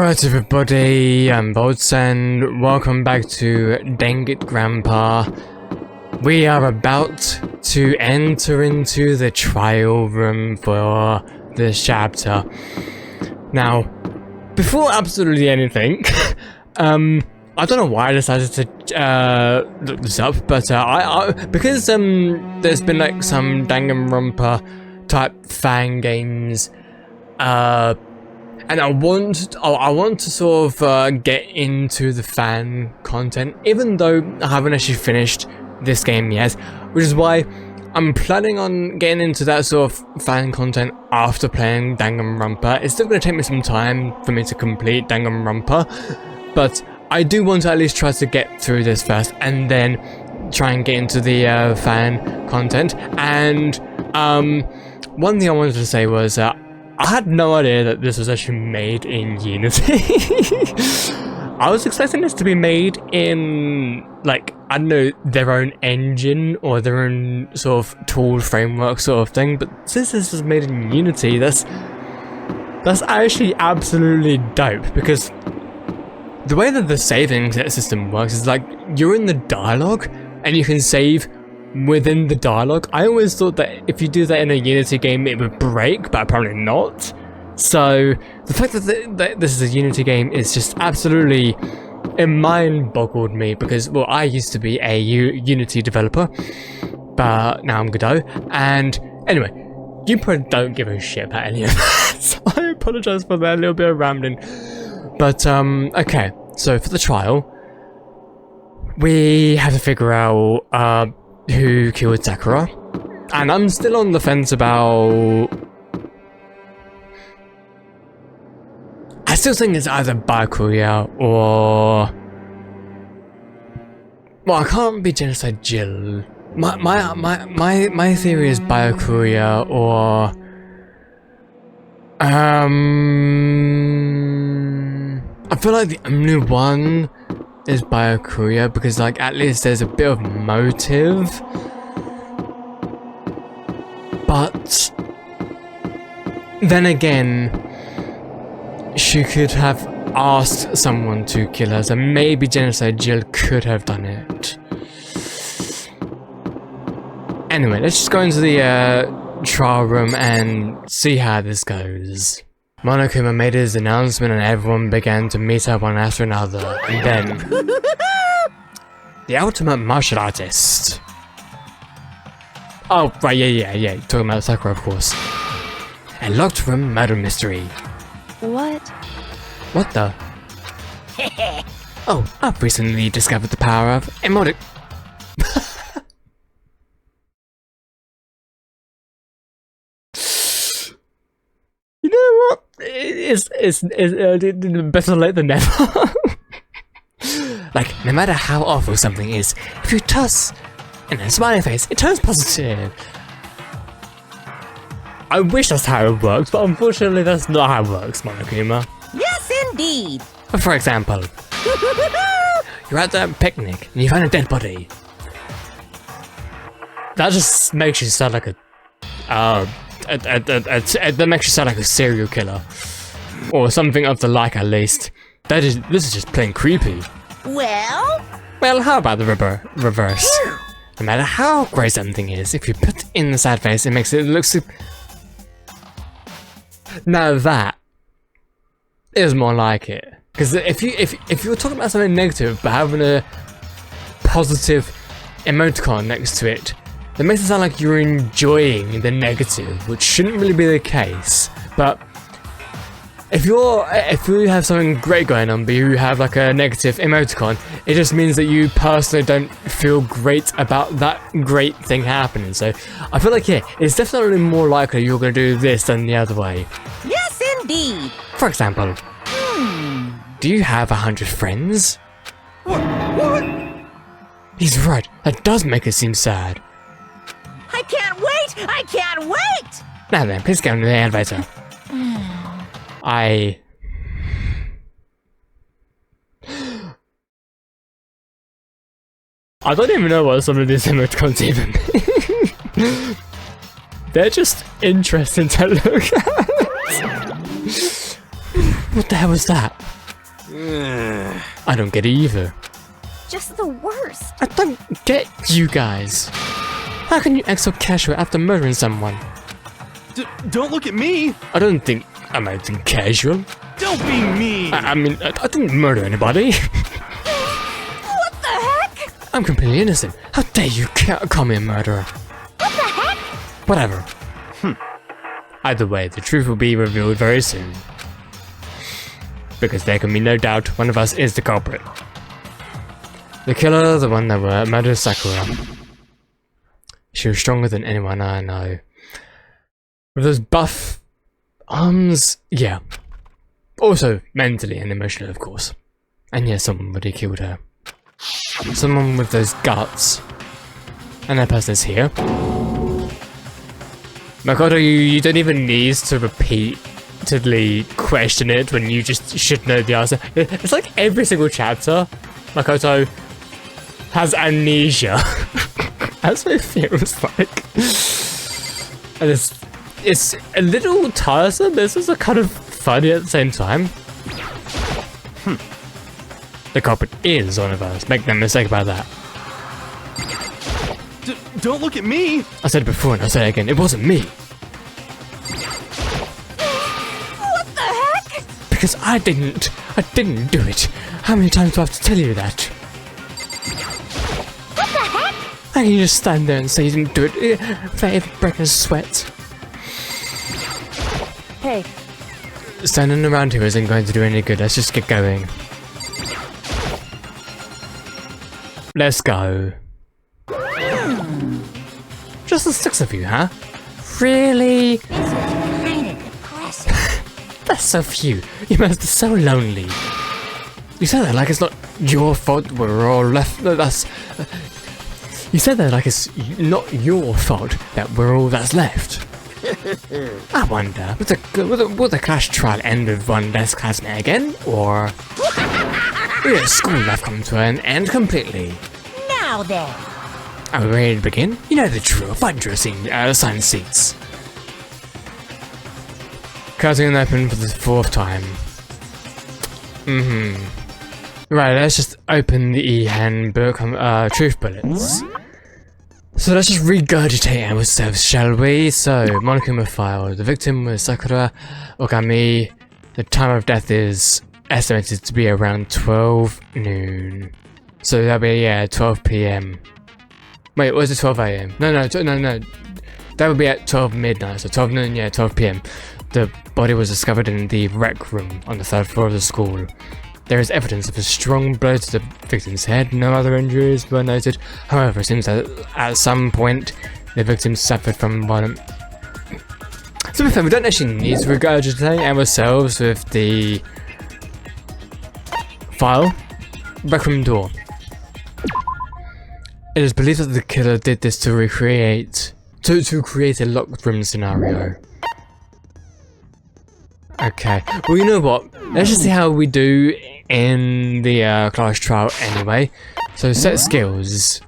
Alright everybody, I'm Bolts and welcome back to Dangit Grampa. We are about to enter into the trial room for this chapter. Now, before absolutely anything, I don't know why I decided to look this up, but because there's been like some Danganronpa type fan games, and I want to sort of get into the fan content, even though I haven't actually finished this game yet, which is why I'm planning on getting into that sort of fan content after playing Danganronpa. It's still going to take me some time for me to complete Danganronpa, but I do want to at least try to get through this first, and then try and get into the fan content. And one thing I wanted to say was I had no idea that this was actually made in Unity. I was expecting this to be made in, like, I don't know, their own engine or their own sort of tool framework sort of thing, but since this was made in Unity, that's actually absolutely dope, because the way that the saving system works is like, you're in the dialogue and you can save within the dialogue. I always thought that if you do that in a Unity game it would break, but apparently not. So the fact that this is a Unity game is just absolutely, it mind-boggled me, because, well, I used to be a Unity developer, but now I'm Godot. And anyway, you probably don't give a shit about any of that, so I apologize for that little bit of rambling. But okay, so for the trial, we have to figure out who killed Sakura, and I'm still on the fence about. I still think it's either Byakuya or, well, I can't be Genocide Jill. My theory is Byakuya or I feel like the only one is Byakuya, because, like, at least there's a bit of motive. But then again, she could have asked someone to kill her, so maybe Genocide Jill could have done it. Anyway, let's just go into the trial room and see how this goes. Monokuma made his announcement and everyone began to meet up one after another, and then the ultimate martial artist. Oh, right, yeah, talking about Sakura, of course. A locked room murder mystery. What? What the? Oh, I've recently discovered the power of emoji. You know what? It's better late than never. Like, no matter how awful something is, if you toss in a smiley face, it turns positive. I wish that's how it works, but unfortunately that's not how it works, Monokuma. Yes, indeed. For example, you're at a picnic and you find a dead body. That just makes you sound like that makes you sound like a serial killer, or something of the like, at least. This is just plain creepy. Well, how about the reverse? No matter how great something is, if you put in the sad face, it makes it look super. Now that is more like it, because if you're talking about something negative but having a positive emoticon next to it, that makes it sound like you're enjoying the negative, which shouldn't really be the case. But if you have something great going on but you have like a negative emoticon, it just means that you personally don't feel great about that great thing happening. So I feel like, yeah, it's definitely more likely you're going to do this than the other way. yes, indeed. For example, do you have 100 friends? What? He's right, that does make it seem sad. I can't wait! I can't wait! Now then, please get into the elevator. I don't even know what some of these emoticons even mean. They're just interesting to look at. What the hell was that? I don't get it either. Just the worst. I don't get you guys. How can you act so casual after murdering someone? Don't look at me! I don't think I'm acting casual. Don't be mean! I mean, I didn't murder anybody. What the heck? I'm completely innocent. How dare you call me a murderer? What the heck? Whatever. Either way, the truth will be revealed very soon. Because there can be no doubt one of us is the culprit. The killer, the one that murdered Sakura. She was stronger than anyone I know. With those buff arms, yeah. Also, mentally and emotionally, of course. And yeah, someone already killed her. Someone with those guts. And that person is here. Makoto, you don't even need to repeatedly question it when you just should know the answer. It's like every single chapter, Makoto has amnesia. That's what it feels like. And it's a little tiresome, but it's also kind of funny at the same time. The culprit is one of us, make no mistake about that. Don't look at me! I said it before and I'll say it again, it wasn't me. What the heck? Because I didn't do it. How many times do I have to tell you that? What the heck? How can you just stand there and say you didn't do it without even breaking a sweat? Hey. Standing around here isn't going to do any good, let's just get going. Let's go. Just the six of you, huh? Really? This is kinda depressing. That's so few. You must be so lonely. You said that like it's not your fault we're all left. That's. You said that like it's not your fault that we're all that's left. I wonder, will the class trial end with one less classmate again, or will school life come to an end completely? Now then. Are we ready to begin? You know the drill. Find your assigned seats. Curtain open for the fourth time. Right, let's just open the e-handbook, truth bullets. So let's just regurgitate ourselves, shall we? So, Monokuma file. The victim was Sakura Ogami. The time of death is estimated to be around 12 noon. So that'll be, yeah, 12 PM. Wait, was it 12 AM? No. That would be at 12 midnight, so 12 noon, yeah, 12 PM. The body was discovered in the rec room on the third floor of the school. There is evidence of a strong blow to the victim's head. No other injuries were noted. However, it seems that at some point, the victim suffered from one. To be fair, we don't actually need to regurgitate ourselves with the file. Rec room door. It is believed that the killer did this to create a locked room scenario. Okay, well you know what, let's just see how we do in the class trial anyway. So set skills,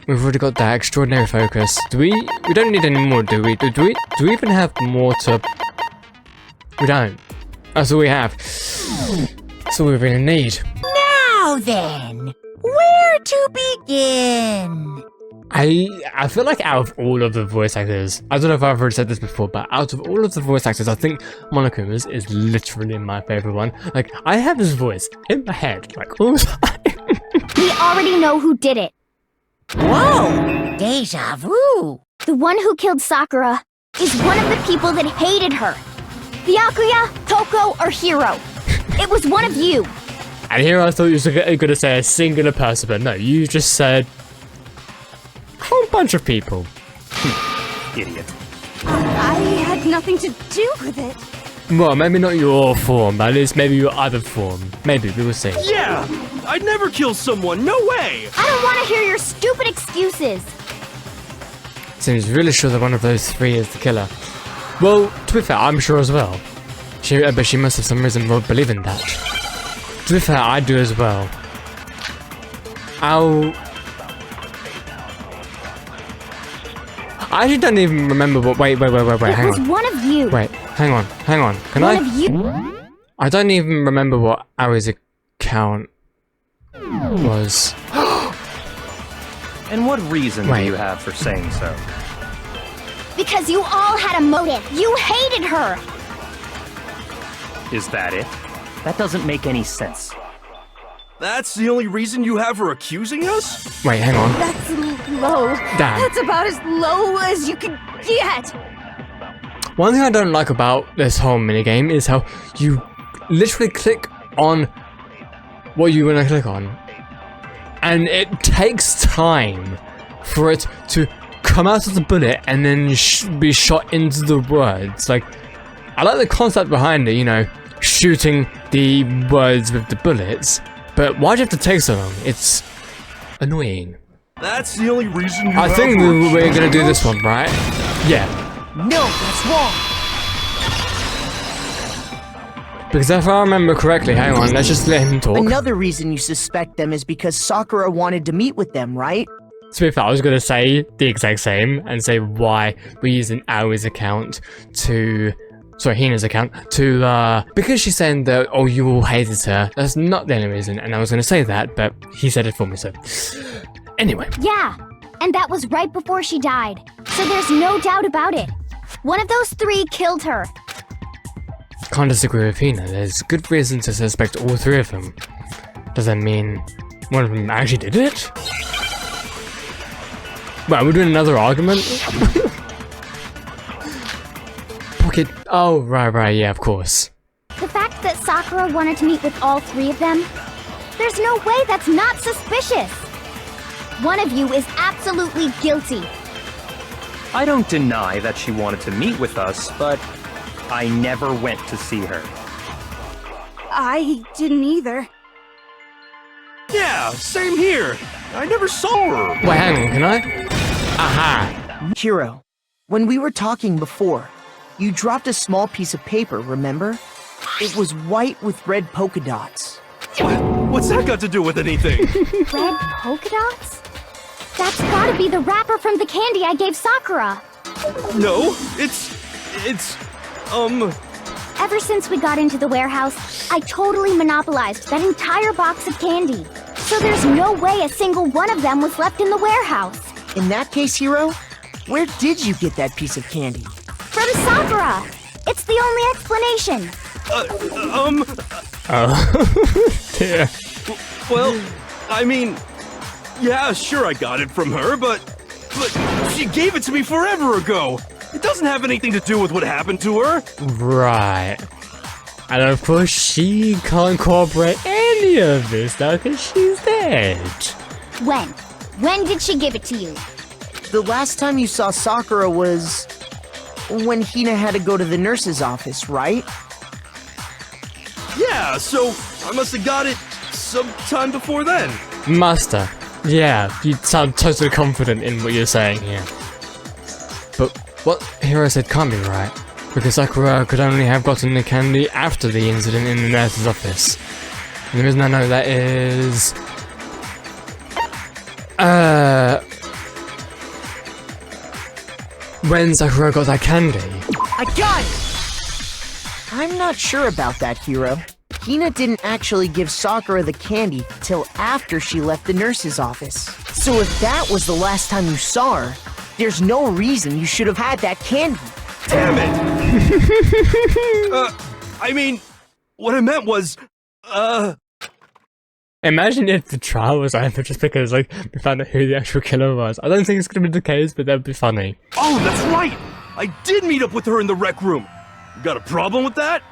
we've already got that. Extraordinary focus, we don't need any more, do we? Do we even have more to, we don't, that's all we have. That's all we really need. Now then. Where to begin? I feel like out of all of the voice actors, I don't know if I've already said this before, but out of all of the voice actors, I think Monokuma's is literally my favorite one. Like, I have his voice in my head, like, all the time. We already know who did it. Whoa! Deja vu. The one who killed Sakura is one of the people that hated her. Byakuya, Toko, or Hiro. It was one of you. And here I thought you were going to say a singular person, but no, you just said a whole bunch of people. Idiot. I had nothing to do with it. Well, maybe not your form, but at least maybe your other form. Maybe, we will see. Yeah! I'd never kill someone, no way! I don't want to hear your stupid excuses. Seems really sure that one of those three is the killer. Well, to be fair, I'm sure as well. But she must have some reason for believing that. To be fair, I do as well. I actually don't even remember what. Wait, hang on. It was one of you. Wait, hang on. Can One of you. I don't even remember what account was... And what reason Wait. do you have for saying so? Because you all had a motive. You hated her. Is that it? That doesn't make any sense. That's the only reason you have her accusing us? Wait, hang on. That's low. Damn. That's about as low as you can get. One thing I don't like about this whole minigame is how you literally click on what you want to click on. And it takes time for it to come out of the bullet and then be shot into the words. Like, I like the concept behind it, you know, shooting the words with the bullets, but why'd you have to take so long? It's annoying. That's the only reason you I have think her we're gonna accusing do us? this one, right? Yeah. No, that's wrong. Because if I remember correctly, hang on, let's just let him talk. Another reason you suspect them is because Sakura wanted to meet with them, right? To be fair, I was gonna say the exact same and say why we're using Aoi's account to... Sorry, Hina's account to, because she's saying that, oh, you all hated her. That's not the only reason, and I was gonna say that, but he said it for me, so... Anyway. Yeah, and that was right before she died. So there's no doubt about it. One of those three killed her. Can't disagree with Hina. There's good reason to suspect all three of them. Does that mean one of them actually did it? Well, we're doing another argument? Pocket. Oh, right, yeah, of course. The fact that Sakura wanted to meet with all three of them, there's no way that's not suspicious. One of you is absolutely guilty. I don't deny that she wanted to meet with us, but I never went to see her. I didn't either. Yeah, same here. I never saw her. Wait, hang on, can I? Aha! Hiro, when we were talking before, you dropped a small piece of paper, remember? It was white with red polka dots. What's that got to do with anything? Red polka dots? That's gotta be the wrapper from the candy I gave Sakura. No, it's, Ever since we got into the warehouse, I totally monopolized that entire box of candy. So there's no way a single one of them was left in the warehouse. In that case, Hiro, where did you get that piece of candy? From Sakura! It's the only explanation. Oh. Dear. well, I mean, yeah, sure I got it from her, but she gave it to me forever ago. It doesn't have anything to do with what happened to her. Right. And of course, she can't corroborate any of this now because she's dead. When? When did she give it to you? The last time you saw Sakura was when Hina had to go to the nurse's office, right? Yeah, so I must have got it sometime before then. Master. Yeah, you sound totally confident in what you're saying here. But what Hiro said can't be right, because Sakura could only have gotten the candy after the incident in the nurse's office. And the reason I know that is... when Sakura got that candy. I got it! I'm not sure about that, Hiro. Hina didn't actually give Sakura the candy till after she left the nurse's office. So if that was the last time you saw her, there's no reason you should have had that candy. Damn it! I mean, what I meant was, Imagine if the trial was over just because, like, we found out who the actual killer was. I don't think it's gonna be the case, but that'd be funny. Oh, that's right! I did meet up with her in the rec room. You got a problem with that?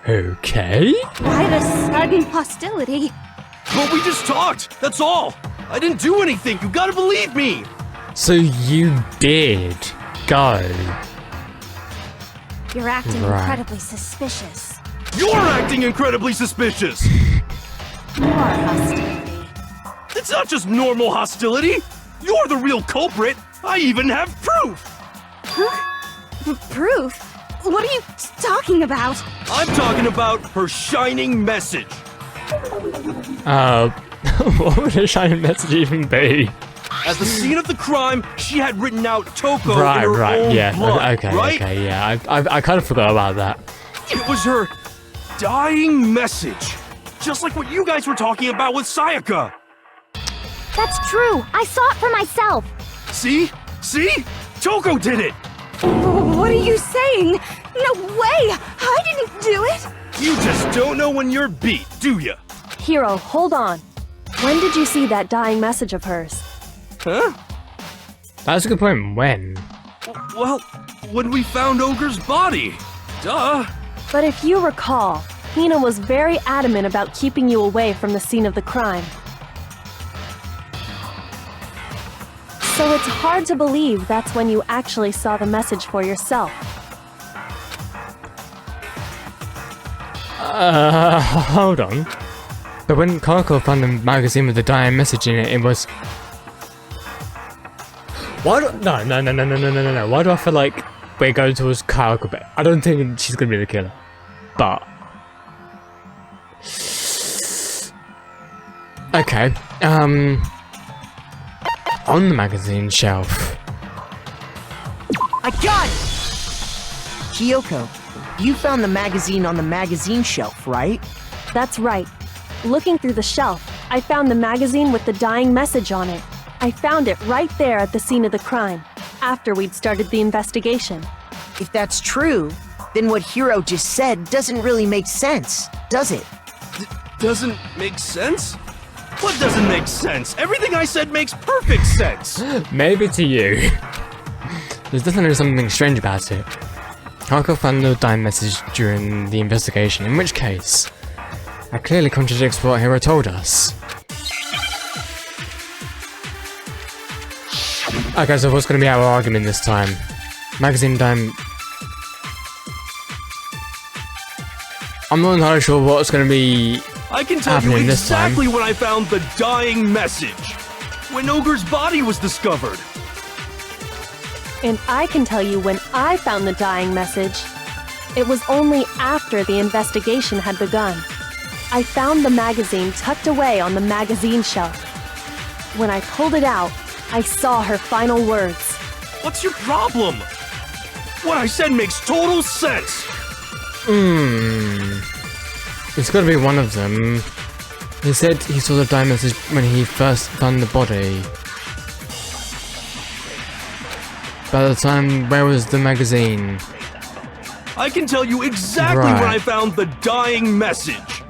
Okay. Why the sudden hostility? But we just talked, that's all! I didn't do anything, you gotta believe me! So you did go. You're acting Right. incredibly suspicious. You're acting incredibly suspicious! More hostility. It's not just normal hostility! You're the real culprit! I even have proof! Proof? What are you talking about? I'm talking about her shining message! What would a shining message even be? At the scene of the crime, she had written out Toko in her Right, own yeah, blood, okay, right? okay, yeah. I kind of forgot about that. It was her dying message. Just like what you guys were talking about with Sayaka. That's true. I saw it for myself. See? See? Toko did it! What are you saying? No way! I didn't do it! You just don't know when you're beat, do ya? Hiro, hold on. When did you see that dying message of hers? Huh? That's a good point. When? Well, when we found Ogre's body. Duh. But if you recall, Hina was very adamant about keeping you away from the scene of the crime. So it's hard to believe that's when you actually saw the message for yourself. Hold on. But when Kako found the magazine with the dying message in it, it was... Why do... No. Why do I feel like we're going towards Kako? But I don't think she's gonna be the killer. But... Okay, on the magazine shelf. I got it! Kyoko, you found the magazine on the magazine shelf, right? That's right. Looking through the shelf, I found the magazine with the dying message on it. I found it right there at the scene of the crime, after we'd started the investigation. If that's true, then what Hiro just said doesn't really make sense, does it? Doesn't make sense? What doesn't make sense? Everything I said makes perfect sense! Maybe to you. There's definitely something strange about it. Kako found the dying message during the investigation, in which case, that clearly contradicts what Hiro told us. Okay, so what's going to be our argument this time? Magazine dying... I'm not entirely sure what's going to be... I can tell you exactly when I found the dying message. When Ogre's body was discovered. And I can tell you when I found the dying message. It was only after the investigation had begun. I found the magazine tucked away on the magazine shelf. When I pulled it out, I saw her final words. What's your problem? What I said makes total sense. It's gotta be one of them. He said he saw the dying message when he first found the body. By the time, where was the magazine? I can tell you exactly when I found the dying message.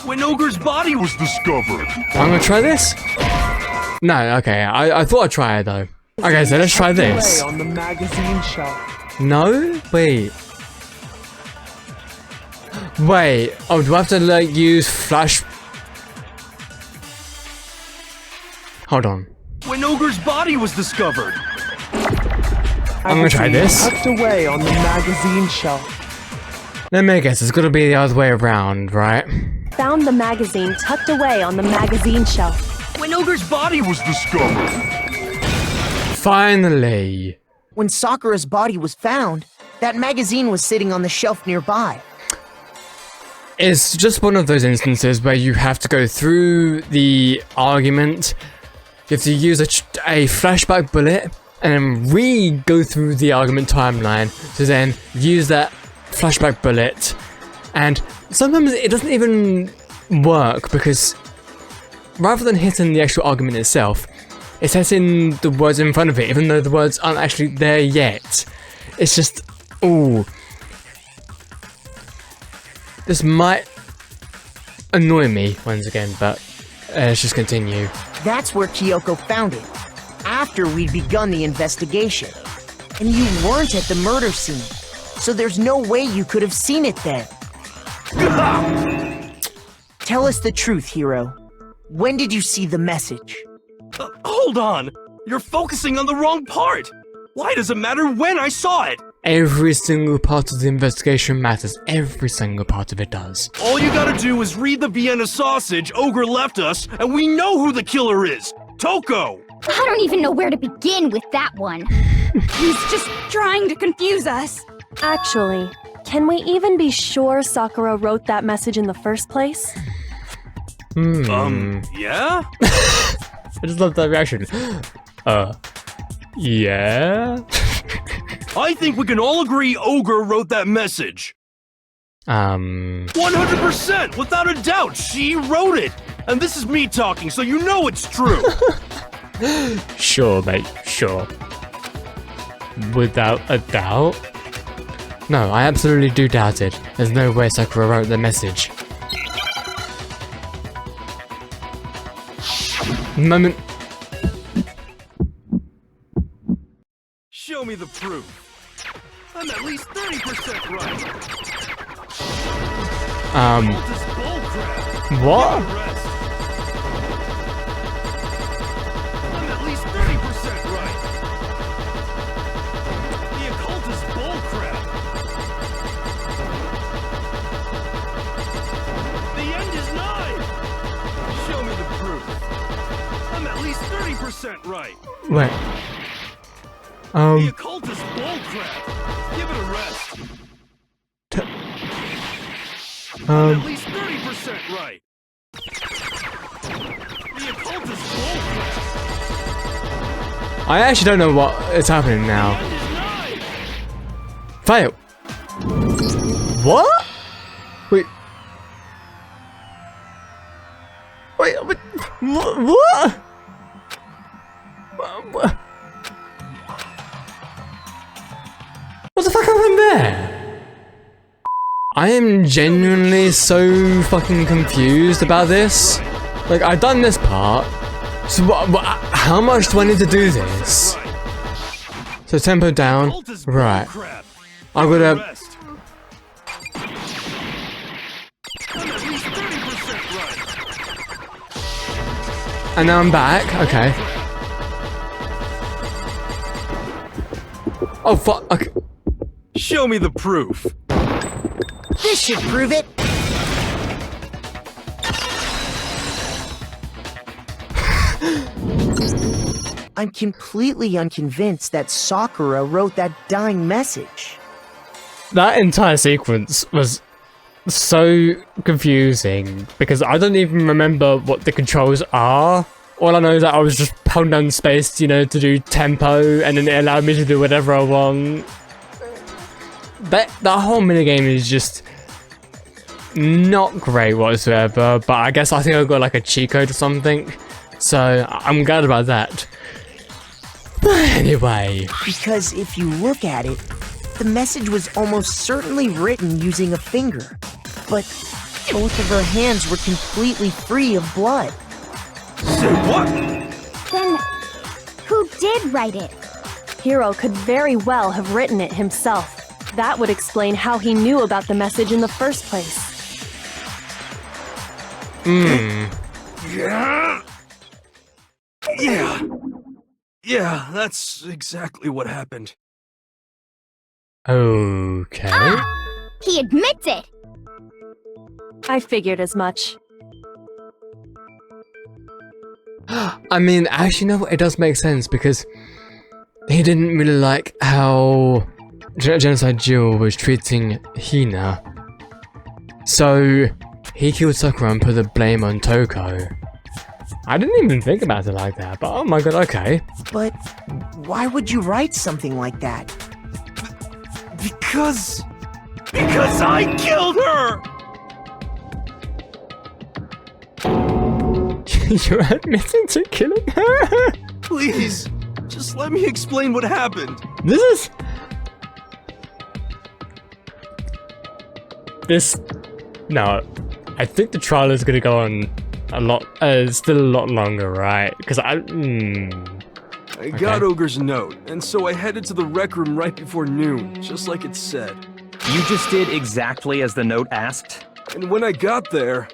When Ogre's body was discovered. I'm gonna try this? No, okay, I thought I'd try it though. Okay, so let's try this. On the magazine shelf. No? Wait. Wait, oh, do I have to like use flash? Hold on. When Ogre's body was discovered. I'm gonna try this. Tucked away on the magazine shelf. Let me guess, it's gonna be the other way around, right? Found the magazine tucked away on the magazine shelf. When Ogre's body was discovered. Finally. When Sakura's body was found, that magazine was sitting on the shelf nearby. It's just one of those instances where you have to go through the argument, you have to use a flashback bullet, and then re-go through the argument timeline to then use that flashback bullet, and sometimes it doesn't even work because rather than hitting the actual argument itself, it's hitting the words in front of it, even though the words aren't actually there yet. It's just, ooh. This might annoy me once again, but let's just continue. That's where Kyoko found it, after we'd begun the investigation. And you weren't at the murder scene, so there's no way you could have seen it then. Tell us the truth, Hiro. When did you see the message? Hold on! You're focusing on the wrong part! Why does it matter when I saw it? Every single part of the investigation matters. Every single part of it does. All you gotta do is read the Vienna sausage Ogre left us, and we know who the killer is! Toko! I don't even know where to begin with that one. He's just trying to confuse us. Actually, can we even be sure Sakura wrote that message in the first place? Yeah? I just love that reaction. Yeah? I think we can all agree Ogre wrote that message. 100%! Without a doubt! She wrote it! And this is me talking, so you know it's true! Sure, mate, sure. Without a doubt? No, I absolutely do doubt it. There's no way Sakura wrote the message. Moment. Show me the proof. I'm at least 30% right. This bullcrap. What? The rest. I'm at least 30% right. The occult is bullcrap. The end is nigh. Show me the proof. I'm at least 30% right. Wait. The occult is bullcrap. Give it a rest. I'm at least 30% right. The occult is bullcrap. I actually don't know what is happening now. The end is nigh. Fail. What? Wait. Wait. What? What the fuck happened there? I am genuinely so fucking confused about this. Like, I've done this part. So how much do I need to do this? So tempo down. Right. I'm gonna... Rest. I'm at least 30% right. And now I'm back. Okay. Oh, fuck. Okay. Show me the proof. This should prove it. I'm completely unconvinced that Sakura wrote that dying message. That entire sequence was so confusing because I don't even remember what the controls are. All I know is that I was just holding down space, you know, to do tempo, and then it allowed me to do whatever I want. That whole minigame is just not great whatsoever, but I guess I think I got like a cheat code or something, so I'm glad about that. But anyway. Because if you look at it, the message was almost certainly written using a finger, but both of her hands were completely free of blood. Say what? Then, who did write it? Hiro could very well have written it himself. That would explain how he knew about the message in the first place. Yeah, that's exactly what happened. Okay. He admits it! I figured as much. I mean, actually, no, it does make sense because he didn't really like how Genocide Jill was treating Hina. So he killed Sakura and put the blame on Toko. I didn't even think about it like that, but oh my god, okay. But why would you write something like that? Because I killed her! You're admitting to killing her? Please, just let me explain what happened. This. No, I think the trial is gonna go on still a lot longer, right? Because I got Ogre's note, and so I headed to the rec room right before noon, just like it said. You just did exactly as the note asked? And when I got there...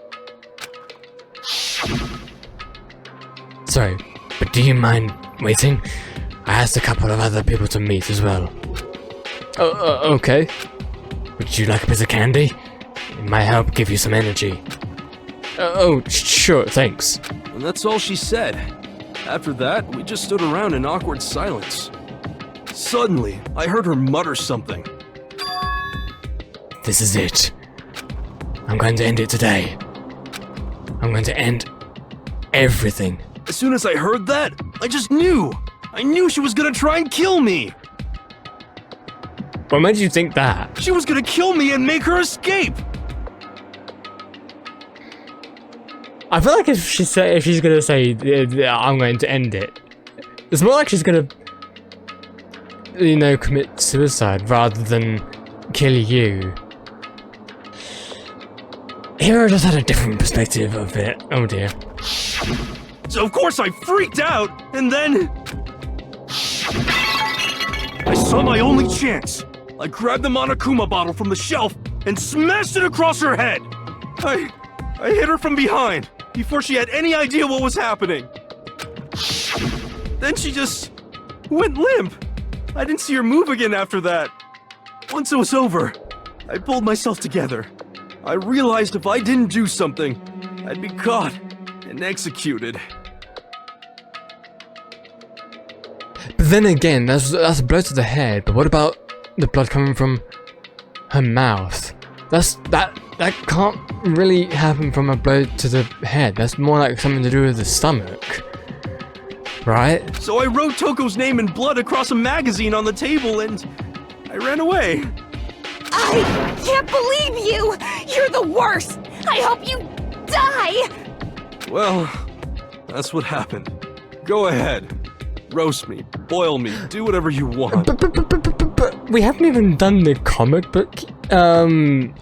Sorry, but do you mind waiting? I asked a couple of other people to meet as well. Okay. Would you like a piece of candy? It might help give you some energy. Sure, thanks. And that's all she said. After that, we just stood around in awkward silence. Suddenly, I heard her mutter something. This is it. I'm going to end it today. I'm going to end everything. As soon as I heard that, I just knew! I knew she was gonna try and kill me! What made you think that? She was gonna kill me and make her escape! I feel like if she's gonna say, I'm going to end it, it's more like she's gonna, you know, commit suicide rather than kill you. Hero just had a different perspective of it. Oh dear. So of course I freaked out, and then... I saw my only chance. I grabbed the Monokuma bottle from the shelf and smashed it across her head. I hit her from behind before she had any idea what was happening. Then she just went limp. I didn't see her move again after that. Once it was over, I pulled myself together. I realized if I didn't do something, I'd be caught and executed. But then again, that's a blow to the head. But what about the blood coming from her mouth? That can't really happen from a blow to the head. That's more like something to do with the stomach, right? So I wrote Toko's name in blood across a magazine on the table and I ran away. I can't believe you! You're the worst! I hope you die! Well, that's what happened. Go ahead. Roast me, boil me, do whatever you want. But we haven't even done the comic book,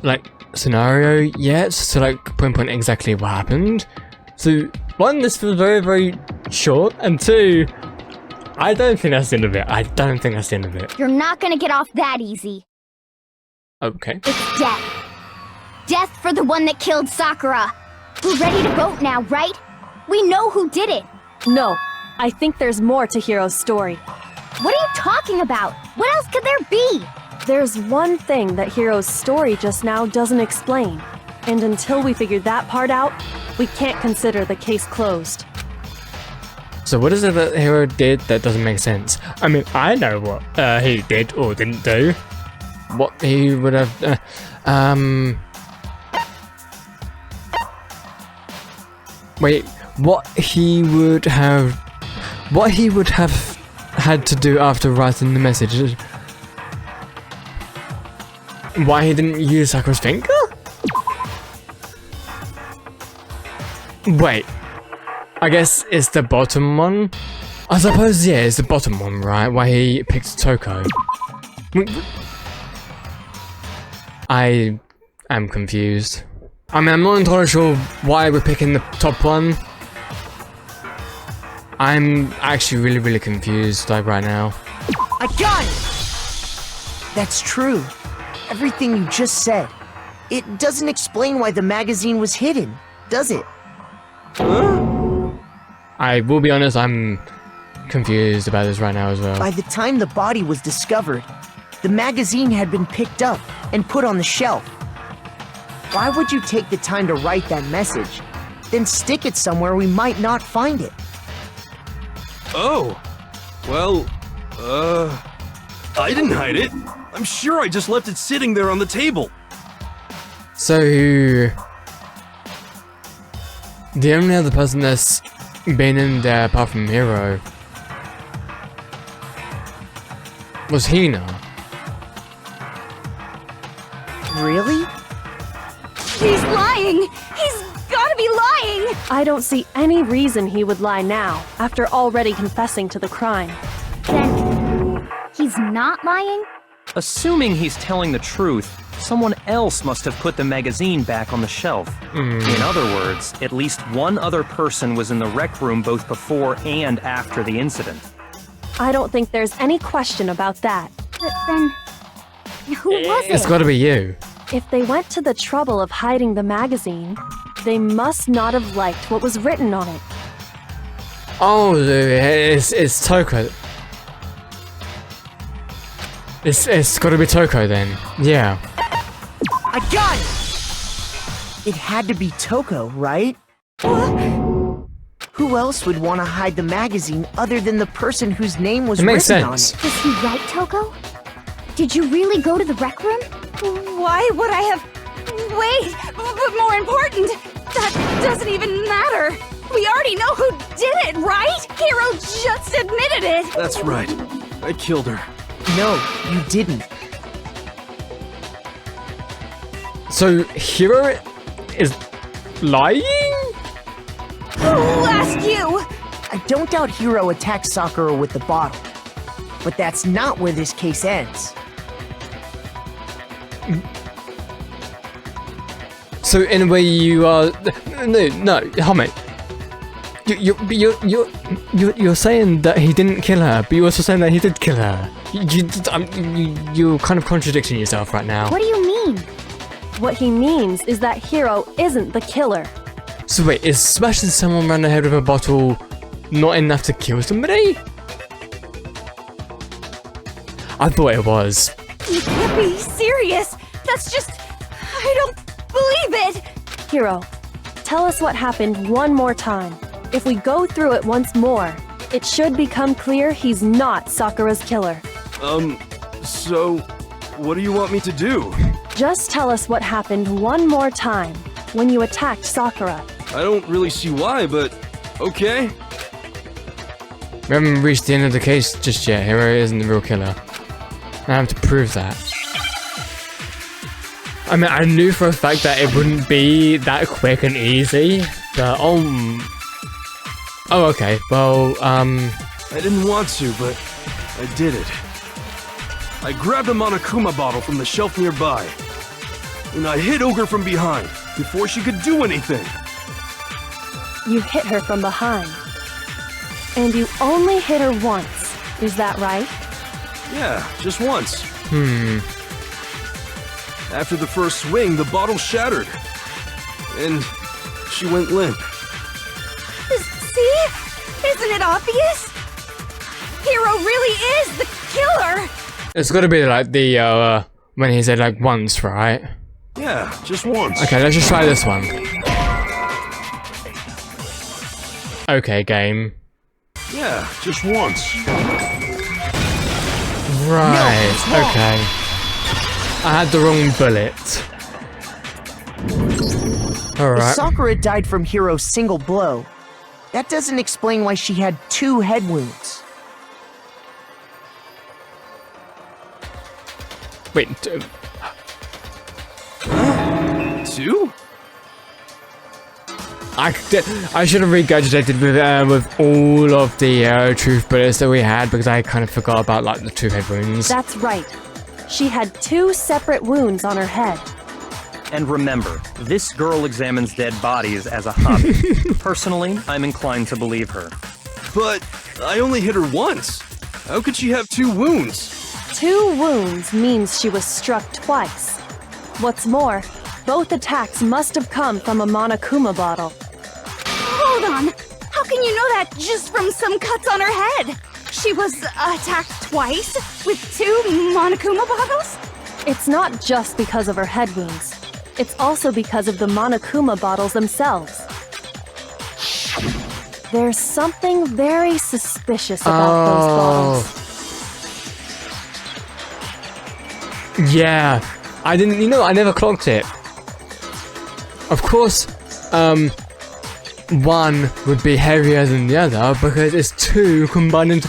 like, scenario yet, so like, point exactly what happened. So, one, this was very, very short, and two, I don't think that's the end of it. I don't think that's the end of it. You're not gonna get off that easy. Okay. It's death. Death for the one that killed Sakura. We're ready to vote now, right? We know who did it. No, I think there's more to Hiro's story. What are you talking about? What else could there be? There's one thing that Hiro's story just now doesn't explain. And until we figure that part out, we can't consider the case closed. So what is it that Hiro did that doesn't make sense? I mean, I know what he did or didn't do. What he would have... Wait, what he would have had to do after writing the message? Why he didn't use Sakura's finger? Wait, I guess it's the bottom one? I suppose, yeah, it's the bottom one, right? Why he picked Toko. I am confused. I mean, I'm not entirely sure why we're picking the top one. I'm actually really, really confused, like, right now. I got it! That's true. Everything you just said. It doesn't explain why the magazine was hidden, does it? I will be honest, I'm confused about this right now as well. By the time the body was discovered, the magazine had been picked up and put on the shelf. Why would you take the time to write that message, then stick it somewhere we might not find it? Oh, well, I didn't hide it. I'm sure I just left it sitting there on the table. So, the only other person that's been in there apart from Hiro was Hina. Really? He's lying! He's gotta be lying! I don't see any reason he would lie now, after already confessing to the crime. Then, he's not lying? Assuming he's telling the truth, someone else must have put the magazine back on the shelf. In other words, at least one other person was in the rec room both before and after the incident. I don't think there's any question about that. But then, who was it? It's gotta be you. If they went to the trouble of hiding the magazine, they must not have liked what was written on it. Oh, it's Toko. It's gotta be Toko then. Yeah. I got it! It had to be Toko, right? Who else would want to hide the magazine other than the person whose name was It makes written on sense. it? Was he right, Toko? Did you really go to the rec room? Why would I have... Wait, but more important, that doesn't even matter. We already know who did it, right? Hiro just admitted it. That's right. I killed her. No, you didn't. So Hiro is lying? Who asked you? I don't doubt Hiro attacked Sakura with the bottle. But that's not where this case ends. So in a way you are no, Hame. You're saying that he didn't kill her, but you're also saying that he did kill her. You're kind of contradicting yourself right now. What do you mean? What he means is that Hiro isn't the killer. So wait, is smashing someone around the head with a bottle not enough to kill somebody? I thought it was. You can't be serious. That's just... I don't believe it. Hiro, tell us what happened one more time. If we go through it once more, it should become clear he's not Sakura's killer. So, what do you want me to do? Just tell us what happened one more time when you attacked Sakura. I don't really see why, but okay. We haven't reached the end of the case just yet. Hiro isn't the real killer. I have to prove that. I mean, I knew for a fact that it wouldn't be that quick and easy, but oh, okay. Well, I didn't want to, but I did it. I grabbed a Monokuma bottle from the shelf nearby, and I hit Ogre from behind before she could do anything. You hit her from behind. And you only hit her once, is that right? Yeah, just once. After the first swing, the bottle shattered, and she went limp. See? Isn't it obvious? Hiro really is the killer. it's got to be like the when he said like once, right? Yeah, just once. Okay, let's just try this one. Okay, game. Yeah, just once. Right, okay. I had the wrong bullet. If Alright. Sakura died from Hiro's single blow, that doesn't explain why she had 2 head wounds. Wait, 2? I should have regurgitated with all of the truth bullets that we had because I kind of forgot about like the 2 head wounds. That's right. She had 2 separate wounds on her head. And remember, this girl examines dead bodies as a hobby. Personally, I'm inclined to believe her. But I only hit her once. How could she have 2 wounds? 2 wounds means she was struck twice. What's more, both attacks must have come from a Monokuma bottle. Hold on. How can you know that just from some cuts on her head? She was attacked twice with 2 Monokuma bottles? It's not just because of her head wounds. It's also because of the Monokuma bottles themselves. There's something very suspicious about those bottles. Yeah, I didn't, I never clocked it. Of course, one would be heavier than the other because it's 2 combined into...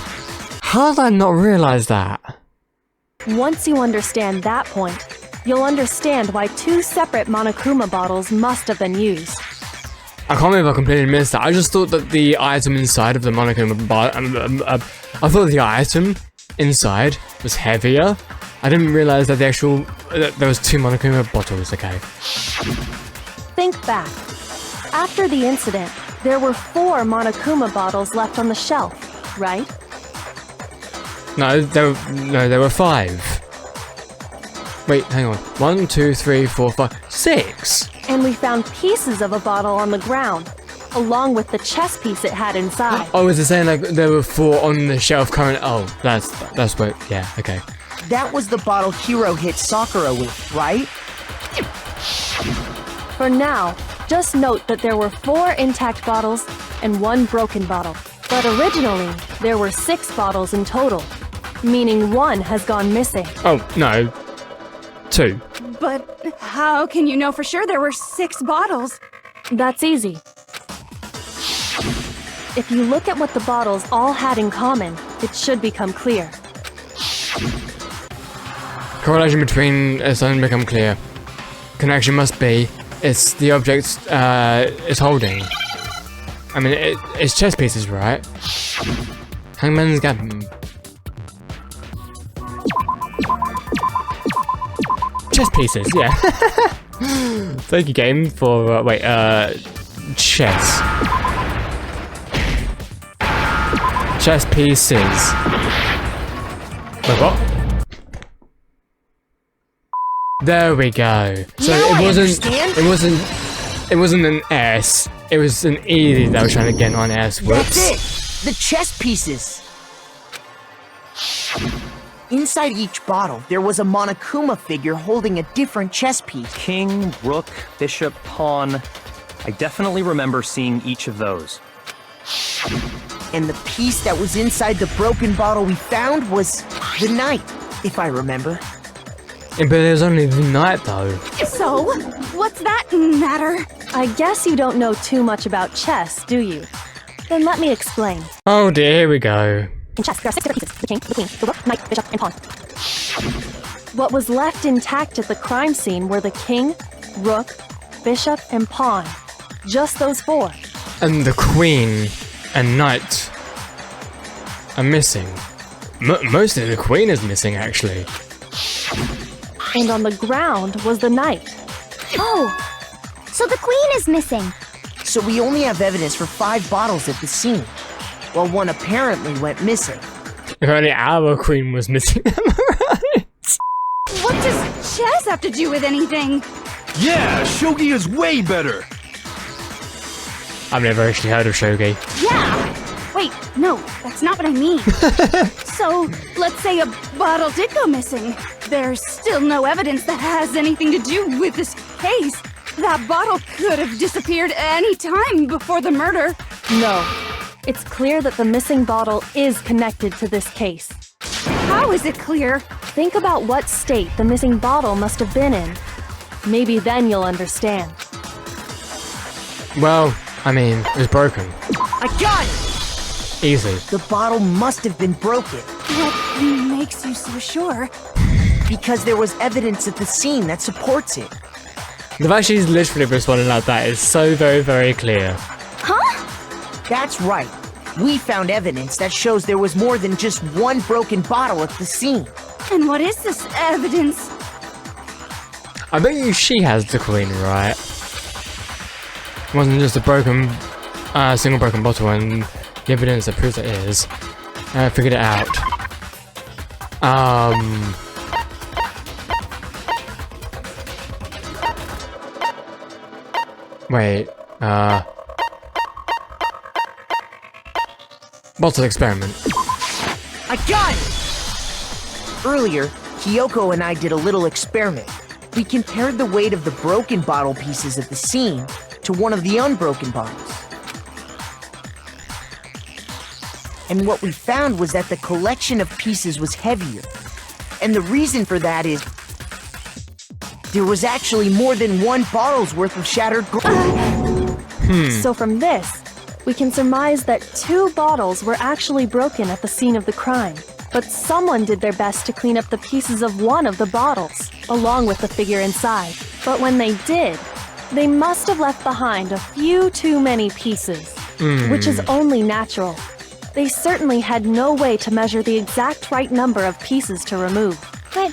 How did I not realize that? Once you understand that point, you'll understand why 2 separate Monokuma bottles must have been used. I can't believe I completely missed that. I just thought that the item inside of the Monokuma bottle... I thought the item inside was heavier. I didn't realize that the actual... there was 2 Monokuma bottles, okay. Think back. After the incident, there were 4 Monokuma bottles left on the shelf, right? No, there were 5. Wait, hang on. 1, 2, 3, 4, 5, 6! And we found pieces of a bottle on the ground, along with the chess piece it had inside. Oh, is it saying like there were 4 on the shelf current? Oh, that's what, yeah, okay. That was the bottle Hiro hit Sakura with, right? For now, just note that there were 4 intact bottles and 1 broken bottle. But originally, there were 6 bottles in total, meaning 1 has gone missing. Oh, no. 2. But how can you know for sure there were 6 bottles? That's easy. If you look at what the bottles all had in common, it should become clear. Correlation between it's starting to become clear. connection must be it's the object it's holding. I mean, it's chess pieces, right? Hangman's Gambit. Chess pieces, yeah. Thank you, game, for chess. Chess pieces. Wait, what? There we go. So Now it wasn't an S. It was an E that I was trying to get on S. Whoops. That's it! The chess pieces! Inside each bottle, there was a Monokuma figure holding a different chess piece. King, rook, bishop, pawn. I definitely remember seeing each of those. And the piece that was inside the broken bottle we found was the knight, if I remember. Yeah, but it was only the knight, though. So, what's that matter? I guess you don't know too much about chess, do you? Then let me explain. Oh dear, here we go. In chess, there are 6 different pieces: the king, the queen, the rook, knight, bishop, and pawn. What was left intact at the crime scene were the king, rook, bishop, and pawn. Just those 4. And the queen and knight are missing. Mostly the queen is missing, actually. And on the ground was the knight. Oh, so the queen is missing. So we only have evidence for 5 bottles at the scene, while one apparently went missing. If only our queen was missing. What does chess have to do with anything? Yeah, shogi is way better. I've never actually heard of shogi. Yeah! Wait, no, that's not what I mean. So, let's say a bottle did go missing. There's still no evidence that has anything to do with this case. That bottle could have disappeared any time before the murder. No. It's clear that the missing bottle is connected to this case. How is it clear? Think about what state the missing bottle must have been in. Maybe then you'll understand. Well, I mean, it was broken. I got it! Easy. The bottle must have been broken, What makes you so sure? because there was evidence at the scene that supports it. The fact she's literally responding like that is so very, very clear. That's right. We found evidence that shows there was more than just one broken bottle at the scene. And what is this evidence? I bet you she has the queen, right? It wasn't just a broken, single broken bottle, and the evidence that proves it is. I figured it out. Wait, bottle experiment. I got it! Earlier, Kyoko and I did a little experiment. We compared the weight of the broken bottle pieces at the scene to one of the unbroken bottles. And what we found was that the collection of pieces was heavier. And the reason for that is there was actually more than one bottle's worth of shattered glass. So from this, we can surmise that 2 bottles were actually broken at the scene of the crime. But someone did their best to clean up the pieces of one of the bottles, along with the figure inside. But when they did, they must have left behind a few too many pieces, which is only natural. They certainly had no way to measure the exact right number of pieces to remove. But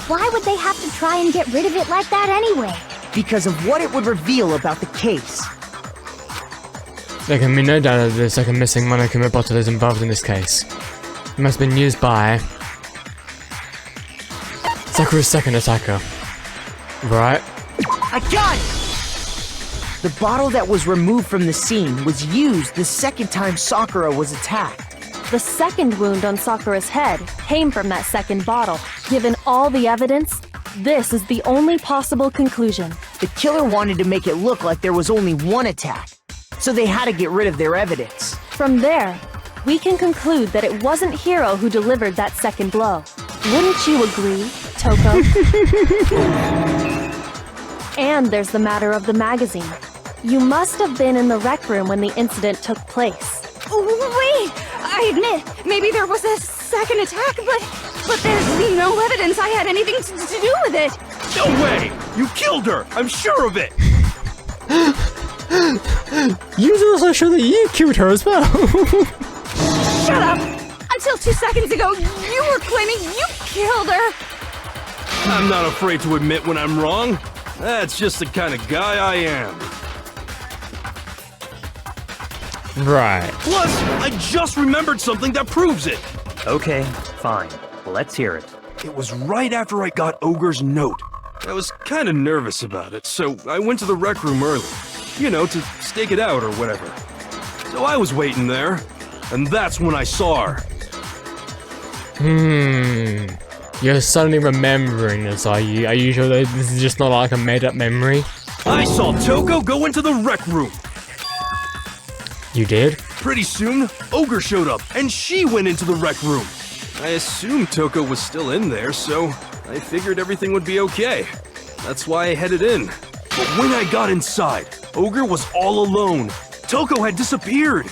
why would they have to try and get rid of it like that anyway? Because of what it would reveal about the case. There can be no doubt that the second missing Monokuma bottle is involved in this case. It must have been used by Sakura's second attacker. Right? I got it! The bottle that was removed from the scene was used the second time Sakura was attacked. The second wound on Sakura's head came from that second bottle. Given all the evidence, this is the only possible conclusion. The killer wanted to make it look like there was only one attack, so they had to get rid of their evidence. From there, we can conclude that it wasn't Hiro who delivered that second blow. Wouldn't you agree, Toko? And there's the matter of the magazine. You must have been in the rec room when the incident took place. Wait! I admit, maybe there was a second attack, but there's no evidence I had anything to do with it. No way! You killed her! I'm sure of it! You also sure that you killed her as well. Shut up! Until 2 seconds ago, you were claiming you killed her! I'm not afraid to admit when I'm wrong. That's just the kind of guy I am. Right. Plus, I just remembered something that proves it. Okay, fine. Let's hear it. It was right after I got Ogre's note. I was kind of nervous about it, so I went to the rec room early. You know, to stake it out or whatever. So I was waiting there, and that's when I saw her. You're suddenly remembering this, are you? Are you sure that this is just not like a made-up memory? I saw Toko go into the rec room. You did? Pretty soon, Ogre showed up, and she went into the rec room. I assumed Toko was still in there, so I figured everything would be okay. That's why I headed in. But when I got inside, Ogre was all alone. Toko had disappeared.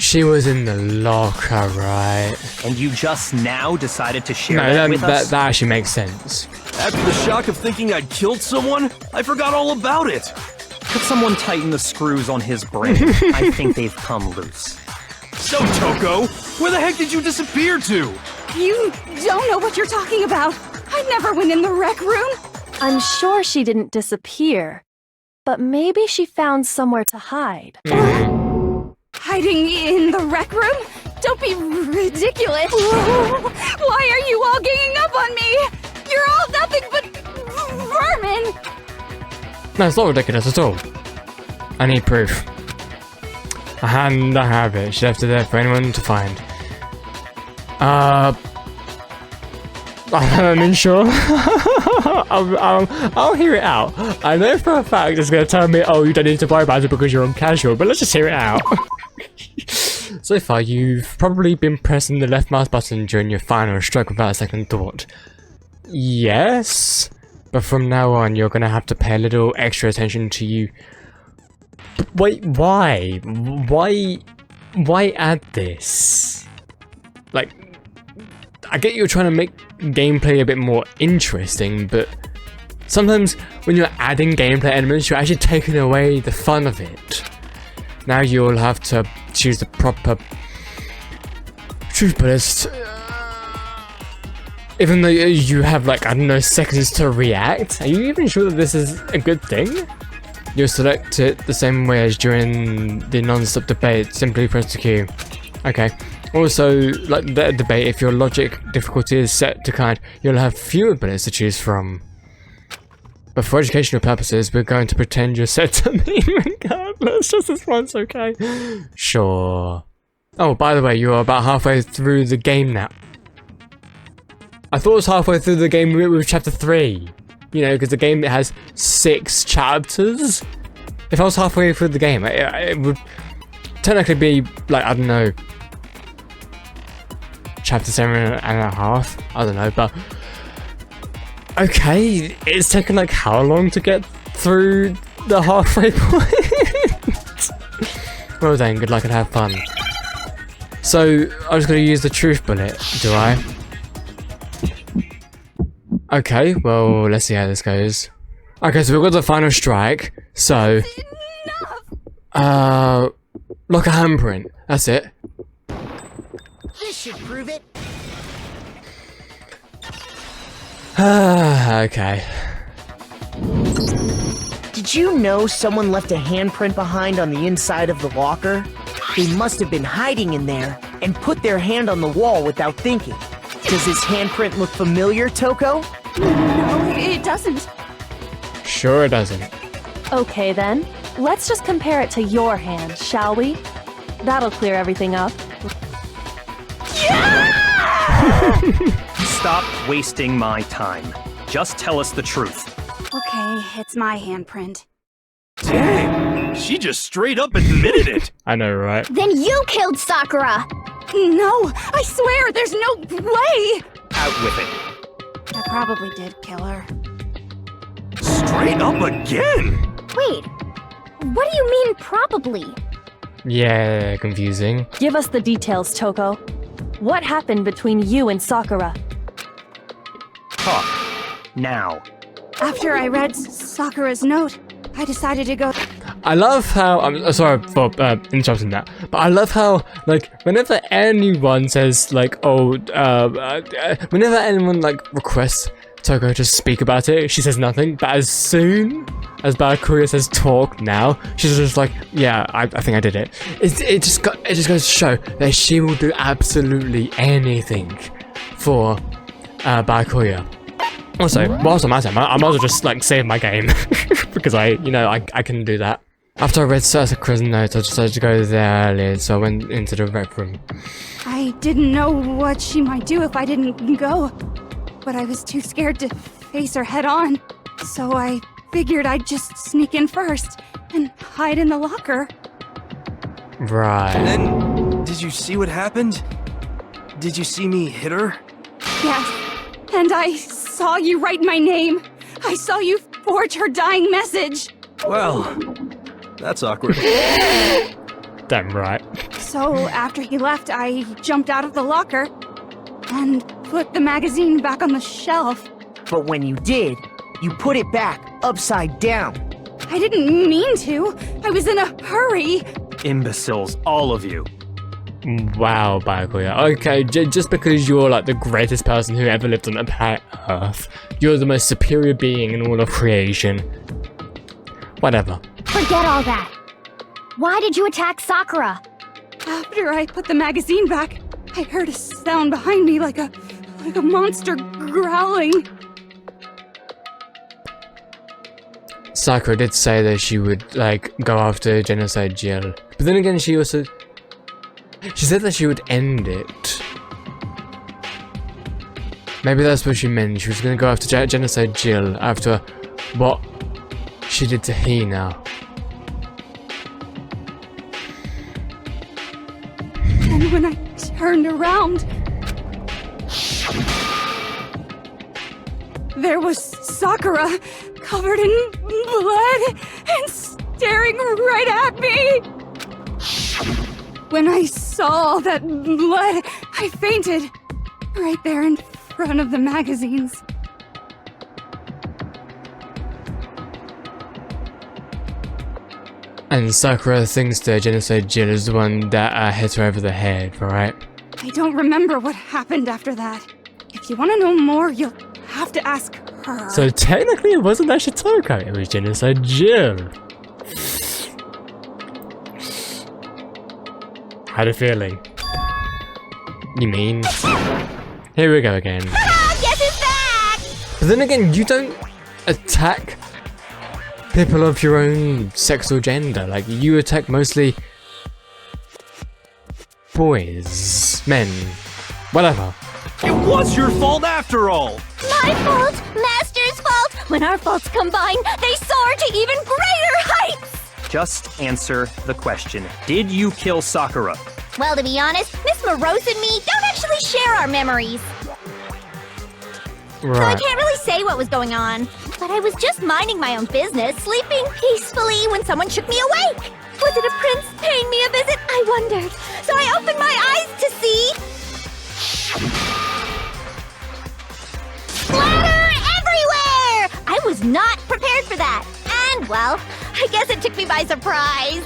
She was in the locker, right? And you just now decided to share that with us? That actually makes sense. After the shock of thinking I'd killed someone, I forgot all about it. Could someone tighten the screws on his brain? I think they've come loose. So, Toko, where the heck did you disappear to? You don't know what you're talking about! I never went in the rec room! I'm sure she didn't disappear, but maybe she found somewhere to hide. Hiding in the rec room? Don't be ridiculous! Why are you all ganging up on me? You're all nothing but vermin! No, it's not ridiculous at all. I need proof. And I have it. She left it there for anyone to find. I'm unsure. I'll hear it out. I know for a fact it's going to tell me, oh, you don't need to worry about it because you're on casual, but let's just hear it out. So far, you've probably been pressing the left mouse button during your final stroke without a second thought. Yes, but from now on, you're going to have to pay a little extra attention to you. But wait, why? Why add this? Like, I get you're trying to make gameplay a bit more interesting, but sometimes when you're adding gameplay elements, you're actually taking away the fun of it. Now you'll have to choose the proper truth bullets. Even though you have, like, I don't know, seconds to react. Are you even sure that this is a good thing? You'll select it the same way as during the non-stop debate. Simply press the Q. Okay. Also, like the debate, if your logic difficulty is set to kind, you'll have fewer bullets to choose from. But for educational purposes, we're going to pretend you're set to me regardless, just this once, okay? Sure. Oh, by the way, you're about halfway through the game now. I thought it was halfway through the game with chapter 3. You know, because the game has 6 chapters. If I was halfway through the game, it would technically be, like, I don't know, chapter 7.5. I don't know, but okay, it's taken like how long to get through the halfway point? Well then, good luck and have fun. So, I'm just gonna use the truth bullet, do I? Okay, well, let's see how this goes. Okay, so we've got the final strike, so lock a handprint, that's it. This should prove it. Okay. Did you know someone left a handprint behind on the inside of the locker? They must have been hiding in there and put their hand on the wall without thinking. Does this handprint look familiar, Toko? No, it doesn't. Sure it doesn't. Okay then, let's just compare it to your hand, shall we? That'll clear everything up. Stop wasting my time. Just tell us the truth. Okay, it's my handprint. Dang, she just straight up admitted it. I know, right? Then you killed Sakura! No, I swear, there's no way! Out with it. I probably did kill her. Straight up again? Wait, what do you mean probably? Yeah, confusing. Give us the details, Toko. What happened between you and Sakura? Talk. Now. After I read Sakura's note, I decided to go. I love how, I'm sorry for interrupting that, but I love how, like, whenever anyone says, like, whenever anyone, like, requests Toko to speak about it, she says nothing, but as soon as Byakuya says talk now, she's just like, yeah, I think I did it. It just goes to show that she will do absolutely anything for Byakuya. Also, whilst I'm at it, I might as well just, like, save my game, because I can do that. After I read Sakura's note, I decided to go there earlier, so I went into the rec room. I didn't know what she might do if I didn't go, but I was too scared to face her head on, so I figured I'd just sneak in first and hide in the locker. Right. And then, did you see what happened? Did you see me hit her? Yes, and I saw you write my name. I saw you forge her dying message. Well, that's awkward. Damn right. So after he left, I jumped out of the locker and put the magazine back on the shelf. But when you did, you put it back upside down. I didn't mean to. I was in a hurry. Imbeciles, all of you. Wow, Byakuya. Okay, just because you're like the greatest person who ever lived on the planet Earth, you're the most superior being in all of creation. Whatever. Forget all that. Why did you attack Sakura? After I put the magazine back, I heard a sound behind me like a monster growling. Sakura did say that she would, like, go after Genocide Jill. But then again, she said that she would end it. Maybe that's what she meant. She was gonna go after Genocide Jill after what she did to Hina. And when I turned around, there was Sakura, covered in blood and staring right at me. When I saw all that blood, I fainted right there in front of the magazines. And Sakura thinks that Genocide Jill is the one that hit her over the head, right? I don't remember what happened after that. If you want to know more, you'll have to ask her. So technically it wasn't actually Toko, it was Genocide Jill. Had a feeling. You mean? Here we go again. Guess who's back? But then again, you don't attack people of your own sex or gender. Like, you attack mostly boys, men, whatever. It was your fault after all! My fault, Master's fault. When our faults combine, they soar to even greater heights. Just answer the question. Did you kill Sakura? Well, to be honest, Miss Morose and me don't actually share our memories. So I Right. can't really say what was going on. But I was just minding my own business, sleeping peacefully when someone shook me awake. Was it a prince paying me a visit? I wondered. So I opened my eyes to see... splatter everywhere! I was not prepared for that. And, well, I guess it took me by surprise.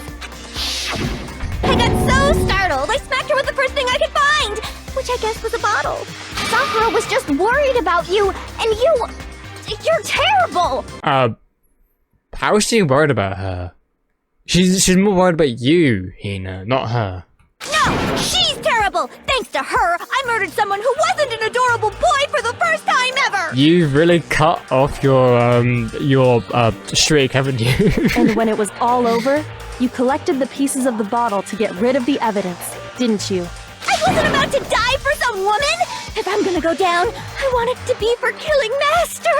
I got so startled, I smacked her with the first thing I could find, which I guess was a bottle. Sakura was just worried about you, and you're terrible! How is she worried about her? She's more worried about you, Hina, not her. No, she's terrible! Thanks to her, I murdered someone who wasn't an adorable boy for the first time ever! You've really cut off your streak, haven't you? And when it was all over, you collected the pieces of the bottle to get rid of the evidence, didn't you? I wasn't about to die for some woman! If I'm gonna go down, I want it to be for killing Master!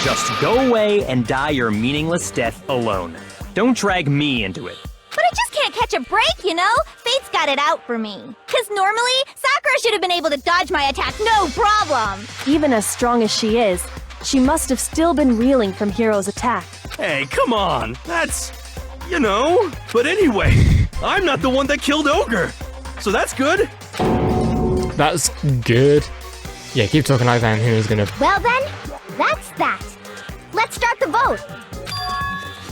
Just go away and die your meaningless death alone. Don't drag me into it. But I just can't catch a break, you know? Fate's got it out for me. Cause normally, Sakura should have been able to dodge my attack no problem! Even as strong as she is, she must have still been reeling from Hiro's attack. Hey, come on! That's... you know... But anyway, I'm not the one that killed Ogre! So that's good! That's good. Yeah, keep talking like that and Hina's gonna... Well then, that's that. let's start the vote.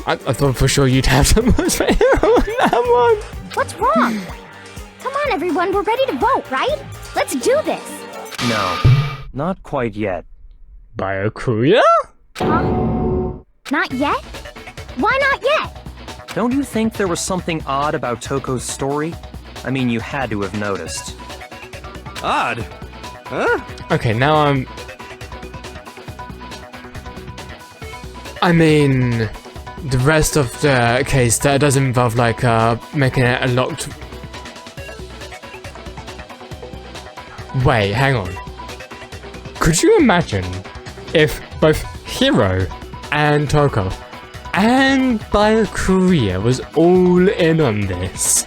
I thought for sure you'd have the most for hero on that one. What's wrong? Come on, everyone, we're ready to vote, right? Let's do this. No, not quite yet. Byakuya? Huh? Not yet? Why not yet? Don't you think there was something odd about Toko's story? I mean, you had to have noticed. Odd? Huh? Okay, now I mean, the rest of the case that does involve like making it a locked. Wait, hang on. Could you imagine if both Hiro and Toko and Byakuya was all in on this?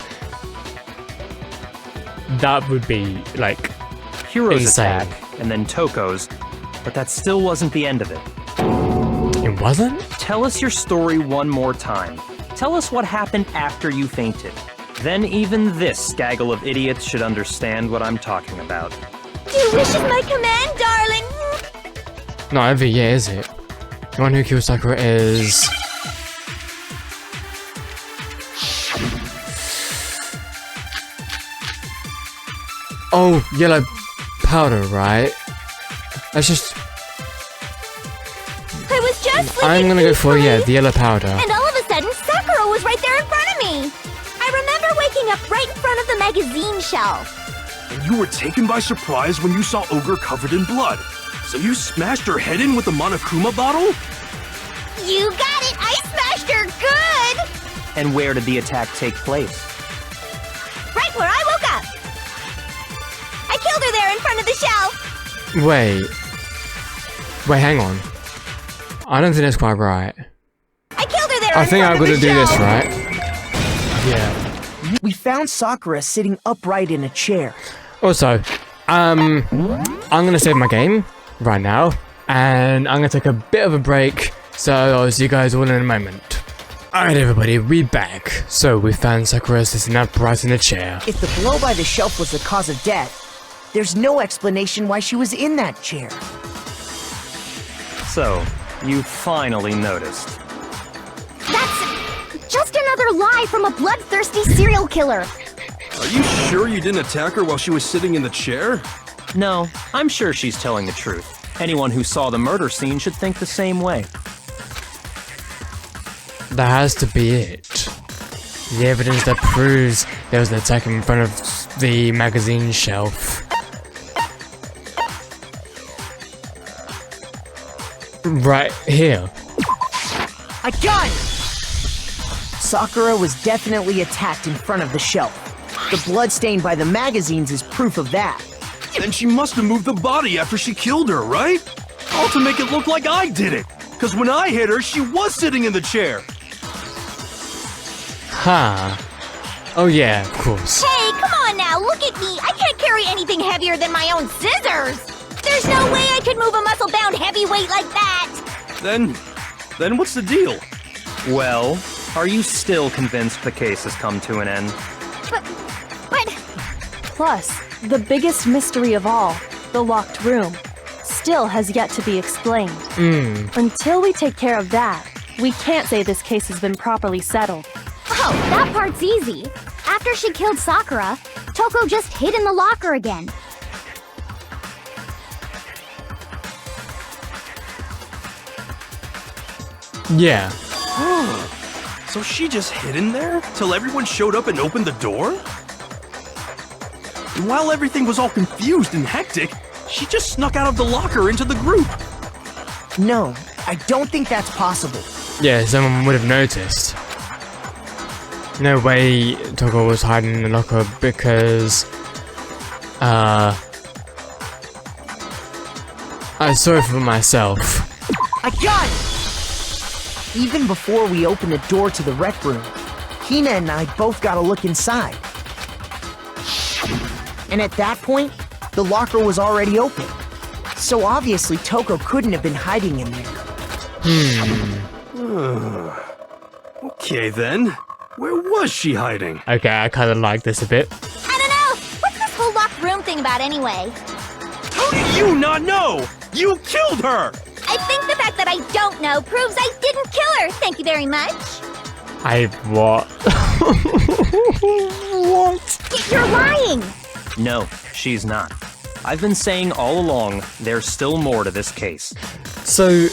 That would be like Hiro's insane. attack, and then Toko's, but that still wasn't the end of it. It wasn't? Tell us your story one more time. Tell us what happened after you fainted. Then even this gaggle of idiots should understand what I'm talking about. Your wish is my command, darling. Not every year, is it? The one who kills Sakura is... Oh, yellow powder, right? That's just... I was just I'm gonna go for, yeah, the yellow powder. And all of a sudden, Sakura was right there in front of me. I remember waking up right in front of the magazine shelf. And you were taken by surprise when you saw Ogre covered in blood. So you smashed her head in with the Monokuma bottle? You got it! I smashed her good! And where did the attack take place? Right where I woke up. I killed her there in front of the shelf. Wait, hang on. I don't think that's quite right. I killed her there I in think front I'm of the gonna do this shelf. right. Yeah. We found Sakura sitting upright in a chair. Also, I'm gonna save my game right now, and I'm gonna take a bit of a break, so I'll see you guys all in a moment. Alright everybody, we back. So we found Sakura sitting upright in a chair. If the blow by the shelf was the cause of death, there's no explanation why she was in that chair. So, you finally noticed. That's just another lie from a bloodthirsty serial killer. Are you sure you didn't attack her while she was sitting in the chair? No, I'm sure she's telling the truth. Anyone who saw the murder scene should think the same way. That has to be it. The evidence that proves there was an attack in front of the magazine shelf. Right here. I got it! Sakura was definitely attacked in front of the shelf. The blood stained by the magazines is proof of that. Then she must have moved the body after she killed her, right? All to make it look like I did it. Because when I hit her, she was sitting in the chair. Huh. Oh yeah, of course. Hey, come on now, look at me. I can't carry anything heavier than my own scissors. There's no way I could move a muscle-bound heavyweight like that. Then what's the deal? Well, are you still convinced the case has come to an end? But... Plus, the biggest mystery of all, the locked room, still has yet to be explained. Until we take care of that, we can't say this case has been properly settled. Oh, that part's easy. After she killed Sakura, Toko just hid in the locker again. Yeah. So she just hid in there till everyone showed up and opened the door? And while everything was all confused and hectic, she just snuck out of the locker into the group. No, I don't think that's possible. Yeah, someone would have noticed. No way Toko was hiding in the locker because... I saw it for myself. I got it! Even before we opened the door to the rec room, Hina and I both got a look inside. And at that point, the locker was already open. So obviously Toko couldn't have been hiding in there. Okay then, where was she hiding? Okay, I kind of like this a bit. I don't know. What's this whole locked room thing about anyway? How do you not know? You killed her! I I think the fact that I don't know proves I didn't kill her. Thank you very much. What? What? You're lying. No, she's not. I've been saying all along, there's still more to this case. So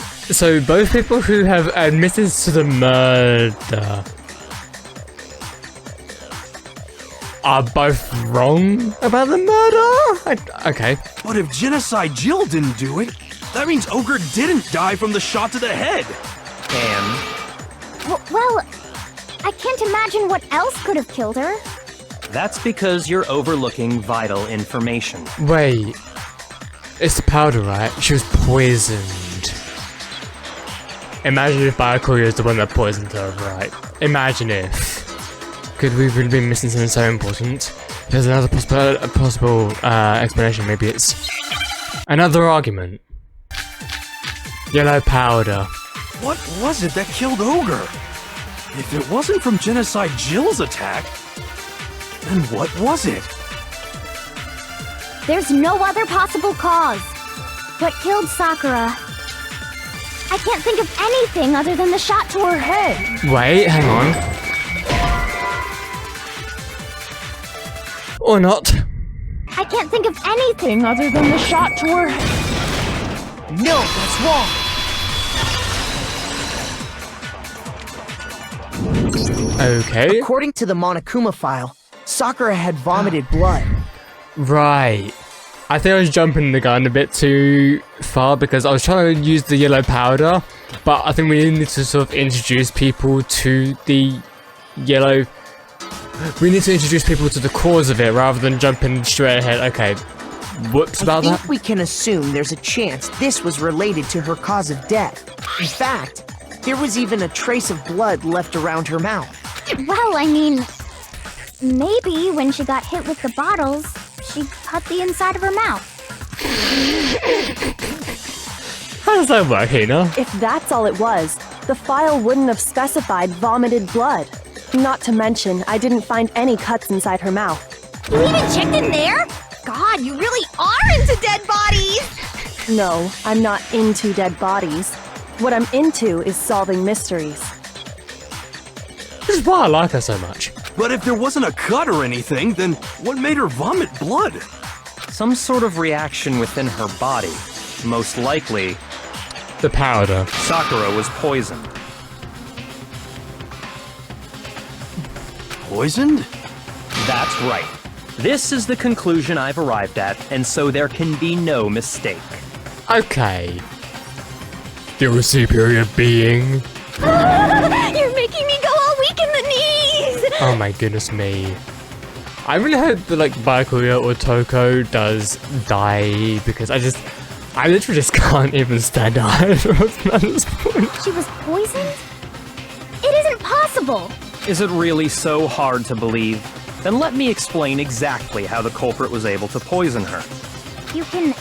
both people who have admitted to the murder are both wrong about the murder? Okay. But if Genocide Jill didn't do it, that means Ogre didn't die from the shot to the head. And Well, I can't imagine what else could have killed her. that's because you're overlooking vital information. Wait. It's the powder, right? She was poisoned. Imagine if Byakuya is the one that poisoned her, right? Imagine if. Could we really be missing something so important? There's another possible explanation. Maybe it's another argument. Yellow powder. What was it that killed Ogre? If it wasn't from Genocide Jill's attack, then what was it? There's no other possible cause. What killed Sakura? I can't think of anything other than the shot to her head. Wait, hang on. Or not. I can't think of anything other than the shot to her head. No, that's wrong. Okay. According to the Monokuma file, Sakura had vomited blood. Right. I think I was jumping the gun a bit too far because I was trying to use the yellow powder, but I think we need to sort of introduce people to the yellow. We need to introduce people to the cause of it rather than jumping straight ahead. Okay. Whoops about I that. think we can assume there's a chance this was related to her cause of death. In fact, there was even a trace of blood left around her mouth. Well, I mean, maybe when she got hit with the bottles, she cut the inside of her mouth. How does that work, Hina? If that's all it was, the file wouldn't have specified vomited blood. Not to mention, I didn't find any cuts inside her mouth. You even checked in there? God, you really are into dead bodies! No, I'm not into dead bodies. What I'm into is solving mysteries. This is why I like her so much. But if there wasn't a cut or anything, then what made her vomit blood? Some sort of reaction within her body. Most likely, The powder. Sakura was poisoned. Poisoned? That's right. This is the conclusion I've arrived at, and so there can be no mistake. Okay. You're a superior being. You're making me go all weak in the knees! Oh my goodness me. I really hope that like Byakuya or Toko does die because I literally just can't even stand up at this point. She was poisoned? It isn't possible! Is it really so hard to believe? Then let me explain exactly how the culprit was able to poison her. You can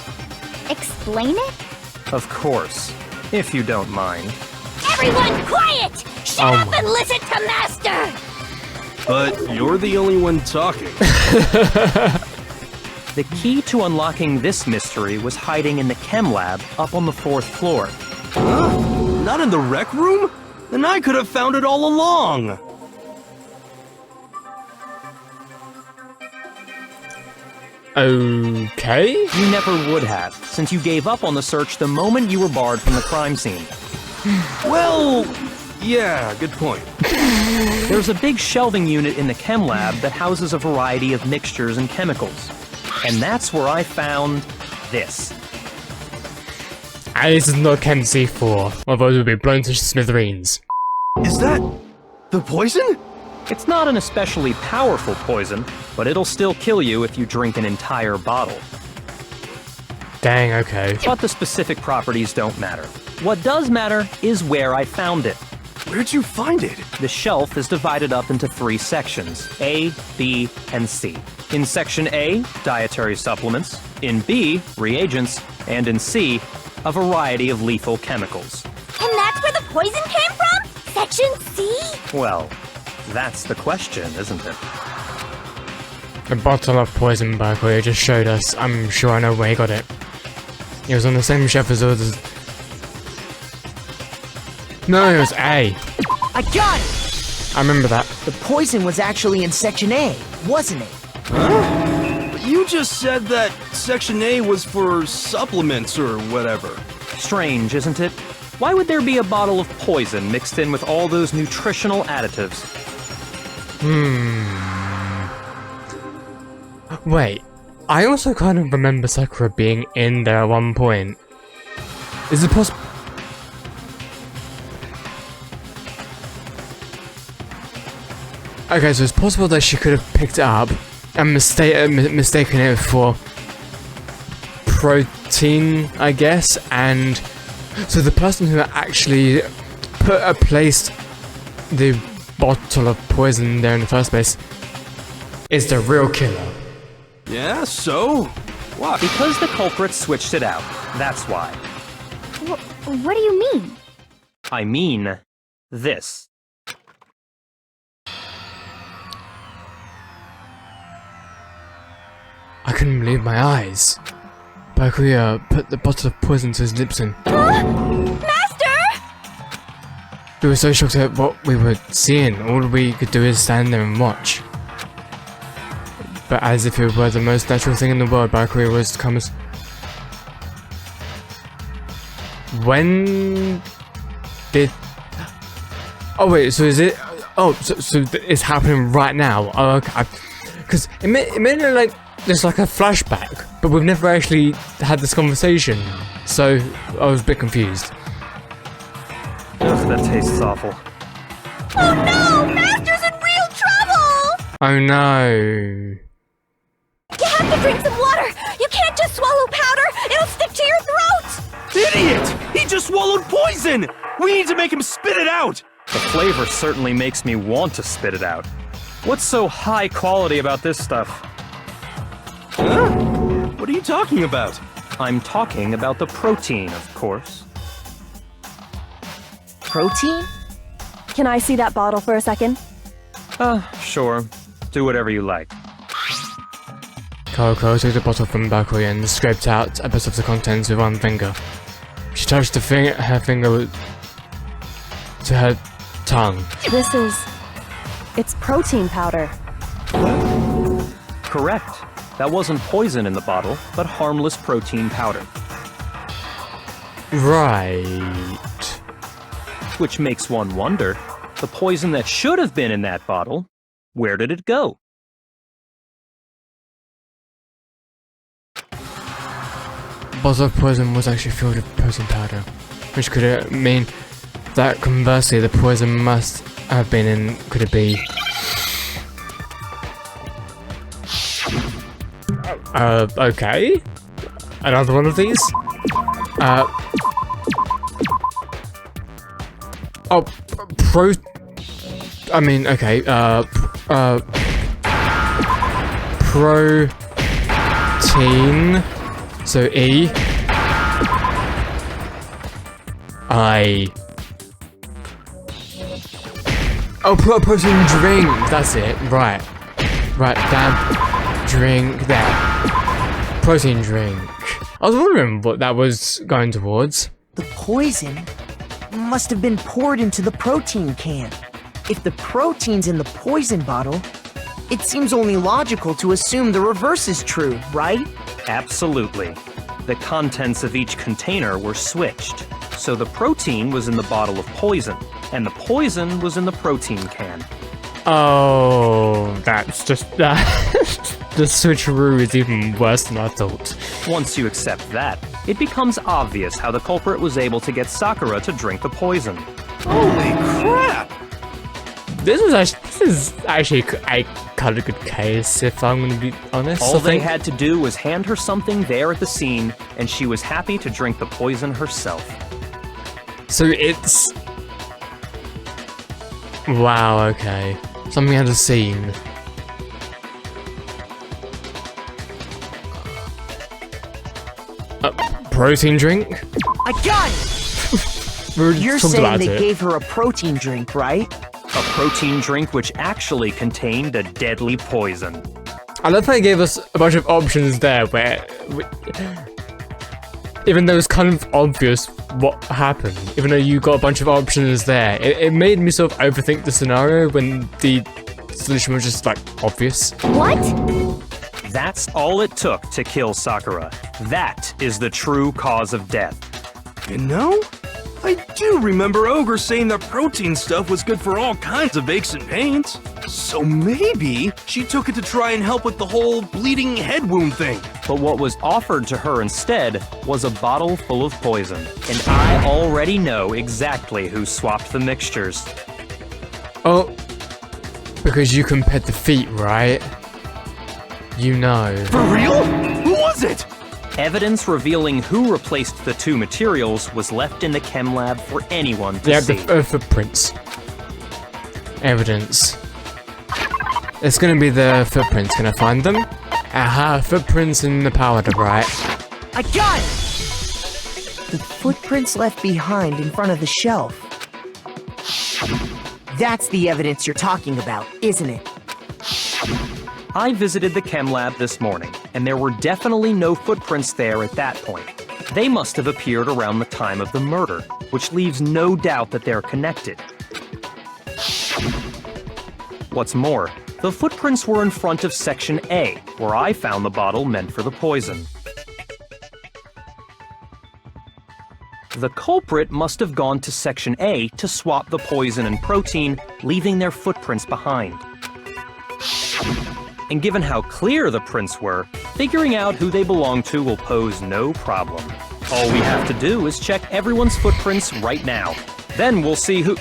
explain it? Of course, if you don't mind. Everyone quiet! Shut Oh up my- and listen to Master! But you're the only one talking. The key to unlocking this mystery was hiding in the chem lab up on the 4th floor. Huh? Not in the rec room? Then I could have found it all along. Okay. You never would have, since you gave up on the search the moment you were barred from the crime scene. Well, yeah, good point. There's a big shelving unit in the chem lab that houses a variety of mixtures and chemicals. And that's where I found this. And this is not Chem C4, or those would be blown to smithereens. Is that the poison? It's not an especially powerful poison, but it'll still kill you if you drink an entire bottle. Dang, okay. But the specific properties don't matter. What does matter is where I found it. Where'd you find it? The shelf is divided up into 3 sections, A, B, and C. In section A, dietary supplements. In B, reagents. And in C, a variety of lethal chemicals. And that's where the poison came from? Section C? Well, that's the question, isn't it? The bottle of poison Byakuya just showed us. I'm sure I know where he got it. It was on the same shelf as others. No, it was A. I got it! I remember that. The poison was actually in Section A, wasn't it? But you just said that Section A was for supplements or whatever. Strange, isn't it? Why would there be a bottle of poison mixed in with all those nutritional additives? Wait, I also kind of remember Sakura being in there at one point. Is it possible? Okay, so it's possible that she could have picked it up and mistaken it for protein, I guess, and so the person who actually placed the bottle of poison there in the first place is the real killer. Yeah, so? What? Because the culprit switched it out. That's why. What do you mean? I mean, this. I couldn't believe my eyes. Bakuya put the bottle of poison to his lips and Master! we were so shocked at what we were seeing. All we could do is stand there and watch. But as if it were the most natural thing in the world, Bakuya was to come as... When did... Oh wait, so is it... Oh, so it's happening right now. Oh, okay. Because it made it like... There's like a flashback, but we've never actually had this conversation. So, I was a bit confused. Ugh, that tastes awful. Oh no! Master's in real trouble! Oh no. You have to drink some water! You can't just swallow powder! It'll stick to your throat! Idiot! He just swallowed poison! We need to make him spit it out! The flavor certainly makes me want to spit it out. What's so high quality about this stuff? Huh? What are you talking about? I'm talking about the protein, of course. Protein? Can I see that bottle for a second? Sure. Do whatever you like. Coco took the bottle from Bakuya and scraped out a bit of the contents with one finger. She touched her finger to her tongue. This is... It's protein powder. Correct. That wasn't poison in the bottle, but harmless protein powder. Right. Which makes one wonder, the poison that should have been in that bottle, where did it go? The bottle of poison was actually filled with protein powder, which could mean that conversely the poison must have been in... Could it be... Okay. Another one of these? Oh, I mean, okay, protein, so E, I, oh, protein drink, that's it, right, damn, drink that, protein drink. I was wondering what that was going towards. The poison must have been poured into the protein can. If the protein's in the poison bottle, it seems only logical to assume the reverse is true, right? Absolutely. The contents of each container were switched. So the protein was in the bottle of poison, and the poison was in the protein can. Oh, that's just... The switcheroo is even worse than I thought. Once you accept that, it becomes obvious how the culprit was able to get Sakura to drink the poison. Holy crap! This is actually a kind of good case, if I'm going to be honest. All they had to do was hand her something there at the scene, and she was happy to drink the poison herself. So it's... Wow, okay. Something at the scene. Protein drink? I got it! We already You're talked saying about they it. gave her a protein drink, right? A protein drink which actually contained a deadly poison. I love how they gave us a bunch of options there where... even though it's kind of obvious what happened, even though you got a bunch of options there. It made me sort of overthink the scenario when the solution was just like obvious. What? That's all it took to kill Sakura. That is the true cause of death. You know, I do remember Ogre saying that protein stuff was good for all kinds of aches and pains. So maybe she took it to try and help with the whole bleeding head wound thing. But what was offered to her instead was a bottle full of poison. And I already know exactly who swapped the mixtures. Oh, because you compared the feet, right? You know. For real? Who was it? Evidence revealing who replaced the two materials was left in the chem lab for anyone to Yeah, see. the footprints. Evidence. It's gonna be the footprints. Can I find them? Aha, footprints in the powder, right? I got it! The footprints left behind in front of the shelf. That's the evidence you're talking about, isn't it? I visited the chem lab this morning, and there were definitely no footprints there at that point. They must have appeared around the time of the murder, which leaves no doubt that they're connected. What's more, the footprints were in front of Section A, where I found the bottle meant for the poison. The culprit must have gone to Section A to swap the poison and protein, leaving their footprints behind. And given how clear the prints were, figuring out who they belong to will pose no problem. All we have to do is check everyone's footprints right now. Then we'll see who...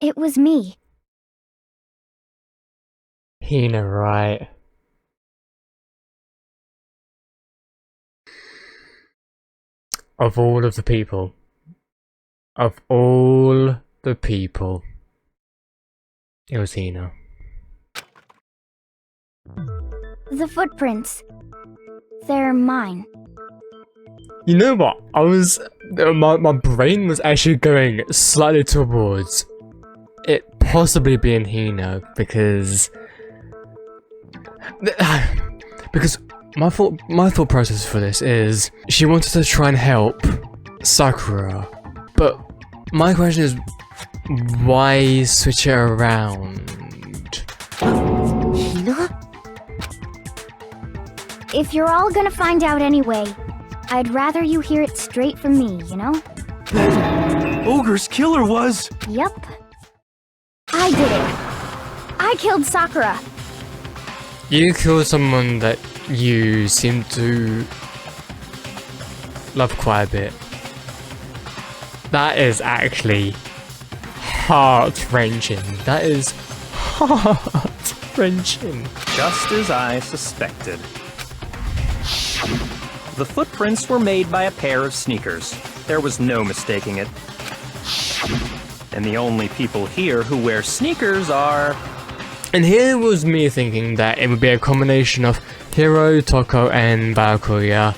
It was me. Hina, right? Of all of the people. Of all the people. It was Hina. The footprints. They're mine. You know what? I was... My brain was actually going slightly towards it possibly being Hina, because... Because my thought process for this is she wanted to try and help Sakura, but my question is, why switch it around? Hina? If you're all gonna find out anyway, I'd rather you hear it straight from me, you know? Ogre's killer was... Yup. I did it. I killed Sakura. You killed someone that you seem to love quite a bit. That is actually heart-wrenching. That is heart-wrenching. Just as I suspected. The footprints were made by a pair of sneakers. There was no mistaking it. And the only people here who wear sneakers are... And here was me thinking that it would be a combination of Hiro, Toko, and Byakuya.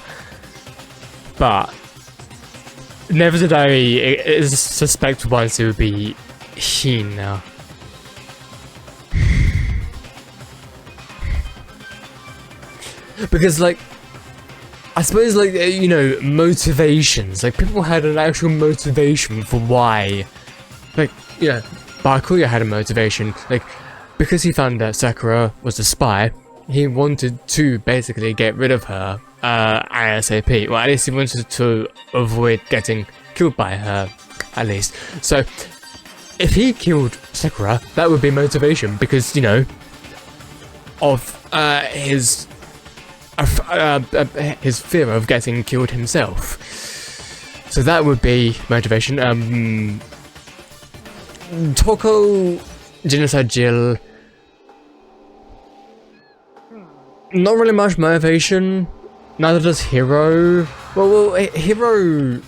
But never did I suspect once it would be Hina. Because, like, I suppose, like, you know, motivations. Like, people had an actual motivation for why. Like, yeah, Byakuya had a motivation. Like, because he found that Sakura was a spy, he wanted to basically get rid of her ASAP. Well, at least he wanted to avoid getting killed by her, at least. So, if he killed Sakura, that would be motivation, because, you know, of his fear of getting killed himself. So that would be motivation. Toko, Genocide Jill, not really much motivation. Neither does Hiro. Well, Hiro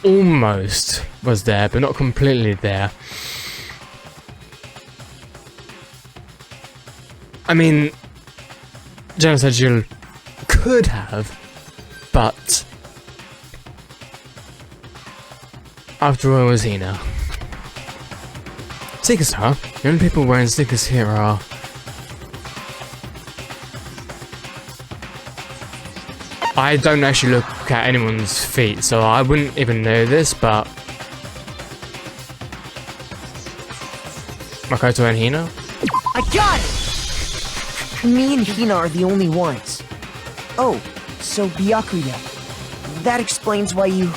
almost was there, but not completely there. I mean, Genocide Jill could have, but after all, it was Hina. Sneakers, huh? The only people wearing sneakers here are... I don't actually look at anyone's feet, so I wouldn't even know this, but Makoto and Hina? I got it! Me and Hina are the only ones. Oh, so Byakuya. That explains why you...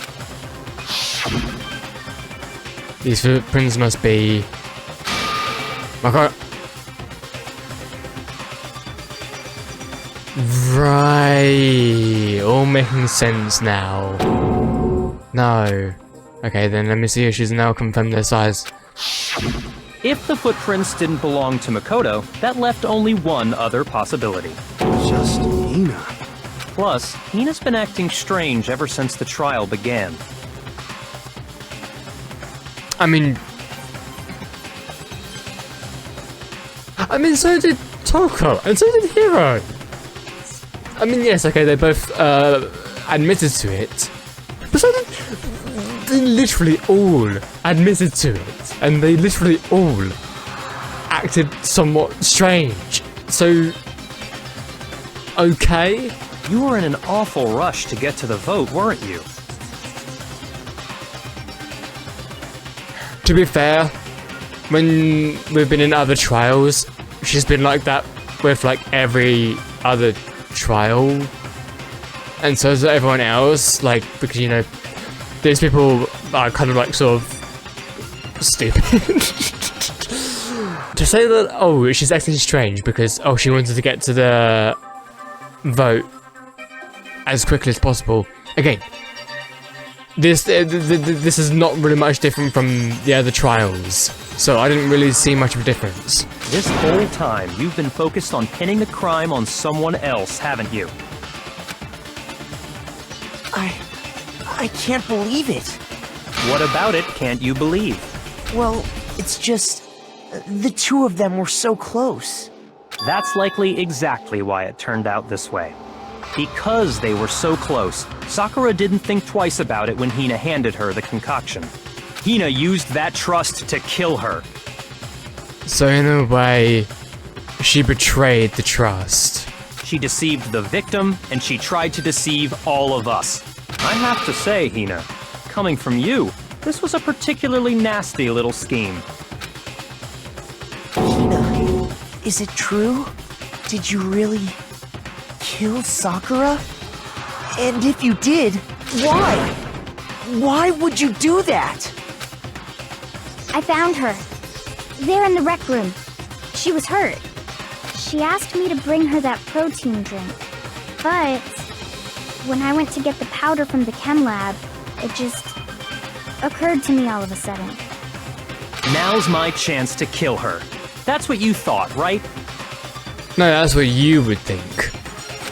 These footprints must be... Makoto... Right, all making sense now. No. Okay, then let me see if she's now confirmed their size. If the footprints didn't belong to Makoto, that left only one other possibility. Just Hina. Plus, Hina's been acting strange ever since the trial began. I mean, so did Toko, and so did Hiro. I mean, yes, okay, they both admitted to it, but so did they literally all admitted to it, and they literally all acted somewhat strange. So, okay. You were in an awful rush to get to the vote, weren't you? To be fair, when we've been in other trials, she's been like that with like every other trial, and so is everyone else, like, because, you know, these people are kind of like sort of stupid. To say that, oh, she's acting strange because, oh, she wanted to get to the vote as quickly as possible. Again, this is not really much different from the other trials, so I didn't really see much of a difference. This whole time, you've been focused on pinning the crime on someone else, haven't you? I can't believe it. What about it can't you believe? Well, it's just... the two of them were so close. That's likely exactly why it turned out this way. Because they were so close, Sakura didn't think twice about it when Hina handed her the concoction. Hina used that trust to kill her. So in a way, she betrayed the trust. She deceived the victim, and she tried to deceive all of us. I have to say, Hina, coming from you, this was a particularly nasty little scheme. Hina, is it true? Did you really kill Sakura? And if you did, why? Why would you do that? I found her. There in the rec room. She was hurt. She asked me to bring her that protein drink. But when I went to get the powder from the chem lab, it just occurred to me all of a sudden. Now's my chance to kill her. That's what you thought, right? No, that's what you would think.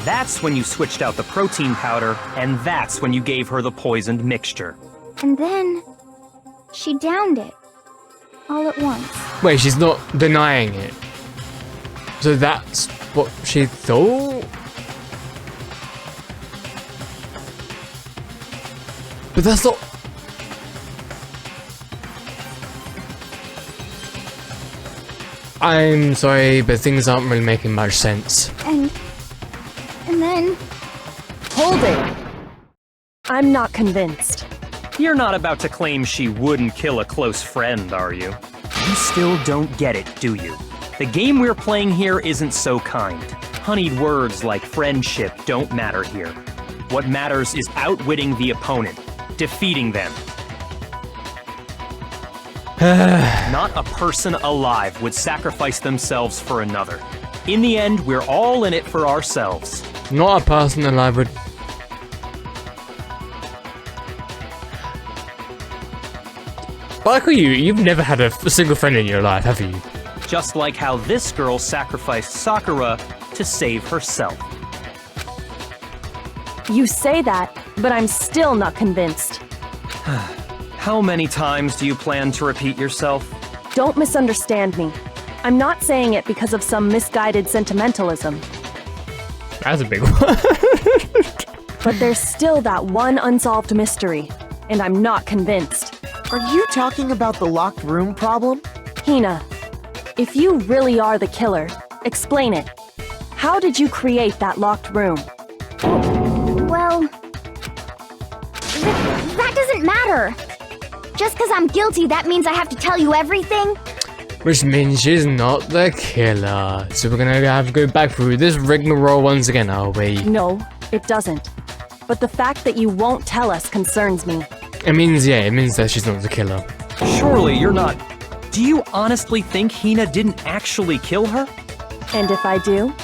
That's when you switched out the protein powder, and that's when you gave her the poisoned mixture. And then she downed it. All at once. Wait, she's not denying it. So that's what she thought? But that's not... I'm sorry, but things aren't really making much sense. And then... Hold it! I'm not convinced. You're not about to claim she wouldn't kill a close friend, are you? You still don't get it, do you? The game we're playing here isn't so kind. Honeyed words like friendship don't matter here. What matters is outwitting the opponent, defeating them. Not a person alive would sacrifice themselves for another. In the end, we're all in it for ourselves. Not a person alive would... Like you've never had a single friend in your life, have you? Just like how this girl sacrificed Sakura to save herself. You say that, but I'm still not convinced. How many times do you plan to repeat yourself? Don't misunderstand me. I'm not saying it because of some misguided sentimentalism. That's a big one. But there's still that one unsolved mystery, and I'm not convinced. Are you talking about the locked room problem? Hina, if you really are the killer, explain it. How did you create that locked room? Well, doesn't matter. Just because I'm guilty, that means I have to tell you everything? Which means she's not the killer. So we're gonna have to go back through this rigmarole once again, are we? No, it doesn't. But the fact that you won't tell us concerns me. It means that she's not the killer. Surely you're not... Do you honestly think Hina didn't actually kill her? And if I do?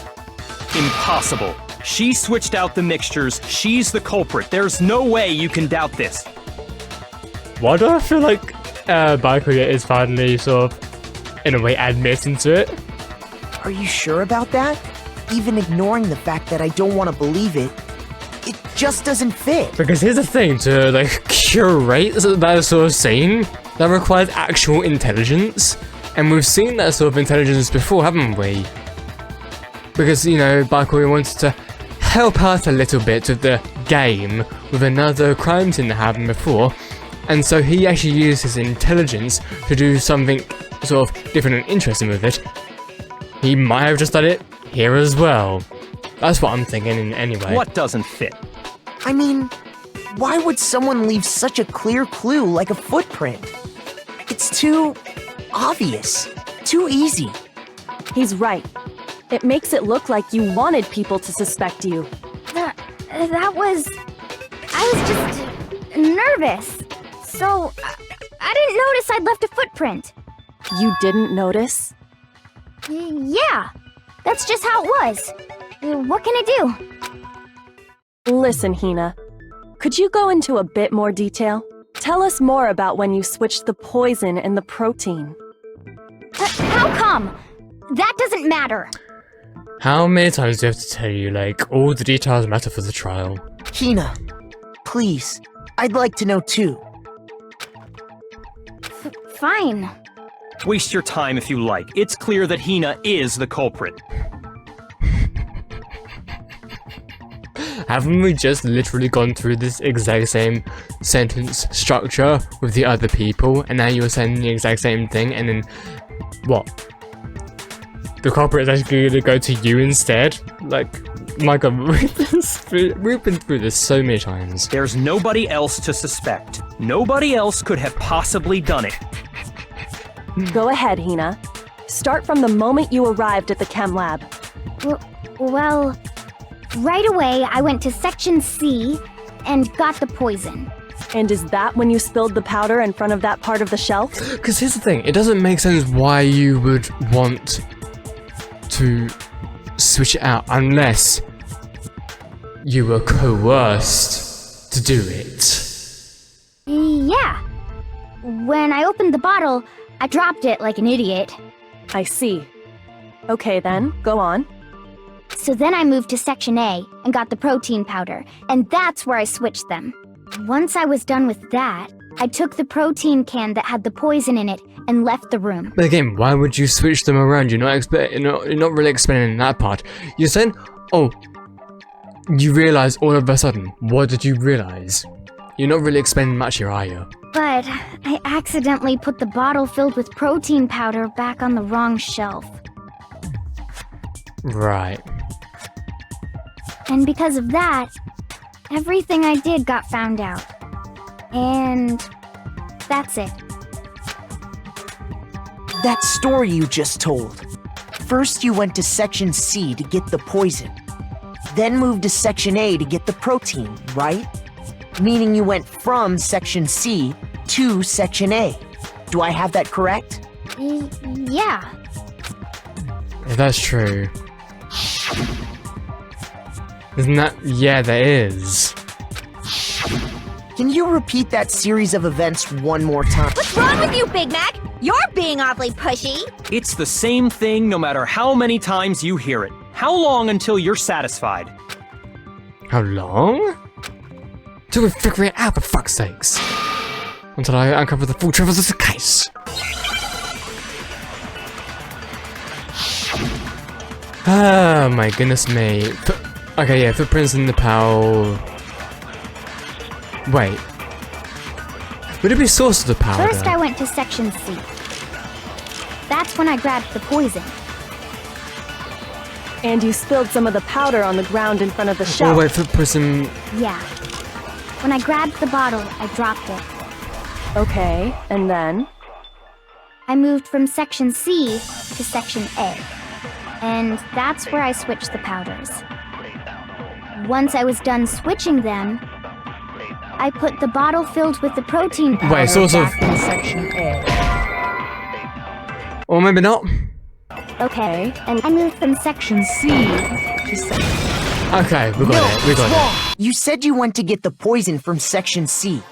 Impossible. She switched out the mixtures. She's the culprit. There's no way you can doubt this. Why do I feel like Bakuya is finally sort of, in a way, admitting to it? Are you sure about that? Even ignoring the fact that I don't want to believe it, it just doesn't fit. Because here's the thing, to like curate that sort of scene, that requires actual intelligence. And we've seen that sort of intelligence before, haven't we? Because, you know, Bakuya wanted to help out a little bit with the game with another crime scene that happened before. And so he actually used his intelligence to do something sort of different and interesting with it. He might have just done it here as well. That's what I'm thinking anyway. What doesn't fit? I mean, why would someone leave such a clear clue like a footprint? It's too obvious, too easy. He's right. It makes it look like you wanted people to suspect you. That was... I was just nervous. So, I didn't notice I'd left a footprint. You didn't notice? Yeah, that's just how it was. What can I do? Listen, Hina. Could you go into a bit more detail? Tell us more about when you switched the poison and the protein. How come? That doesn't matter. How many times do I have to tell you, like, all the details matter for the trial? Hina, please, I'd like to know too. Fine. Waste your time if you like. It's clear that Hina is the culprit. Haven't we just literally gone through this exact same sentence structure with the other people, and now you're saying the exact same thing, and then what? The culprit is actually going to go to you instead? Like, my god, we've been through this so many times. There's nobody else to suspect. Nobody else could have possibly done it. Go ahead, Hina. Start from the moment you arrived at the chem lab. Well, right away I went to Section C and got the poison. And is that when you spilled the powder in front of that part of the shelf? Because here's the thing, it doesn't make sense why you would want to switch it out unless you were coerced to do it. Yeah. When I opened the bottle, I dropped it like an idiot. I see. Okay then, go on. So then I moved to Section A and got the protein powder, and that's where I switched them. Once I was done with that, I took the protein can that had the poison in it and left the room. But again, why would you switch them around? You're not really explaining that part. You're saying, oh, you realize all of a sudden. What did you realize? You're not really explaining much here, are you? But I accidentally put the bottle filled with protein powder back on the wrong shelf. Right. And because of that, everything I did got found out. And that's it. That story you just told. First you went to Section C to get the poison. Then moved to Section A to get the protein, right? Meaning you went from Section C to Section A. Do I have that correct? Yeah. If that's true. Isn't that... Yeah, that is. Can you repeat that series of events one more time? What's wrong with you, Big Mac? You're being awfully pushy. It's the same thing no matter how many times you hear it. How long until you're satisfied? How long? Till we figure it out, for fuck's sakes. Until I uncover the full truth of the case. Ah, my goodness me. Okay, yeah, footprints in the powder. Wait. Would it be source of the powder? First I went to Section C. That's when I grabbed the poison. And you spilled some of the powder on the ground in front of the shelf. Oh wait, footprints in... Yeah. When I grabbed the bottle, I dropped it. Okay, and then? I moved from Section C to Section A. And that's where I switched the powders. Once I was done switching them, I put the bottle filled with the protein powder Wait, sort of. Back in Section A. Or maybe not. Okay, and I moved from Section C to Section... Okay, we got it. We got wrong. You said you went to get the poison from Section C.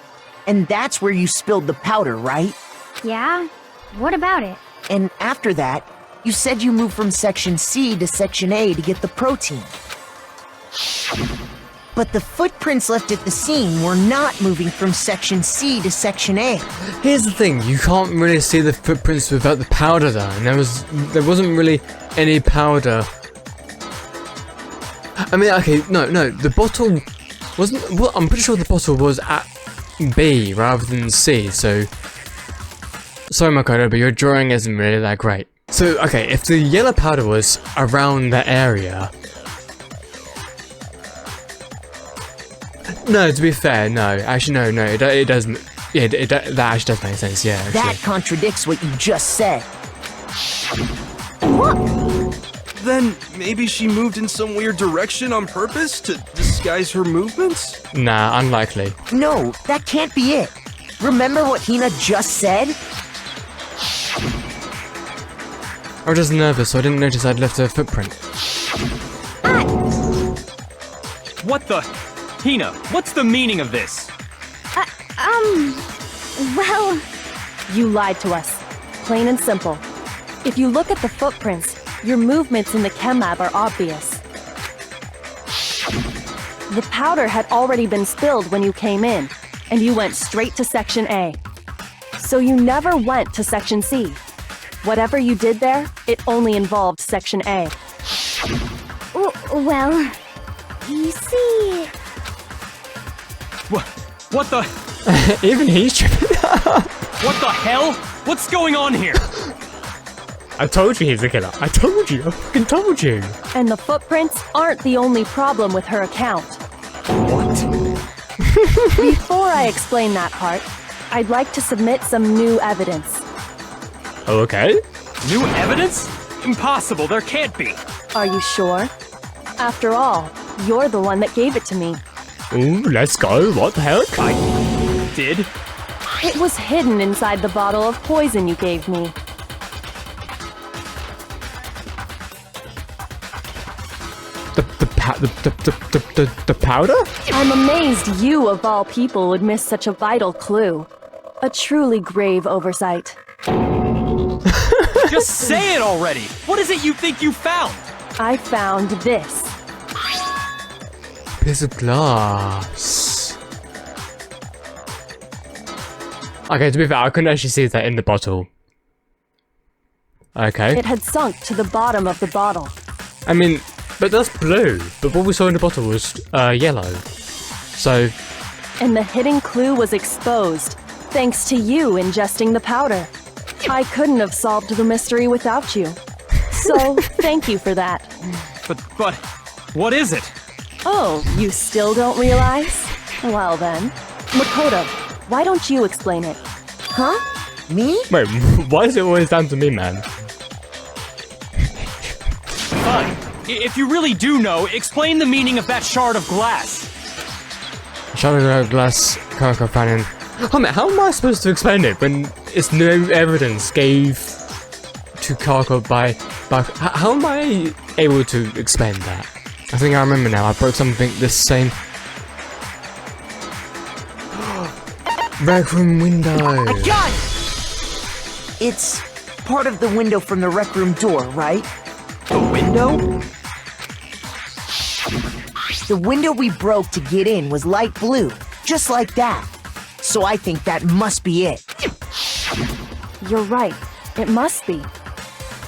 And that's where you spilled the powder, right? Yeah? What about it? And after that, you said you moved from Section C to Section A to get the protein. But the footprints left at the scene were not moving from Section C to Section A. it. Here's the thing: you can't really see the footprints without the powder, though, and there wasn't really any powder. I mean, okay, no, the bottle wasn't. Well, I'm pretty sure the bottle was at B rather than C. So, sorry, Makoto, but your drawing isn't really that great. So, okay, if the yellow powder was around that area. No, to be fair, no. Actually, no. It does. Yeah, that actually does make sense. Yeah. Actually. That contradicts what you just said. Then maybe she moved in some weird direction on purpose to disguise her movements? Nah, unlikely. No, that can't be it. Remember what Hina just said? I was just nervous, so I didn't notice I'd left a footprint. What the? Hina, what's the meaning of this? Well... You lied to us. Plain and simple. If you look at the footprints, your movements in the chem lab are obvious. The powder had already been spilled when you came in, and you went straight to Section A. So you never went to Section C. Whatever you did there, it only involved Section A. Well... You see... What the? Even he's tripping. What the hell? What's going on here? I told you he's a killer. I told you. I fucking told you. And the footprints aren't the only problem with her account. What? Before I explain that part, I'd like to submit some new evidence. Okay. New evidence? Impossible, there can't be. Are you sure? After all, you're the one that gave it to me. Ooh, let's go. What the heck? I did? It was hidden inside the bottle of poison you gave me. The powder? I'm amazed you, of all people, would miss such a vital clue. A truly grave oversight. Just say it already! What is it you think you found? I found this. Piece of glass. Okay, to be fair, I couldn't actually see that in the bottle. Okay. It had sunk to the bottom of the bottle. I mean, but that's blue. But what we saw in the bottle was yellow. So. And the hidden clue was exposed, thanks to you ingesting the powder. I couldn't have solved the mystery without you. So, thank you for that. But, what is it? Oh, you still don't realize? Well then. Makoto, why don't you explain it? Huh? Me? Wait, why is it always down to me, man? Fine. If you really do know, explain the meaning of that shard of glass. Shard of glass, Karaka Fannin. Oh man, how am I supposed to explain it when it's no evidence gave to Karaka by how am I able to explain that? I think I remember now. I broke something this same. Rec room window. I got it! It's part of the window from the rec room door, right? The window? The window we broke to get in was light blue, just like that. So I think that must be it. You're right. It must be.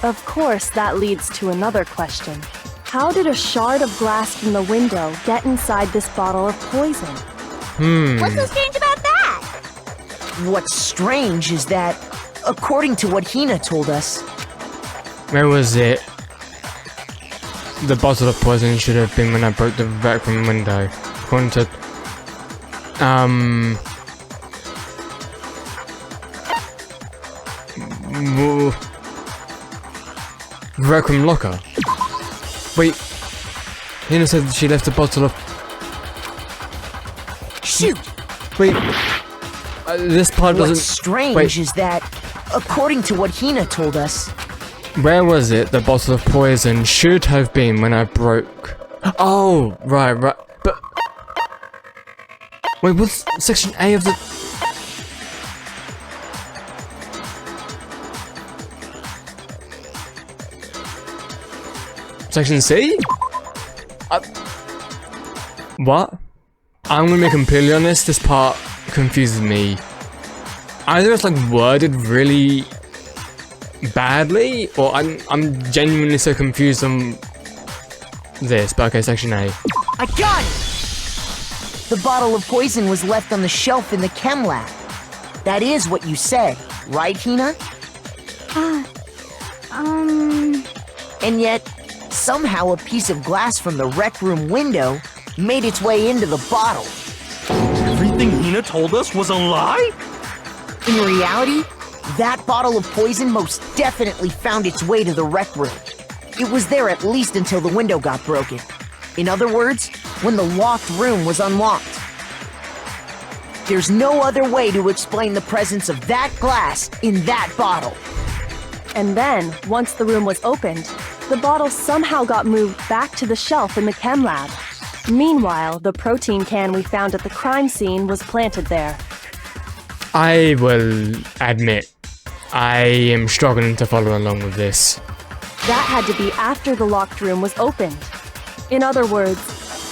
Of course, that leads to another question. How did a shard of glass from the window get inside this bottle of poison? What's so strange about that? What's strange is that, according to what Hina told us, Where was it? The bottle of poison should have been when I broke the rec room window. According to... Rec Room locker. Wait, Hina said that she left a bottle of. Shoot! Wait, this part What's doesn't. strange Wait. is that, according to what Hina told us, Where was it? The bottle of poison should have been when I broke. Oh, right. But wait, what's section A of the? Section C? What? I'm gonna be completely honest, this part confuses me. Either it's like worded really badly, or I'm genuinely so confused on this, but okay, section A. I got it! The bottle of poison was left on the shelf in the chem lab. That is what you said, right, Hina? And yet, somehow a piece of glass from the rec room window made its way into the bottle. Everything Hina told us was a lie? In reality, that bottle of poison most definitely found its way to the rec room. It was there at least until the window got broken. In other words, when the locked room was unlocked. There's no other way to explain the presence of that glass in that bottle. And then, once the room was opened, the bottle somehow got moved back to the shelf in the chem lab. Meanwhile, the protein can we found at the crime scene was planted there. I will admit, I am struggling to follow along with this. That had to be after the locked room was opened. In other words,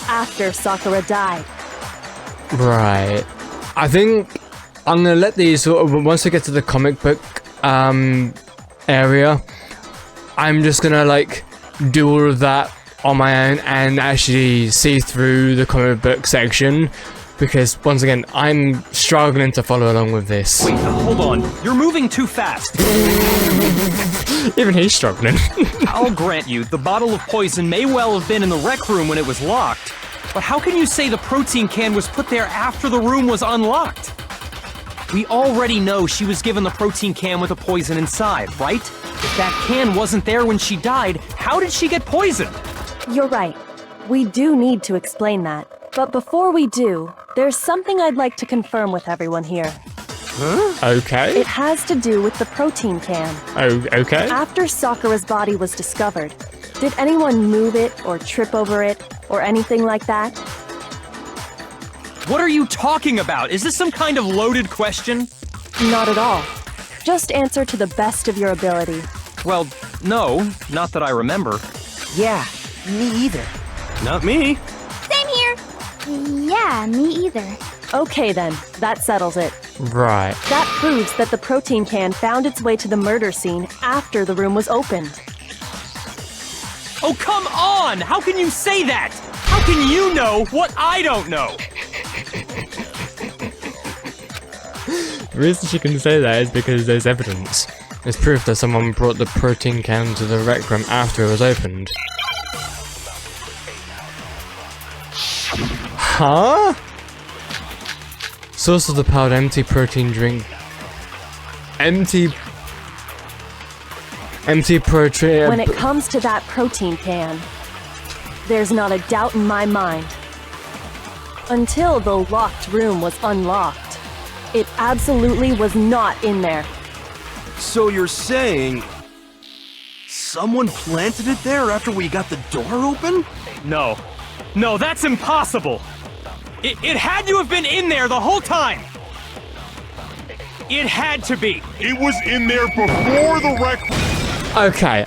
after Sakura died. Right. I think I'm gonna let these sort of, once we get to the comic book area, I'm just gonna like do all of that on my own and actually see through the comic book section, because once again I'm struggling to follow along with this. Wait, hold on. You're moving too fast. Even he's struggling. I'll grant you, the bottle of poison may well have been in the rec room when it was locked. But how can you say the protein can was put there after the room was unlocked? We already know she was given the protein can with the poison inside, right? If that can wasn't there when she died, how did she get poisoned? You're right. We do need to explain that. But before we do, there's something I'd like to confirm with everyone here. Okay. It has to do with the protein can. Oh, okay. After Sakura's body was discovered, did anyone move it or trip over it or anything like that? What are you talking about? Is this some kind of loaded question? Not at all. Just answer to the best of your ability. Well, no, not that I remember. Yeah, me either. Not me. Same here. Yeah, me either. Okay then, that settles it. Right. That proves that the protein can found its way to the murder scene after the room was opened. Oh, come on! How can you say that? How can you know what I don't know? The reason she can say that is because there's evidence. There's proof that someone brought the protein can to the rec room after it was opened. Huh? Source of the powdered empty protein drink. Empty protein. When it comes to that protein can, there's not a doubt in my mind. Until the locked room was unlocked, it absolutely was not in there. So you're saying someone planted it there after we got the door open? No. No, that's impossible! It had to have been in there the whole time! It had to be! It was in there before the wreck. Okay.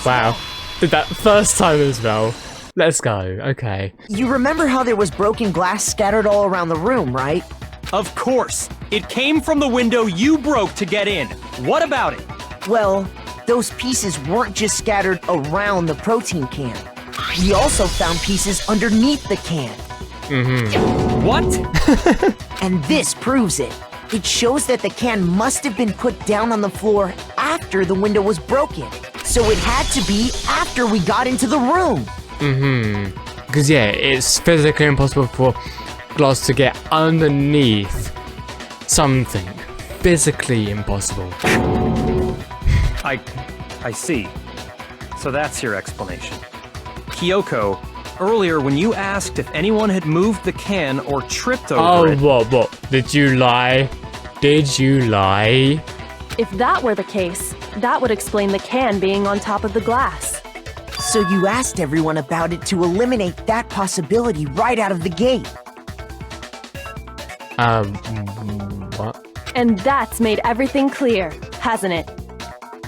Wow. Did that first time as well. Let's go. Okay. You remember how there was broken glass scattered all around the room, right? Of course! It came from the window you broke to get in. What about it? Well, those pieces weren't just scattered around the protein can. We also found pieces underneath the can. What? And this proves it. It shows that the can must have been put down on the floor after the window was broken. So it had to be after we got into the room. Because yeah, it's physically impossible for glass to get underneath something physically impossible. I see. So that's your explanation. Kyoko, earlier when you asked if anyone had moved the can or tripped over it... What? Did you lie? Did you lie? If that were the case, that would explain the can being on top of the glass. So you asked everyone about it to eliminate that possibility right out of the gate. What? And that's made everything clear, hasn't it?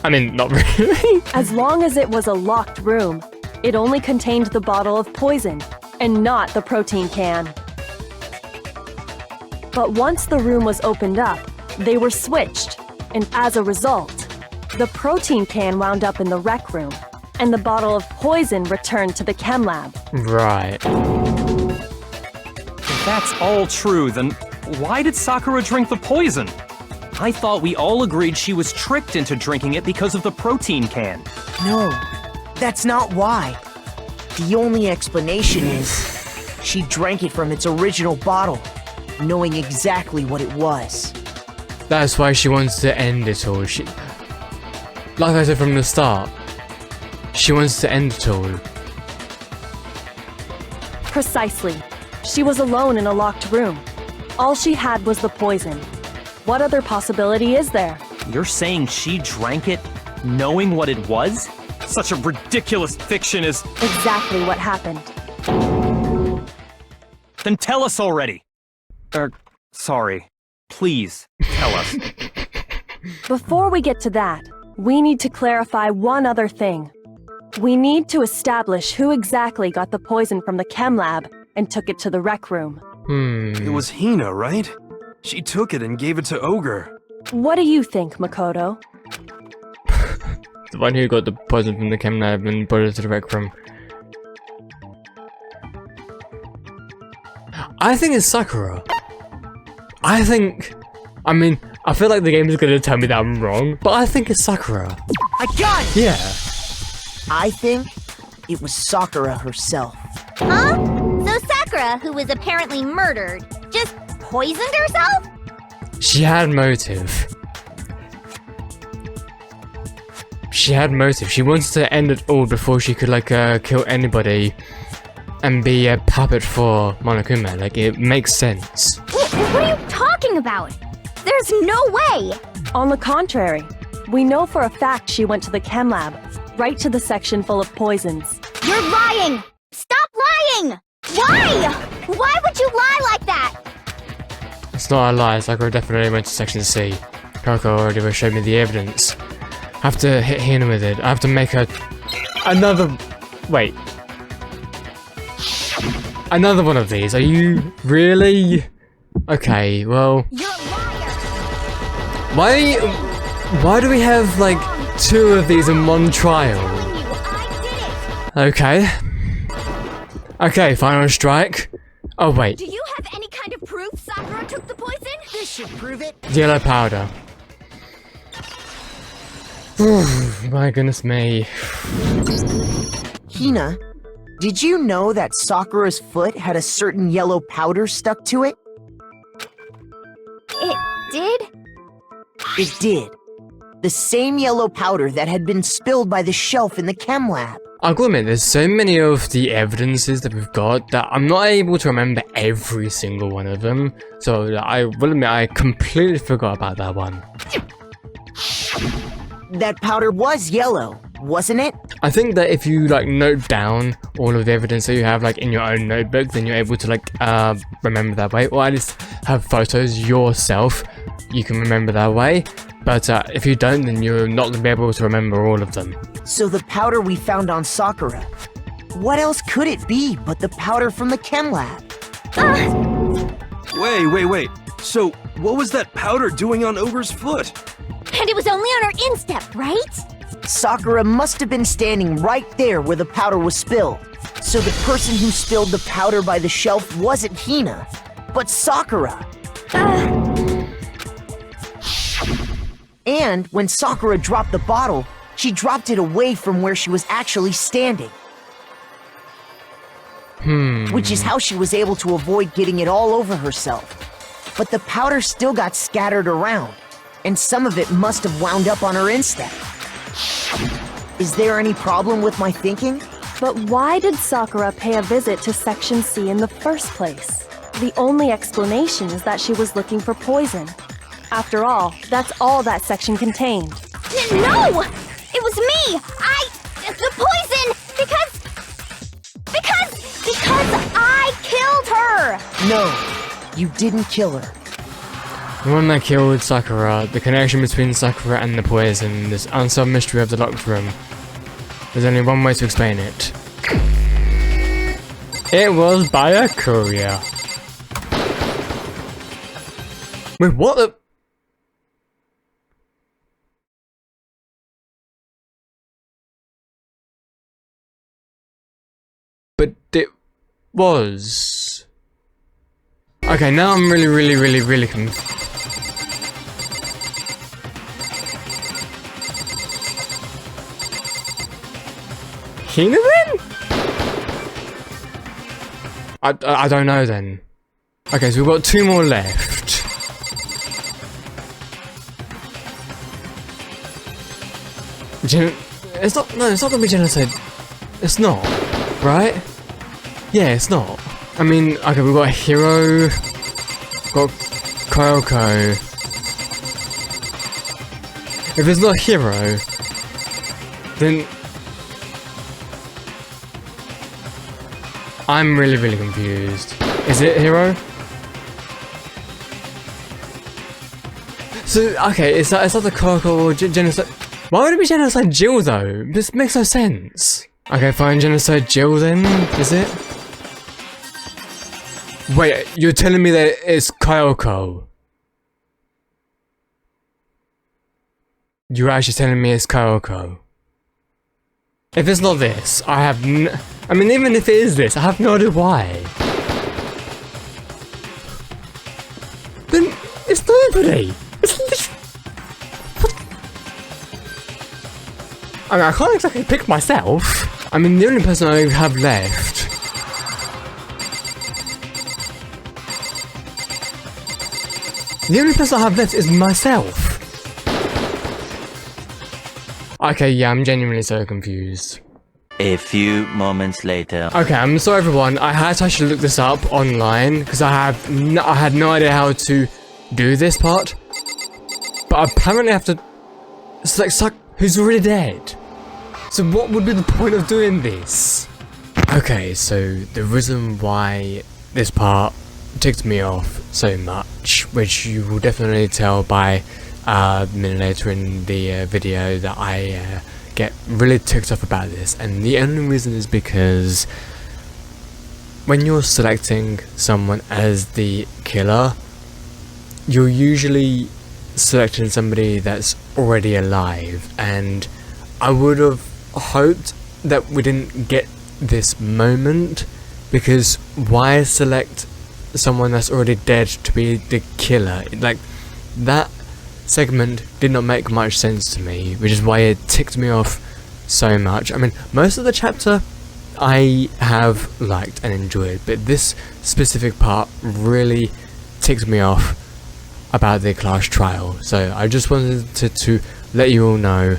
I mean, not really. As long as it was a locked room, it only contained the bottle of poison, and not the protein can. But once the room was opened up, they were switched, and as a result, the protein can wound up in the rec room, and the bottle of poison returned to the chem lab. Right. If that's all true, then why did Sakura drink the poison? I thought we all agreed she was tricked into drinking it because of the protein can. No, that's not why. The only explanation is she drank it from its original bottle, knowing exactly what it was. That's why she wants to end it all. Like I said from the start, she wants to end it all. Precisely. She was alone in a locked room. All she had was the poison. What other possibility is there? You're saying she drank it knowing what it was? Such a ridiculous fiction is... Exactly what happened. Then tell us already! Sorry. Please, tell us. Before we get to that, we need to clarify one other thing. We need to establish who exactly got the poison from the chem lab and took it to the rec room. It was Hina, right? She took it and gave it to Ogre. What do you think, Makoto? The one who got the poison from the chem lab and brought it to the rec room. I think it's Sakura. I feel like the game is gonna tell me that I'm wrong, but I think it's Sakura. I got it! Yeah. I think it was Sakura herself. Huh? So Sakura, who was apparently murdered, just poisoned herself? She had motive. She had motive. She wants to end it all before she could, kill anybody and be a puppet for Monokuma. Like, it makes sense. What are you talking about? There's no way! On the contrary, we know for a fact she went to the chem lab, right to the section full of poisons. You're lying! Stop lying! Why? Why would you lie like that? It's not a lie. Sakura definitely went to section C. Kyoko already showed me the evidence. I have to hit Hina with it. I have to make her another... Wait. Another one of these. Are you really? Okay, well... You're a liar! Why do we have, like, 2 of these in one trial? I did it! Okay. Okay, final strike. Oh, wait. Do you have any kind of proof Sakura took the poison? This should prove it. Yellow powder. My goodness me. Hina, did you know that Sakura's foot had a certain yellow powder stuck to it? It did? It did. The same yellow powder that had been spilled by the shelf in the chem lab. I'll admit, there's so many of the evidences that we've got that I'm not able to remember every single one of them. So I will admit, I completely forgot about that one. That powder was yellow, wasn't it? I think that if you note down all of the evidence that you have in your own notebook, then you're able to remember that way, or at least have photos yourself. You can remember that way. But if you don't, then you're not going to be able to remember all of them. So the powder we found on Sakura, what else could it be but the powder from the chem lab? Wait. So, what was that powder doing on Ogre's foot? And it was only on her instep, right? Sakura must have been standing right there where the powder was spilled. So the person who spilled the powder by the shelf wasn't Hina, but Sakura. And when Sakura dropped the bottle, she dropped it away from where she was actually standing. Which is how she was able to avoid getting it all over herself. But the powder still got scattered around, and some of it must have wound up on her instep. Is there any problem with my thinking? But why did Sakura pay a visit to Section C in the first place? The only explanation is that she was looking for poison. After all, that's all that section contained. No! It was me! The poison! Because I killed her! No, you didn't kill her. The one that killed Sakura, the connection between Sakura and the poison, this unsolved mystery of the locked room. There's only one way to explain it. It was by a courier. Wait, what the? But it was. Okay, now I'm really confused. Hina then? I don't know then. Okay, so we've got 2 more left. It's not gonna be genocide. It's not, right? Yeah, it's not. I mean, okay, we've got Hiro, got Kyoko. If it's not Hiro, then I'm really confused. Is it Hiro? So, okay, is that the Kyoko or genocide? Why would it be genocide Jill though? This makes no sense. Okay, fine, genocide Jill then, is it? Wait, you're telling me that it's Kyoko? You're actually telling me it's Kyoko? If it's not this, I mean, even if it is this, I have no idea why. Then it's nobody. It's literally... What? I mean, I can't exactly pick myself. I mean, the only person I have left. The only person I have left is myself. Okay, yeah, I'm genuinely so confused. A few moments later. Okay, I'm sorry everyone, I had to actually look this up online because I had no idea how to do this part. But apparently I have to select who's already dead. So what would be the point of doing this? Okay, so the reason why this part ticked me off so much, which you will definitely tell by a minute later in the video that I get really ticked off about this, and the only reason is because when you're selecting someone as the killer, you're usually selecting somebody that's already alive, and I would have hoped that we didn't get this moment, because why select someone that's already dead to be the killer? Like, that segment did not make much sense to me, which is why it ticked me off so much. I mean, most of the chapter I have liked and enjoyed, but this specific part really ticked me off about the class trial. So I just wanted to let you all know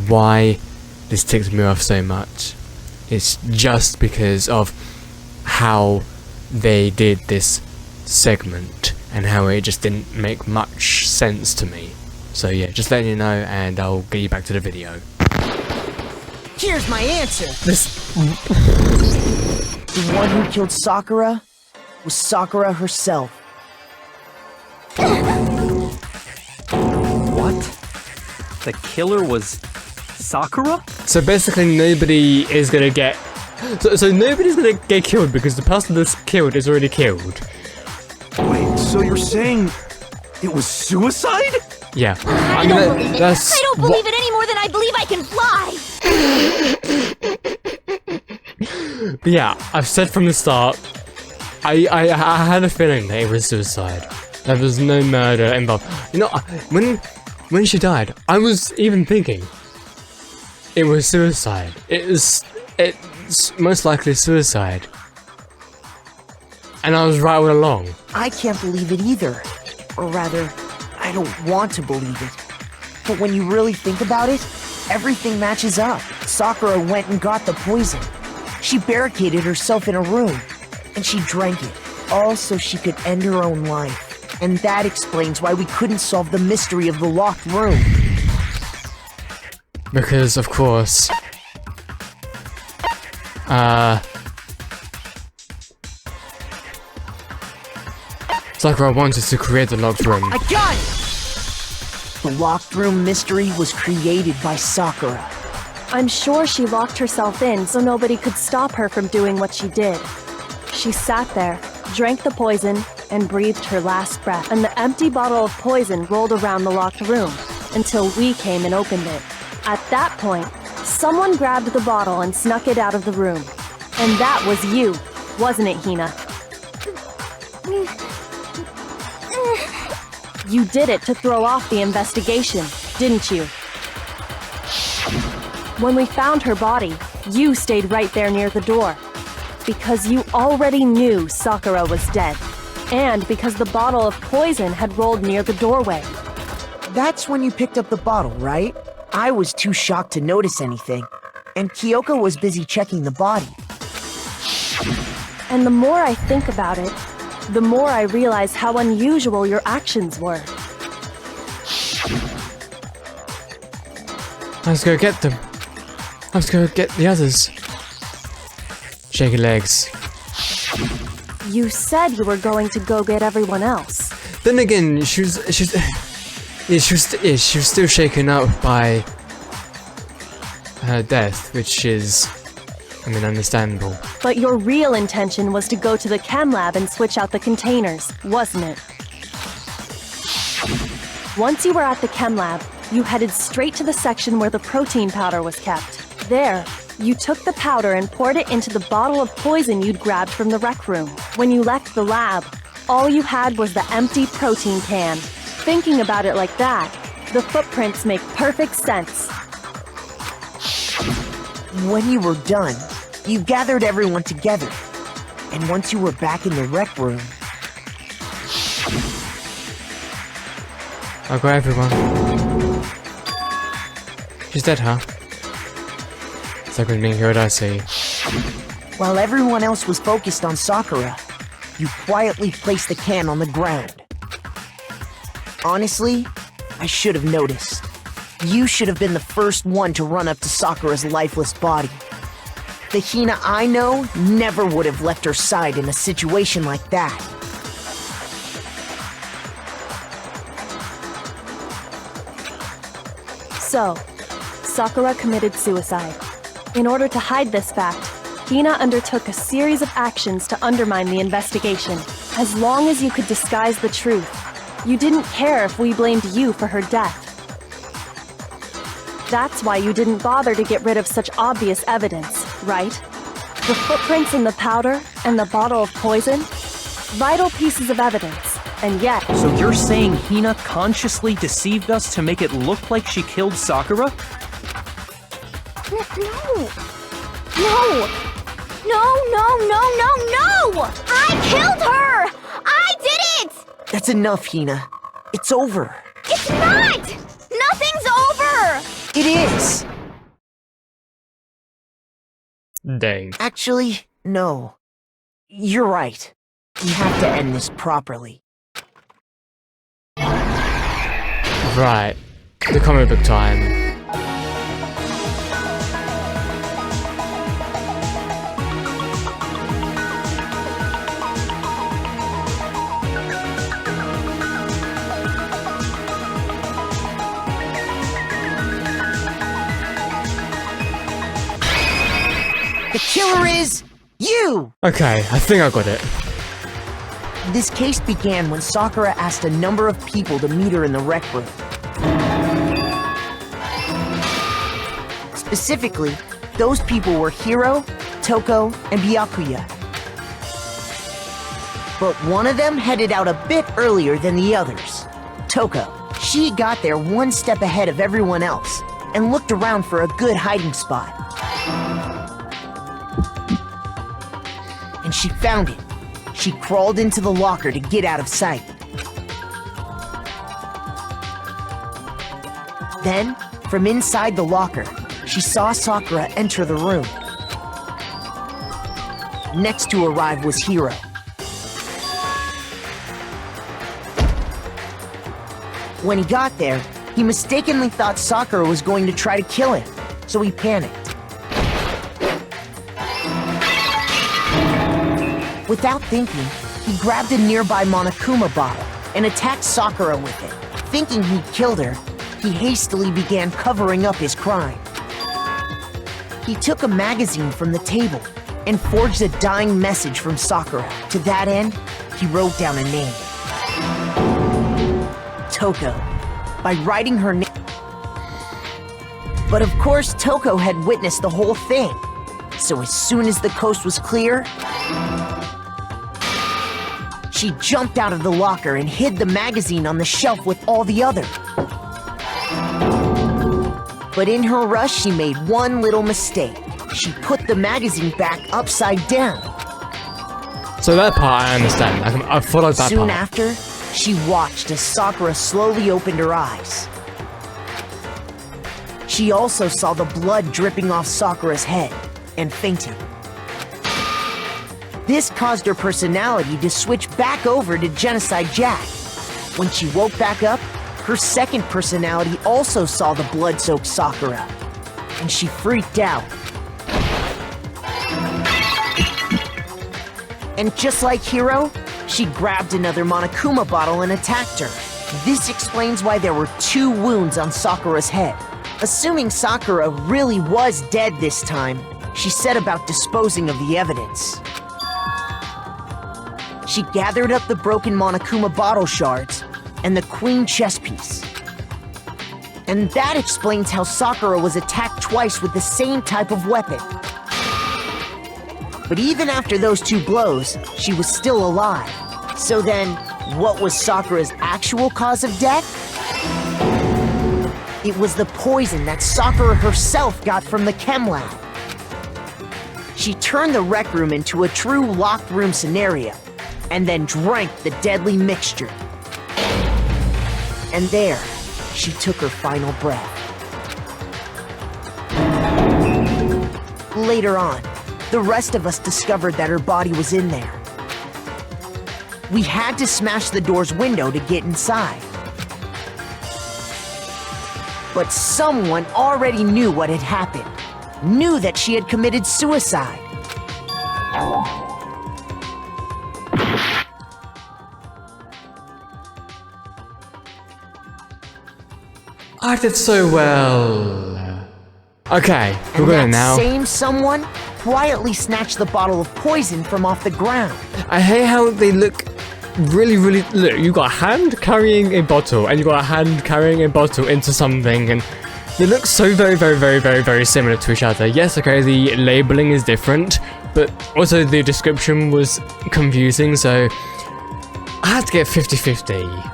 why this ticked me off so much. It's just because of how they did this segment and how it just didn't make much sense to me. So yeah, just letting you know, and I'll get you back to the video. Here's my answer. This... The one who killed Sakura was Sakura herself. What? The killer was Sakura? So basically nobody is gonna get... So nobody's gonna get killed because the person that's killed is already killed. Wait, so you're saying it was suicide? Yeah. I don't believe it. I don't believe it any more than I believe I can fly. But yeah, I've said from the start, I had a feeling that it was suicide. There was no murder involved. You know, when she died, I was even thinking it was suicide. It's most likely suicide. And I was right all along. I can't believe it either. Or rather, I don't want to believe it. But when you really think about it, everything matches up. Sakura went and got the poison. She barricaded herself in a room, and she drank it, all so she could end her own life. And that explains why we couldn't solve the mystery of the locked room. Because, of course, Sakura wanted to create the locked room. I got it! The locked room mystery was created by Sakura. I'm sure she locked herself in so nobody could stop her from doing what she did. She sat there, drank the poison, and breathed her last breath, and the empty bottle of poison rolled around the locked room until we came and opened it. At that point, someone grabbed the bottle and snuck it out of the room. And that was you, wasn't it, Hina? You did it to throw off the investigation, didn't you? When we found her body, you stayed right there near the door. Because you already knew Sakura was dead. And because the bottle of poison had rolled near the doorway. That's when you picked up the bottle, right? I was too shocked to notice anything. And Kyoko was busy checking the body. And the more I think about it, the more I realize how unusual your actions were. Let's go get them. Let's go get the others. Shake your legs. You said you were going to go get everyone else. Then again, she was still shaken up by her death, which is, I mean, understandable. But your real intention was to go to the chem lab and switch out the containers, wasn't it? Once you were at the chem lab, you headed straight to the section where the protein powder was kept. There, you took the powder and poured it into the bottle of poison you'd grabbed from the rec room. When you left the lab, all you had was the empty protein can. Thinking about it like that, the footprints make perfect sense. When you were done, you gathered everyone together. And once you were back in the rec room... I'll go everyone. She's dead, huh? Sakura's being killed, I see. While everyone else was focused on Sakura, you quietly placed the can on the ground. Honestly, I should have noticed. You should have been the first one to run up to Sakura's lifeless body. The Hina I know never would have left her side in a situation like that. So, Sakura committed suicide. In order to hide this fact, Hina undertook a series of actions to undermine the investigation. As long as you could disguise the truth, you didn't care if we blamed you for her death. That's why you didn't bother to get rid of such obvious evidence, right? The footprints in the powder and the bottle of poison? Vital pieces of evidence, and yet... So you're saying Hina consciously deceived us to make it look like she killed Sakura? No! I killed her! I did it! That's enough, Hina. It's over. It's not! Nothing's over! It is! Dang. Actually, no. You're right. We have to end this properly. Right. The comic book time. The killer is... you! Okay, I think I got it. This case began when Sakura asked a number of people to meet her in the rec room. Specifically, those people were Hiro, Toko, and Byakuya. But one of them headed out a bit earlier than the others. Toko. She got there one step ahead of everyone else and looked around for a good hiding spot. And she found it. she crawled into the locker to get out of sight. Then, from inside the locker, she saw Sakura enter the room. Next to arrive was Hiro. When he got there, he mistakenly thought Sakura was going to try to kill him, so he panicked. Without thinking, he grabbed a nearby Monokuma bottle and attacked Sakura with it. Thinking he'd killed her, he hastily began covering up his crime. He took a magazine from the table and forged a dying message from Sakura. To that end, he wrote down a name. Toko, by writing her name. But of course, Toko had witnessed the whole thing. So as soon as the coast was clear, she jumped out of the locker and hid the magazine on the shelf with all the others. But in her rush, she made one little mistake. She put the magazine back upside down. So that part I understand. I followed that part. Soon after, she watched as Sakura slowly opened her eyes. She also saw the blood dripping off Sakura's head and fainted. This caused her personality to switch back over to Genocide Jack. When she woke back up, her second personality also saw the blood-soaked Sakura, and she freaked out. And just like Hiro, she grabbed another Monokuma bottle and attacked her. This explains why there were 2 wounds on Sakura's head. Assuming Sakura really was dead this time, she set about disposing of the evidence. She gathered up the broken Monokuma bottle shards and the queen chess piece. And that explains how Sakura was attacked twice with the same type of weapon. But even after those 2 blows, she was still alive. So then, what was Sakura's actual cause of death? It was the poison that Sakura herself got from the chem lab. She turned the rec room into a true locked room scenario, and then drank the deadly mixture. And there, she took her final breath. Later on, the rest of us discovered that her body was in there. We had to smash the door's window to get inside. But someone already knew what had happened, knew that she had committed suicide. I did so well. Okay, we're going now. Same someone quietly snatched the bottle of poison from off the ground. I hate how they look really, look, you got a hand carrying a bottle and you got a hand carrying a bottle into something, and they look so very similar to each other. Yes, okay, the labeling is different, but also the description was confusing, so I had to get 50-50.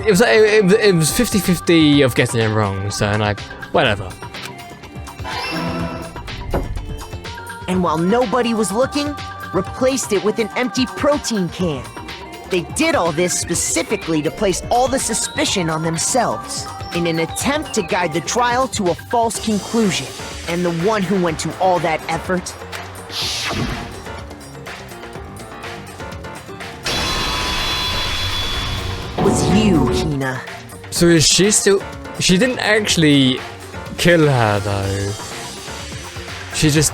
It was 50-50 of getting it wrong, so like, whatever. And while nobody was looking, replaced it with an empty protein can. They did all this specifically to place all the suspicion on themselves, in an attempt to guide the trial to a false conclusion. And the one who went to all that effort was you, Hina. So is she still... She didn't actually kill her, though. She just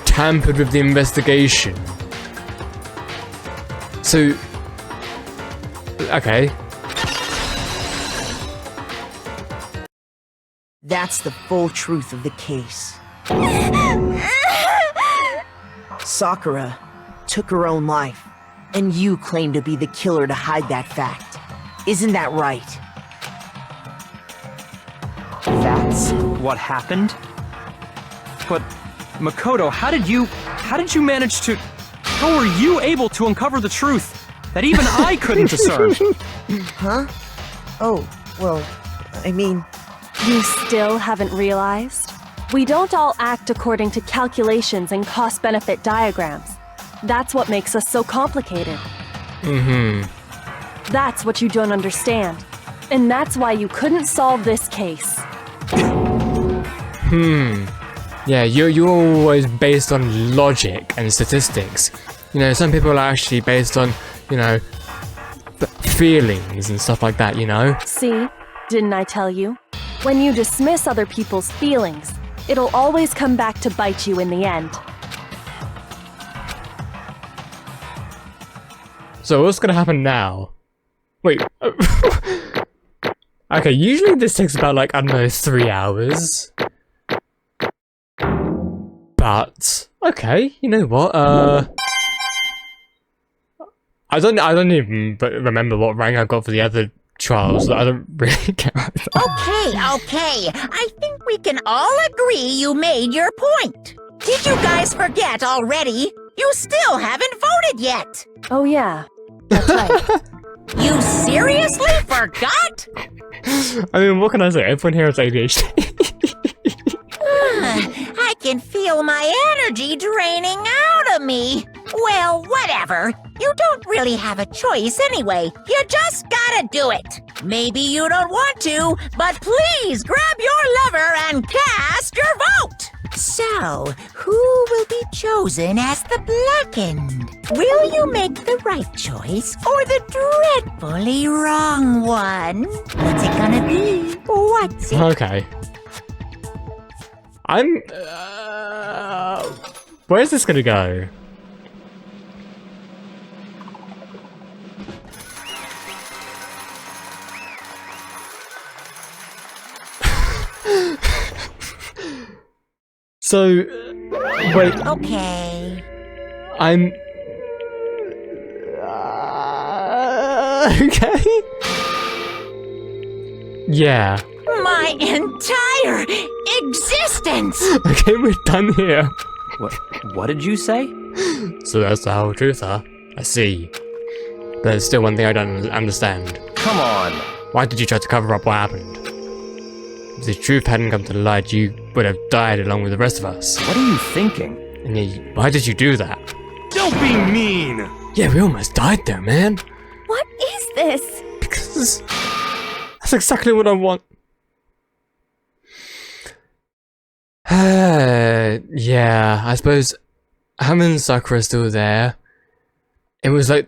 tampered with the investigation. So... Okay. That's the full truth of the case. Sakura took her own life, and you claim to be the killer to hide that fact. Isn't that right? That's what happened? But, Makoto, how did you manage to... How were you able to uncover the truth that even I couldn't discern? Huh? Oh, well, I mean... You still haven't realized? We don't all act according to calculations and cost-benefit diagrams. That's what makes us so complicated. That's what you don't understand. And that's why you couldn't solve this case. Yeah, you're always based on logic and statistics. You know, some people are actually based on, you know, feelings and stuff like that, you know? See? Didn't I tell you? When you dismiss other people's feelings, it'll always come back to bite you in the end. So what's gonna happen now? Wait. Okay, usually this takes about, like, I don't know, 3 hours. But okay, you know what? I don't even remember what rank I got for the other trials. I don't really care about that. Okay. I think we can all agree you made your point. Did you guys forget already? You still haven't voted yet. Oh yeah, that's right. You seriously forgot? I mean, what can I say? Everyone here has ADHD. I can feel my energy draining out of me. Well, whatever. You don't really have a choice anyway. You just gotta do it. Maybe you don't want to, but please grab your lever and cast your vote. So, who will be chosen as the blackened? Will you make the right choice or the dreadfully wrong one? What's it gonna be? What's it? Okay. Where's this gonna go? So, wait. Okay. I'm... okay? Yeah. My entire existence! Okay, we're done here. What did you say? So that's the whole truth, huh? I see. But there's still one thing I don't understand. Come on. Why did you try to cover up what happened? If the truth hadn't come to light, you would have died along with the rest of us. What are you thinking? And why did you do that? Don't be mean! Yeah, we almost died there, man. What is this? Because that's exactly what I want. Yeah, I suppose having Sakura still there, it was like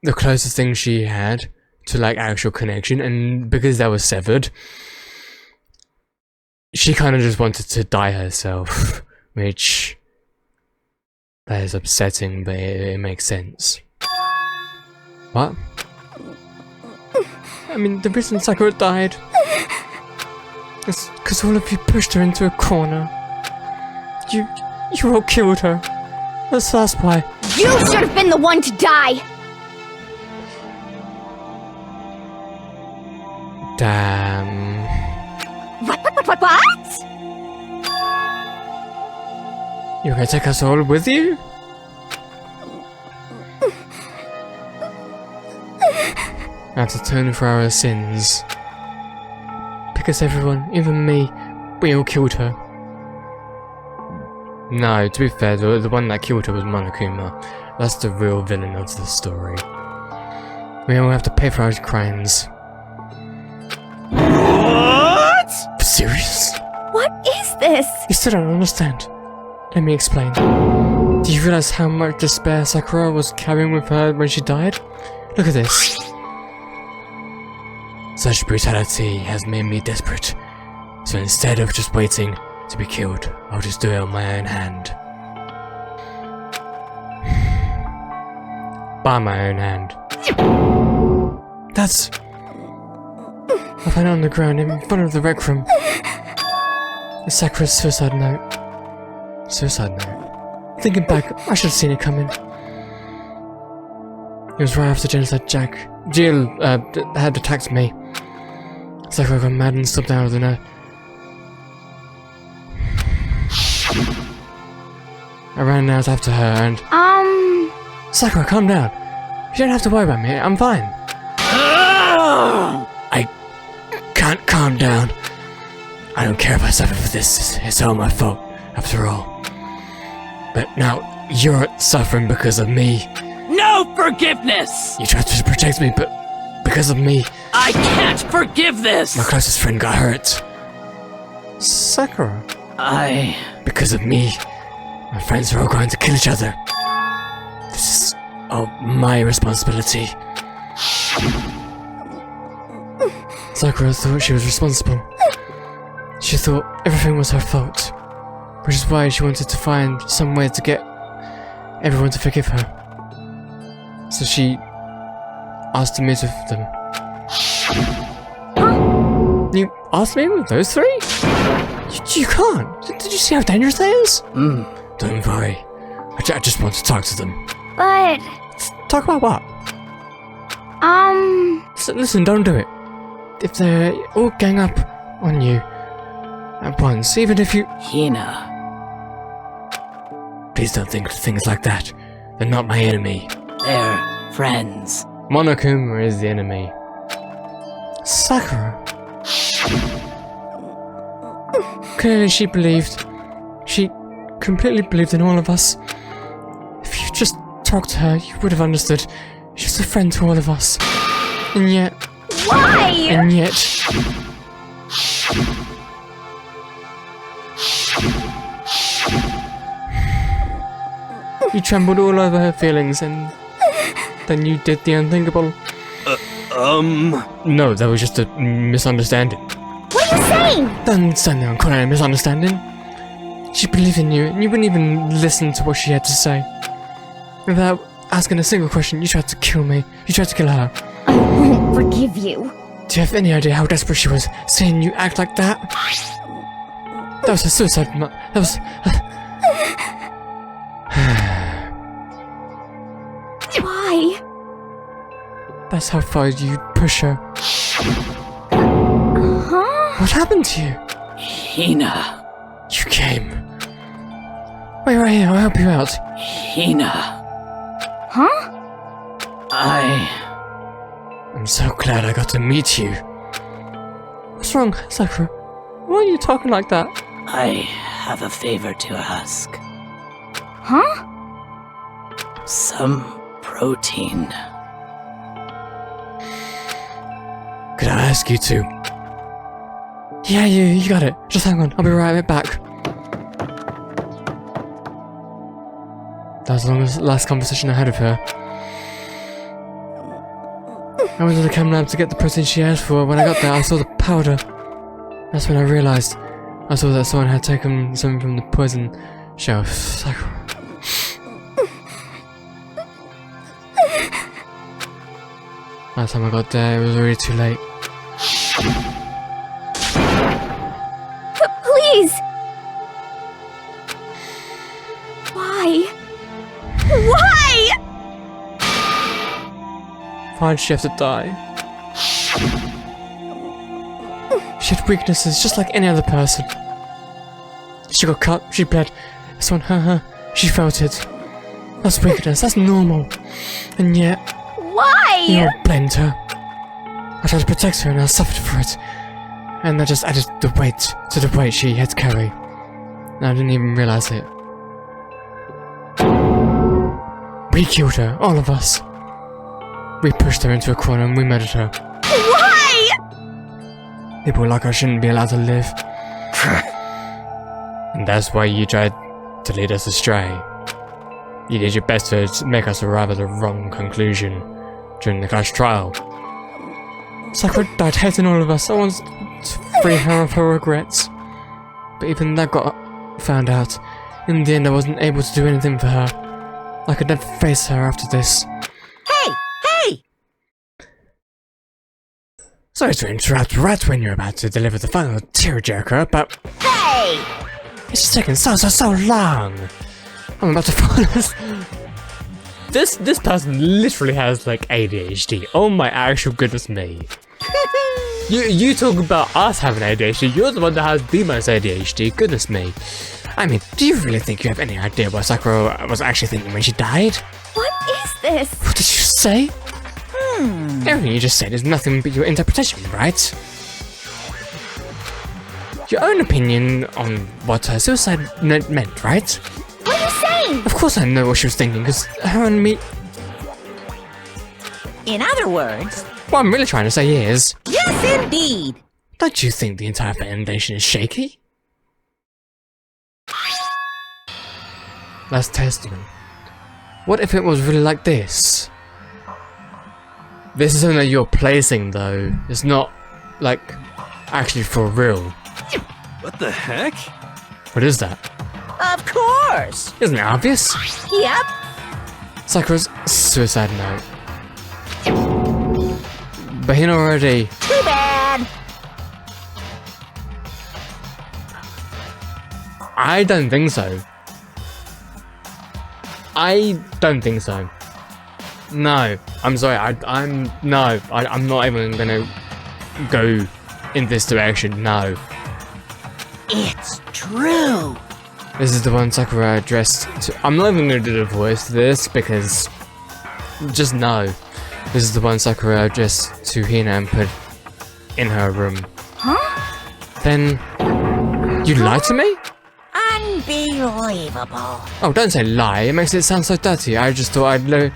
the closest thing she had to like actual connection, and because that was severed, she kind of just wanted to die herself, which that is upsetting, but it makes sense. What? I mean, the reason Sakura died is because all of you pushed her into a corner. You all killed her. That's why. You should have been the one to die! Damn. What? You're gonna take us all with you? I have to atone for our sins. Because everyone, even me, we all killed her. No, to be fair, the one that killed her was Monokuma. That's the real villain of the story. We all have to pay for our crimes. What? Serious? What is this? You still don't understand. Let me explain. Do you realize how much despair Sakura was carrying with her when she died? Look at this. Such brutality has made me desperate. So instead of just waiting to be killed, I'll just do it on my own hand. By my own hand. That's... I found it on the ground in front of the rec room. It's Sakura's suicide note. Suicide note? Thinking back, I should have seen it coming. It was right after Jill had attacked me. Sakura got mad and stopped out of the note. I ran out after her and... Sakura, calm down. You don't have to worry about me, I'm fine. I can't calm down. I don't care if I suffer for this, it's all my fault, after all. But now, You're suffering because of me. No forgiveness! You tried to protect me, but because of me. I can't forgive this! My closest friend got hurt. Sakura. Because of me. My friends are all going to kill each other. This is all my responsibility. Sakura thought she was responsible. She thought everything was her fault. Which is why she wanted to find some way to get everyone to forgive her. So she asked to meet with them. You asked me with those three? You can't. Did you see how dangerous that is? Don't worry. I just want to talk to them. But... Talk about what? Listen, don't do it. If they all gang up on you at once, even if you... Hina. Please don't think things like that. They're not my enemy. They're friends. Monokuma is the enemy. Sakura. Clearly she believed. She completely believed in all of us. If you just talked to her, you would have understood. She's a friend to all of us. And yet... Why? And yet... You trembled all over her feelings and then you did the unthinkable. No, that was just a misunderstanding. What are you saying? Don't stand there and call it a misunderstanding. She believed in you and you wouldn't even listen to what she had to say. Without asking a single question, you tried to kill me. You tried to kill her. I won't forgive you. Do you have any idea how desperate she was seeing you act like that? That was a suicide. That was... Why? That's how far you push her. Huh? What happened to you? Hina. You came. Wait right here, I'll help you out. Hina. Huh? I'm so glad I got to meet you. What's wrong, Sakura? Why are you talking like that? I have a favor to ask. Huh? Some protein. Could I ask you to? Yeah, you got it. Just hang on, I'll be right back. That was the last conversation I had with her. I went to the chem lab to get the protein she asked for. When I got there, I saw the powder. That's when I realized. I saw that someone had taken some from the poison shelf. Sakura. By the time I got there, it was already too late. Please! Why? Why? Why'd she have to die? She had weaknesses just like any other person. She got cut, she bled. This one hurt her, she felt it. That's weakness, that's normal. And yet... Why? You all blamed her. I tried to protect her and I suffered for it. And that just added the weight to the weight she had to carry. And I didn't even realize it. We killed her, all of us. We pushed her into a corner and we murdered her. Why? People like her shouldn't be allowed to live. And that's why you tried to lead us astray. You did your best to make us arrive at the wrong conclusion during the clash trial. Sakura died hating all of us. I wanted to free her of her regrets. But even that got found out. In the end, I wasn't able to do anything for her. I could never face her after this. Hey! Sorry to interrupt right when you're about to deliver the final tearjerker, but Hey! it's just taking so long. I'm about to fall asleep. This person literally has like ADHD. Oh my actual goodness me. You talk about us having ADHD, you're the one that has the most ADHD, goodness me. I mean, do you really think you have any idea what Sakura was actually thinking when she died? What is this? What did you say? Everything you just said is nothing but your interpretation, right? Your own opinion on what her suicide note meant, right? What are you mean? Of course I know what she was thinking, because her and me... In other words, What I'm really trying to say is... yes, indeed. Don't you think the entire foundation is shaky? Last Testament. What if it was really like this? This is something that you're placing, though. It's not, like, actually for real. What the heck? What is that? Of course. Isn't it obvious? Yep. Sakura's suicide note. But he already... Too bad. I don't think so. I don't think so. No, I'm sorry. I'm not even gonna go in this direction. No. It's true. This is the one Sakura addressed to. I'm not even gonna do the voice for this because just no. This is the one Sakura addressed to Hina and put in her room. Huh? Then you lied to me? Unbelievable. Oh, don't say lie. It makes it sound so dirty. I just thought I'd know.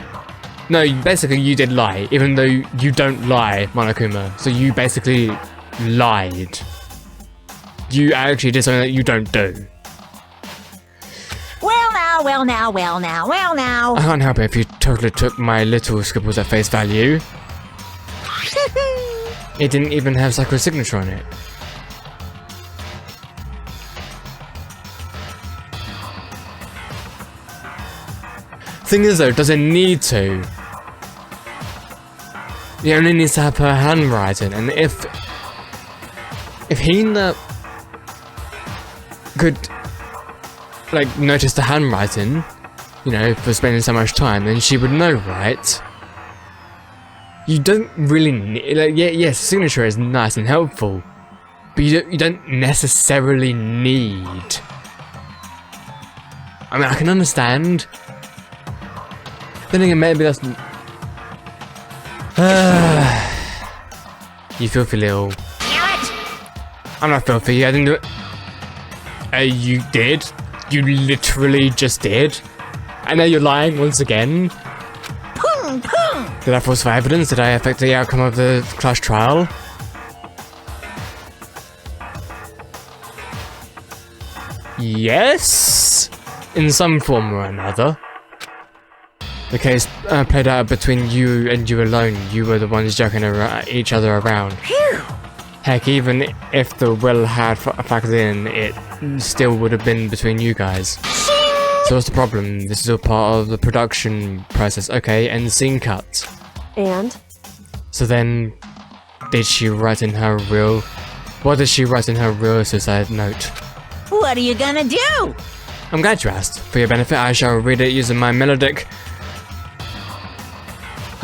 No, basically you did lie, even though you don't lie, Monokuma. So you basically lied. You actually did something that you don't do. Well now. I can't help it if you totally took my little scribbles at face value. It didn't even have Sakura's signature on it. Thing is though, does it need to? It only needs to have her handwriting, and if Hina could like notice the handwriting, you know, for spending so much time, then she would know, right? You don't really need, like, yes, signature is nice and helpful, but you don't necessarily need. I mean, I can understand. Then again, maybe that's... You filthy little... I'm not filthy, I didn't do it. You did? You literally just did? And now you're lying once again? Did I falsify evidence? Did I affect the outcome of the class trial? Yes? In some form or another. The case played out between you and you alone. You were the ones joking each other around. Heck, even if the will had factored in, it still would have been between you guys. So what's the problem? This is all part of the production process. Okay, and scene cut. And? So then, did she write in her real... What did she write in her real suicide note? What are you gonna do? I'm glad you asked. For your benefit, I shall read it using my melodic...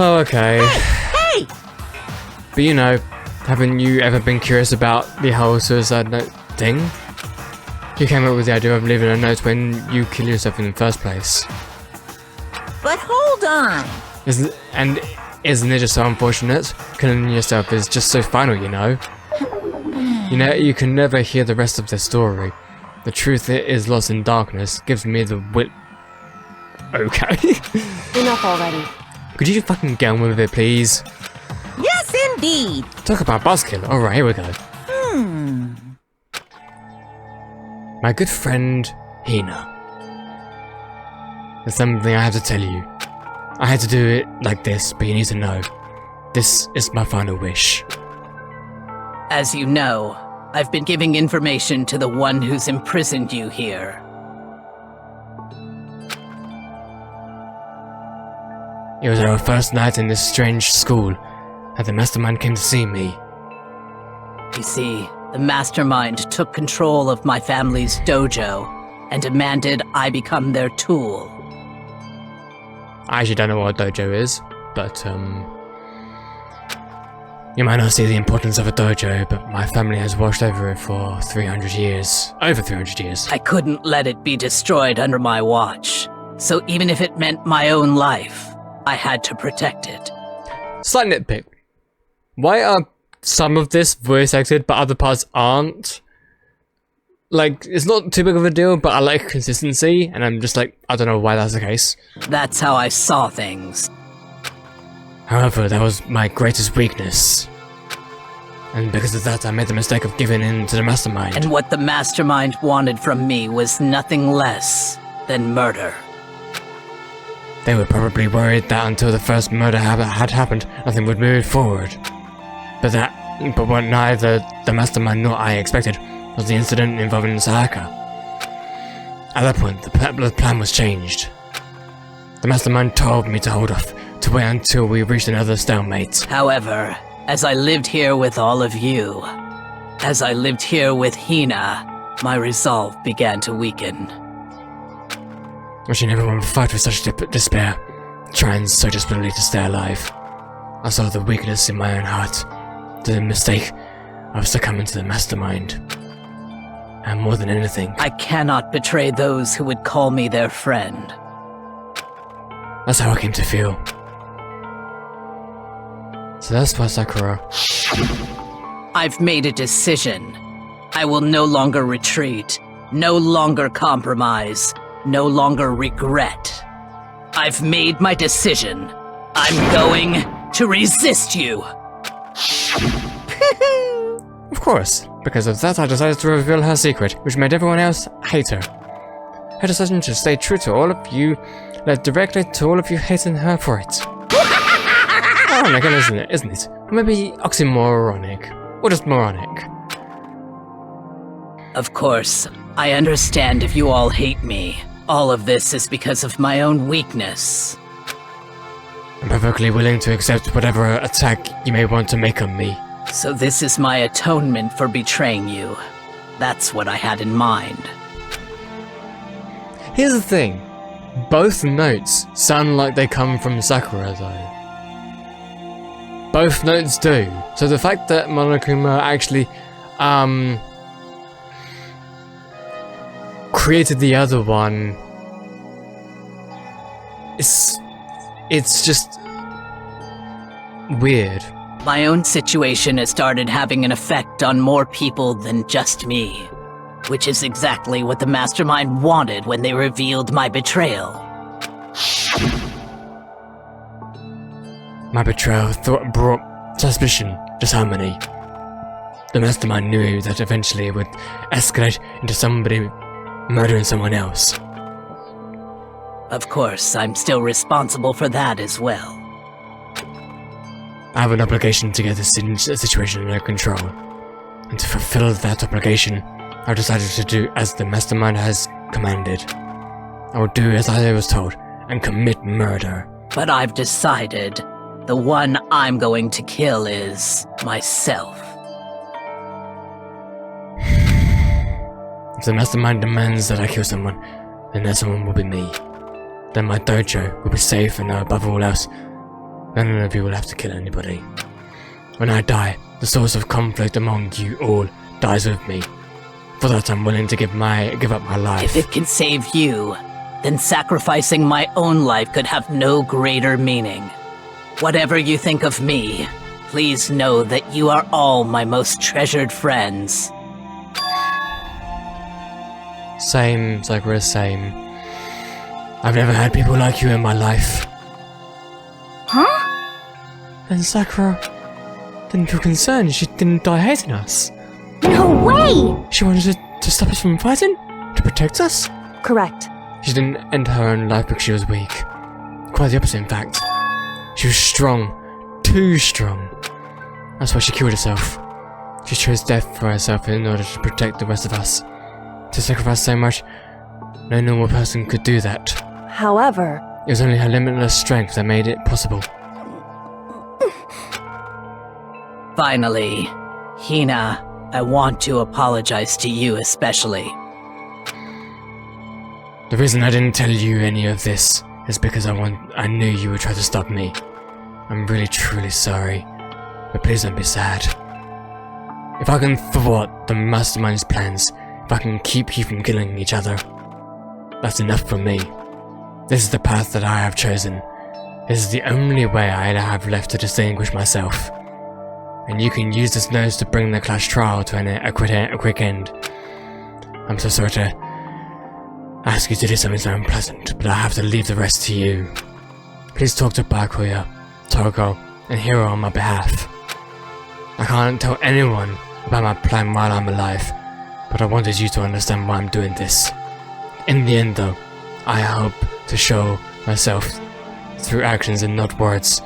Oh, okay. Hey! But you know, haven't you ever been curious about the whole suicide note thing? You came up with the idea of leaving a note when you kill yourself in the first place. But hold on. Isn't it just so unfortunate? Killing yourself is just so final, you know? You know, you can never hear the rest of the story. The truth is lost in darkness gives me the wit... Okay. Enough already. Could you fucking get on with it, please? Yes, indeed. Talk about buzzkill. Alright, here we go. My good friend, Hina. There's something I have to tell you. I had to do it like this, but you need to know. This is my final wish. As you know, I've been giving information to the one who's imprisoned you here. It was our first night in this strange school, and the mastermind came to see me. You see, the mastermind took control of my family's dojo and demanded I become their tool. I actually don't know what a dojo is, but you might not see the importance of a dojo, but my family has watched over it for 300 years. Over 300 years. I couldn't let it be destroyed under my watch, so even if it meant my own life, I had to protect it. Slight nitpick. Why are some of this voice acted but other parts aren't? like, it's not too big of a deal, but I like consistency, and I'm just like, I don't know why that's the case. That's how I saw things. However, that was my greatest weakness. And because of that, I made the mistake of giving in to the mastermind. And what the mastermind wanted from me was nothing less than murder. They were probably worried that until the first murder had happened, nothing would move forward. But what neither the mastermind nor I expected was the incident involving Sayaka. At that point, the plan was changed. The mastermind told me to hold off, to wait until we reached another stalemate. However, as I lived here with all of you, as I lived here with Hina, my resolve began to weaken. Watching everyone fight with such despair, trying so desperately to stay alive, I saw the weakness in my own heart, the mistake of succumbing to the mastermind. And more than anything, I cannot betray those who would call me their friend. That's how I came to feel. So that's why Sakura. I've made a decision. I will no longer retreat, no longer compromise, no longer regret. I've made my decision. I'm going to resist you. Of course, because of that I decided to reveal her secret, which made everyone else hate her. Her decision to stay true to all of you led directly to all of you hating her for it. Ironic, isn't it? Or maybe oxymoronic, or just moronic. Of course, I understand if you all hate me. All of this is because of my own weakness. I'm perfectly willing to accept whatever attack you may want to make on me. So this is my atonement for betraying you. That's what I had in mind. Here's the thing. Both notes sound like they come from Sakura though. Both notes do. So the fact that Monokuma actually created the other one, it's just weird. My own situation has started having an effect on more people than just me, which is exactly what the mastermind wanted when they revealed my betrayal. My betrayal brought suspicion to so many. The mastermind knew that eventually it would escalate into somebody murdering someone else. Of course, I'm still responsible for that as well. I have an obligation to get this situation under control. And to fulfill that obligation, I've decided to do as the mastermind has commanded. I will do as I was told and commit murder. But I've decided the one I'm going to kill is myself. If the mastermind demands that I kill someone, then that someone will be me. Then my dojo will be safe, and above all else, none of you will have to kill anybody. When I die, the source of conflict among you all dies with me. For that I'm willing to give up my life. If it can save you, then sacrificing my own life could have no greater meaning. Whatever you think of me, please know that you are all my most treasured friends. Same, Sakura, same. I've never had people like you in my life. Huh? Then Sakura didn't feel concerned. She didn't die hating us. No way! She wanted to stop us from fighting? To protect us? Correct. She didn't end her own life because she was weak. Quite the opposite, in fact. She was strong. Too strong. That's why she killed herself. She chose death for herself in order to protect the rest of us. To sacrifice so much, no normal person could do that. However, it was only her limitless strength that made it possible. Finally, Hina, I want to apologize to you especially. The reason I didn't tell you any of this is because I knew you would try to stop me. I'm really truly sorry, but please don't be sad. If I can thwart the mastermind's plans, if I can keep you from killing each other, that's enough for me. This is the path that I have chosen. This is the only way I have left to distinguish myself. And you can use this nose to bring the clash trial to a quick end. I'm so sorry to ask you to do something so unpleasant, but I have to leave the rest to you. Please talk to Bakuya, Togo, and Hiro on my behalf. I can't tell anyone about my plan while I'm alive, but I wanted you to understand why I'm doing this. In the end though, I hope to show myself through actions and not words.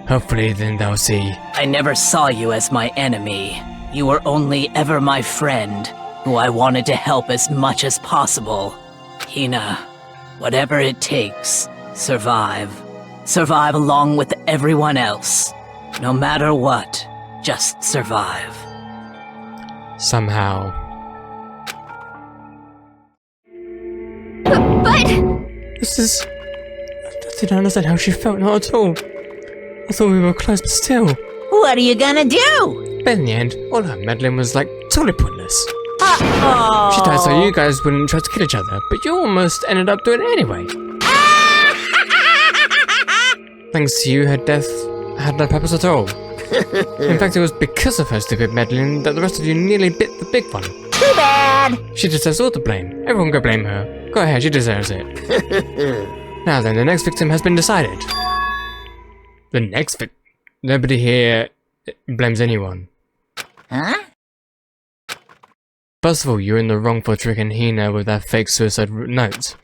Hopefully then they'll see. I never saw you as my enemy. You were only ever my friend, who I wanted to help as much as possible. Hina, whatever it takes, survive. Survive along with everyone else. No matter what, just survive. Somehow. But... This is... I didn't understand how she felt, not at all. I thought we were close, but still. What are you gonna do? But in the end, all her meddling was like totally pointless. Uh-oh. She died so you guys wouldn't try to kill each other, but you almost ended up doing it anyway. Thanks to you, her death had no purpose at all. In fact, it was because of her stupid meddling that the rest of you nearly bit the big one. Too bad. She deserves all the blame. Everyone go blame her. Go ahead, she deserves it. Now then, the next victim has been decided. The next Nobody here blames anyone. Huh? First of all, you're in the wrong for tricking Hina with that fake suicide note.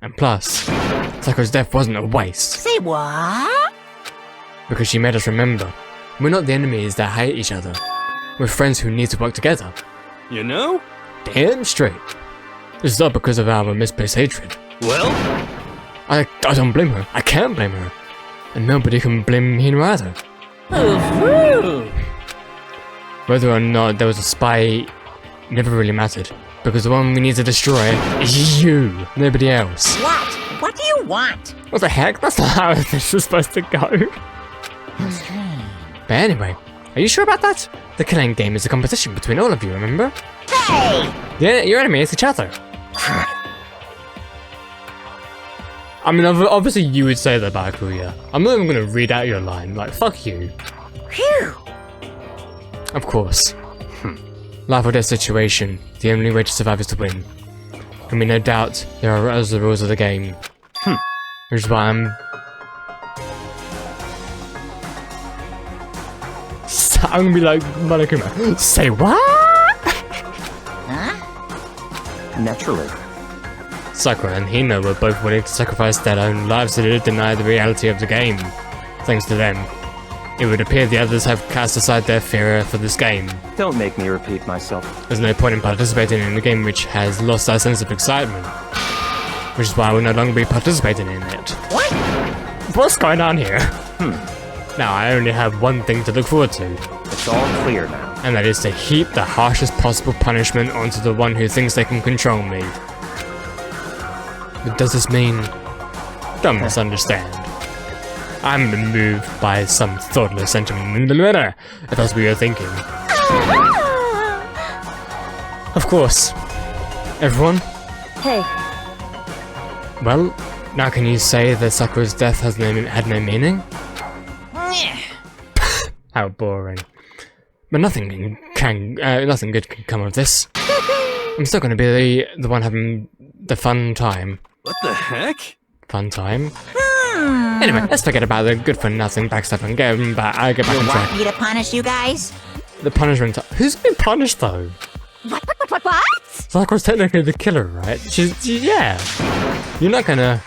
And plus, Saku's death wasn't a waste. Say what? Because she made us remember. We're not the enemies that hate each other. We're friends who need to work together. You know? Damn straight. This is all because of our misplaced hatred. Well? I don't blame her. I can't blame her. And nobody can blame Hina either. Whether or not there was a spy never really mattered. Because the one we need to destroy is you, nobody else. What? What do you want? What the heck? That's not how this is supposed to go. But anyway, are you sure about that? The killing game is a competition between all of you, remember? Hey! Yeah, your enemy is each other. I mean, obviously you would say that, Bakuya. I'm not even gonna read out your line, like, fuck you. Phew! Of course. Life or death situation, the only way to survive is to win. I mean, no doubt, there are other rules of the game. Which is why I'm gonna be like, Monokuma, say what? Huh? Naturally. Sakura and Hina were both willing to sacrifice their own lives to deny the reality of the game. Thanks to them, it would appear the others have cast aside their fear for this game. Don't make me repeat myself. There's no point in participating in a game which has lost our sense of excitement. Which is why I will no longer be participating in it. What? What's going on here? Now I only have one thing to look forward to. It's all clear now. And that is to heap the harshest possible punishment onto the one who thinks they can control me. But does this mean... Don't misunderstand. I'm moved by some thoughtless sentiment in the matter, if that's what you're thinking. Of course. Everyone? Hey, Well, now can you say that Sakura's death had no meaning? How boring. But nothing good can come of this. I'm still gonna be the one having the fun time. What the heck? Fun time? Anyway, let's forget about the good for nothing backstab and get back on You track. want me to punish you guys? The punishment. Who's been punished though? What? Sakura's technically the killer, right? Yeah. You're not gonna.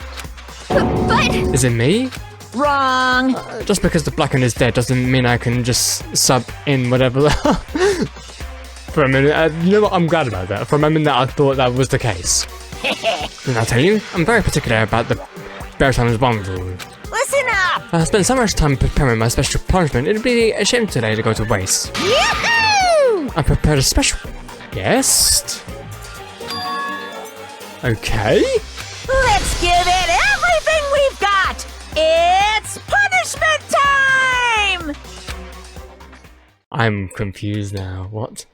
But... Is it me? Wrong! Just because the Blackened is dead doesn't mean I can just sub in whatever. For a minute, you know what? I'm glad about that. For a moment, that I thought that was the case. And I'll tell you, I'm very particular about the Bear Times 1 rule. Listen up! I spent so much time preparing my special punishment, it'd be a shame today to go to waste. Yoo-hoo! I prepared a special guest. Okay. Let's give it everything we've got! It's punishment time! I'm confused now. What?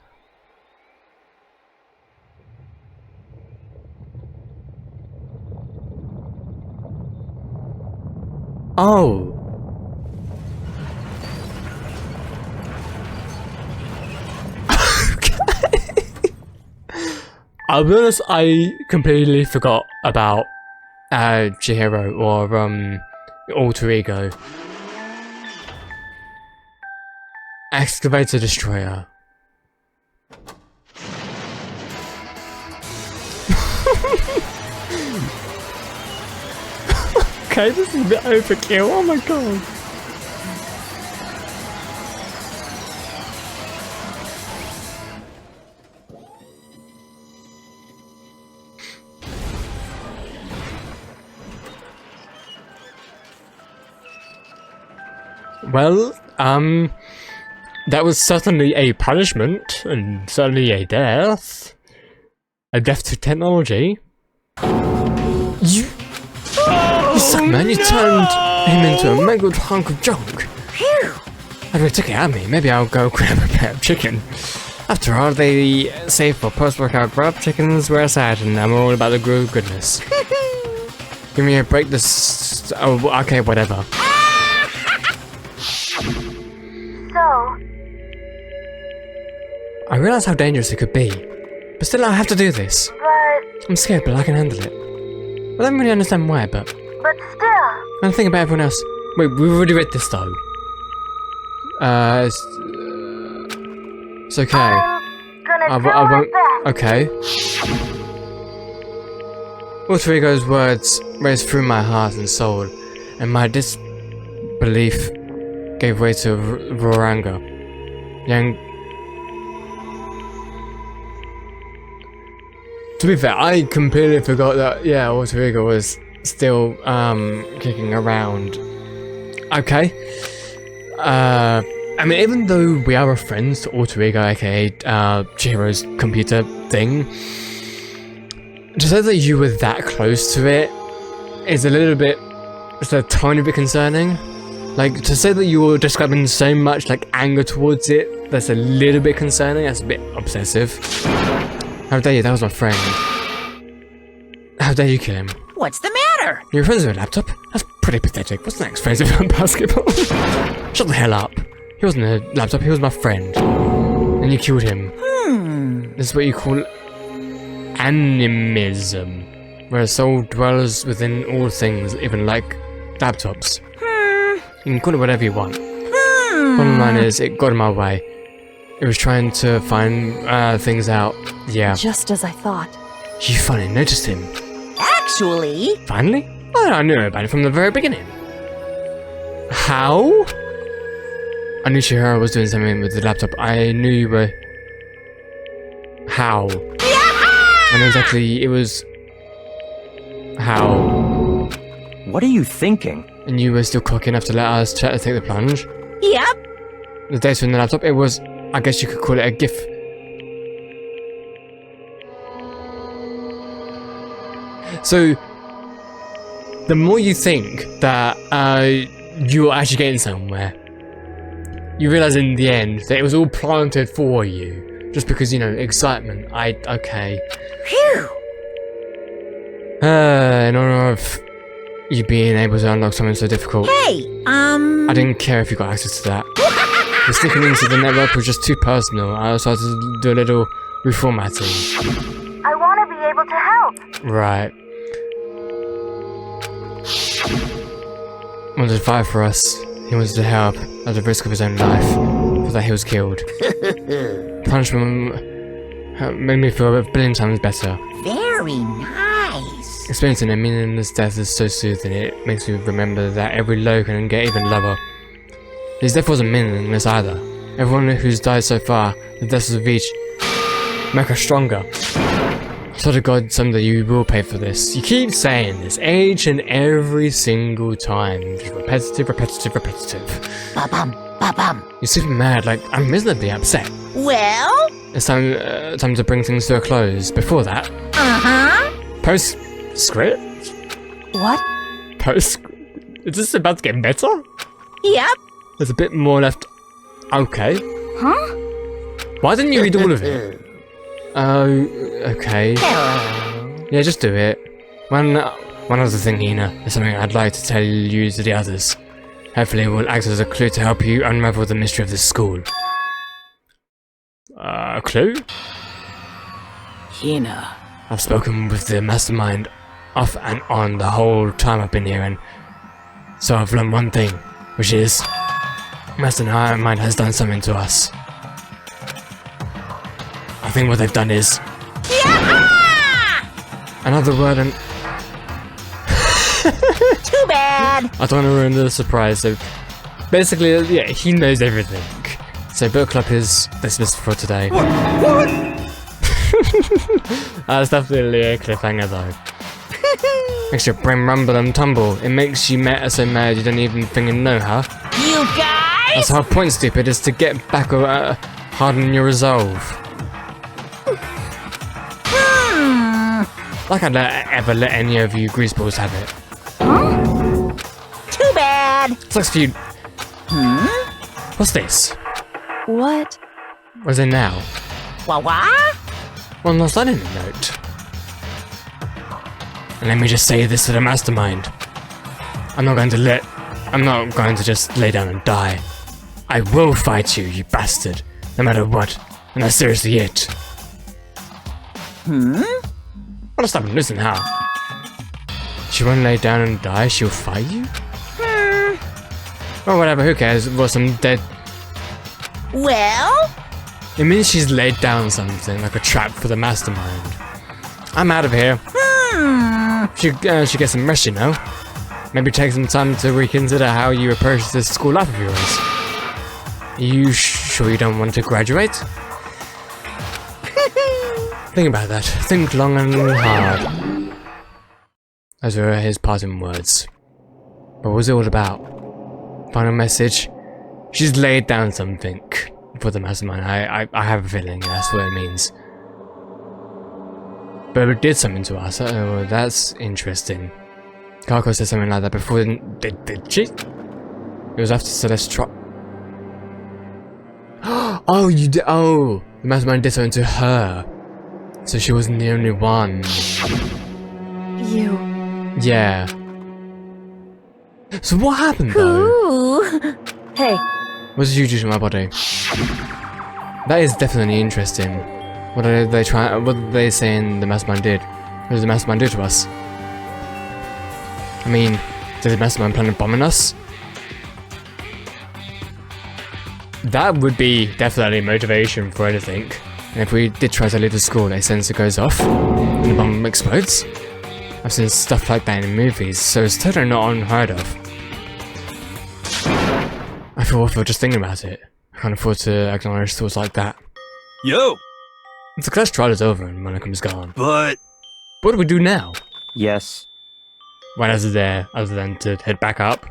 Oh. I'll be honest, I completely forgot about Chihiro or Alter Ego. Excavator Destroyer. Okay, this is a bit overkill, oh my god. Well, that was certainly a punishment, and certainly a death. A death to technology. You suck, man, you turned him into a mega hunk of junk. How do I take it at me? Maybe I'll go grab a pair of chicken. After all, they say for post-workout grub chickens where it's at, and I'm all about the goodness. Give me a break this... Oh, okay, whatever. I realize how dangerous it could be, but still I have to do this. I'm scared, but I can handle it. I don't really understand why, but still. I'm thinking about everyone else. Wait, we've already read this though. It's okay. I won't. Okay. Alter Ego's words raced through my heart and soul, and my disbelief gave way to raw anger. To be fair, I completely forgot that, yeah, Alter Ego was still, kicking around. Okay. I mean, even though we are friends to Alter Ego, aka, Chihiro's computer thing, to say that you were that close to it is a little bit, it's a tiny bit concerning. Like, to say that you were describing so much, like, anger towards it, that's a little bit concerning, that's a bit obsessive. How dare you, that was my friend. How dare you kill him? What's the matter? You're friends with a laptop? That's pretty pathetic. What's next, friends with basketball? Shut the hell up. He wasn't a laptop, he was my friend. And you killed him. This is what you call animism, where a soul dwells within all things, even like laptops. You can call it whatever you want. Bottom line is, it got in my way. It was trying to find things out. Yeah. Just as I thought. You finally noticed him. Actually... Finally? Oh, I knew about it from the very beginning. How? I knew Chihiro was doing something with the laptop. I knew you were... How? I know exactly, it was... How? What are you thinking? And you were still cocky enough to let us try to take the plunge? Yep. The data in the laptop, it was... I guess you could call it a GIF. So, the more you think that you're actually getting somewhere, you realize in the end that it was all planted for you. Just because, you know, excitement. Okay. Phew! In honor of you being able to unlock something so difficult. Hey, I didn't care if you got access to that. The sneaking into the network was just too personal. I also had to do a little reformatting. I want to be able to help. Right. Wanted to fight for us. He wanted to help at the risk of his own life. For that he was killed. Punishment made me feel a billion times better. Very nice. Experiencing a meaningless death is so soothing. It makes me remember that every low can get even lower. His death wasn't meaningless either. Everyone who's died so far, the deaths of each make us stronger. So to God, someday you will pay for this. You keep saying this each and every single time. Just repetitive, repetitive, repetitive. Ba-bum, ba-bum. You're super mad, like I'm miserably upset. Well? It's time to bring things to a close. Before that... Post-script? What? Is this about to get better? Yep. There's a bit more left. Okay. Huh? Why didn't you read all of it? Oh, okay. Hello. Yeah, just do it. One other thing, Hina, is something I'd like to tell you to the others. Hopefully it will act as a clue to help you unravel the mystery of this school. Clue? Hina, I've spoken with the mastermind off and on the whole time I've been here, and so I've learned one thing, which is Mastermind has done something to us. I think what they've done is another word and Too bad. I don't want to ruin the surprise, so basically, yeah, he knows everything. So book club is dismissed for today. What? That's definitely a cliffhanger though. Makes your brain rumble and tumble. It makes you so mad you don't even fucking know how. You guys? That's the whole point, stupid, is to get back or harden your resolve. Like I'd ever let any of you greaseballs have it. Huh? Too bad. Sucks for you. What's this? What? What's it now? What? Well, not that in the note. And let me just say this to the mastermind. I'm not going to just lay down and die. I will fight you, you bastard, no matter what. And that's seriously it. Wanna stop and listen, how? She won't lay down and die, she'll fight you? Well, whatever, who cares? Was some dead. Well? It means she's laid down something, like a trap for the mastermind. I'm out of here. She get some rest, you know? Maybe take some time to reconsider how you approach this school life of yours. Are you sure you don't want to graduate? Think about that. Think long and hard. Those were his parting words. What was it all about? Final message? She's laid down something for the mastermind. I have a feeling that's what it means. But it did something to us. Oh, that's interesting. Kako said something like that before, did she? It was after Celeste Trot. Oh, you did. Oh, the mastermind did something to her. So she wasn't the only one. You. Yeah. So what happened though? Ooh. Hey. What did you do to my body? That is definitely interesting. What are they trying? What are they saying the mastermind did? What did the mastermind do to us? I mean, did the mastermind plan on bombing us? That would be definitely motivation for anything. And if we did try to leave the school, a sensor goes off and the bomb explodes. I've seen stuff like that in movies, so it's totally not unheard of. I feel awful just thinking about it. I can't afford to acknowledge thoughts like that. Yo! The class trial is over and Monicum's gone. But... What do we do now? Yes. What else is there other than to head back up?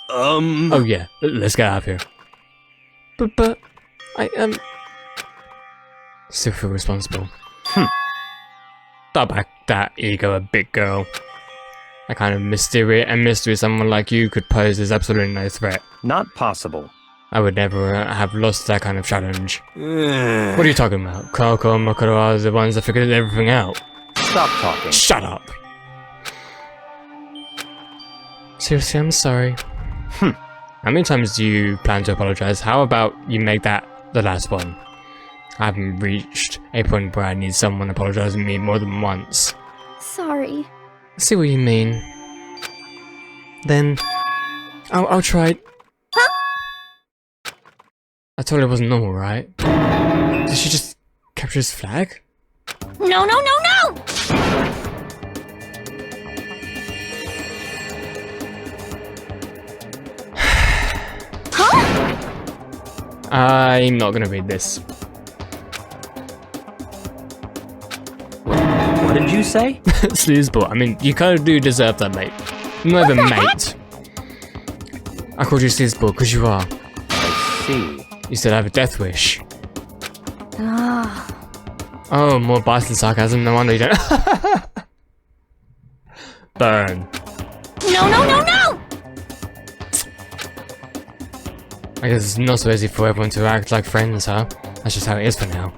Oh yeah, let's get out of here. But, I still feel responsible. Stop back that ego a bit, girl. That kind of mystery someone like you could pose as absolutely no threat. Not possible. I would never have lost that kind of challenge. What are you talking about? Kako and Mokoro are the ones that figured everything out. Stop talking. Shut up! Seriously, I'm sorry. How many times do you plan to apologize? How about you make that the last one? I haven't reached a point where I need someone apologizing to me more than once. Sorry. I see what you mean. Then, I'll try. Huh? I told her it wasn't normal, right? Did she just capture his flag? No! I'm not gonna read this. What did you say? Sleazeball. I mean, you kind of do deserve that, mate. Not even mate. I called you Sleazeball because you are. I see. You said I have a death wish. Ah. Oh, more bison sarcasm. No wonder you don't. Burn. No! I guess it's not so easy for everyone to act like friends, huh? That's just how it is for now.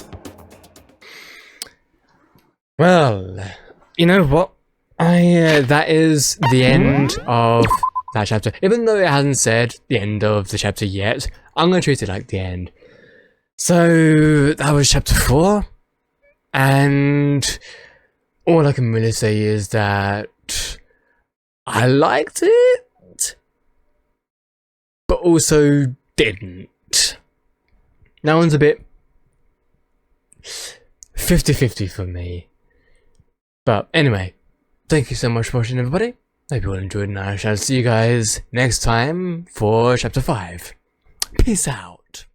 Well, you know what? That is the end of that chapter. Even though it hasn't said the end of the chapter yet, I'm gonna treat it like the end. So, that was chapter 4. And all I can really say is that I liked it, but also didn't. That one's a bit 50-50 for me. But anyway, thank you so much for watching, everybody. Hope you all enjoyed, and I shall see you guys next time for Chapter 5. Peace out.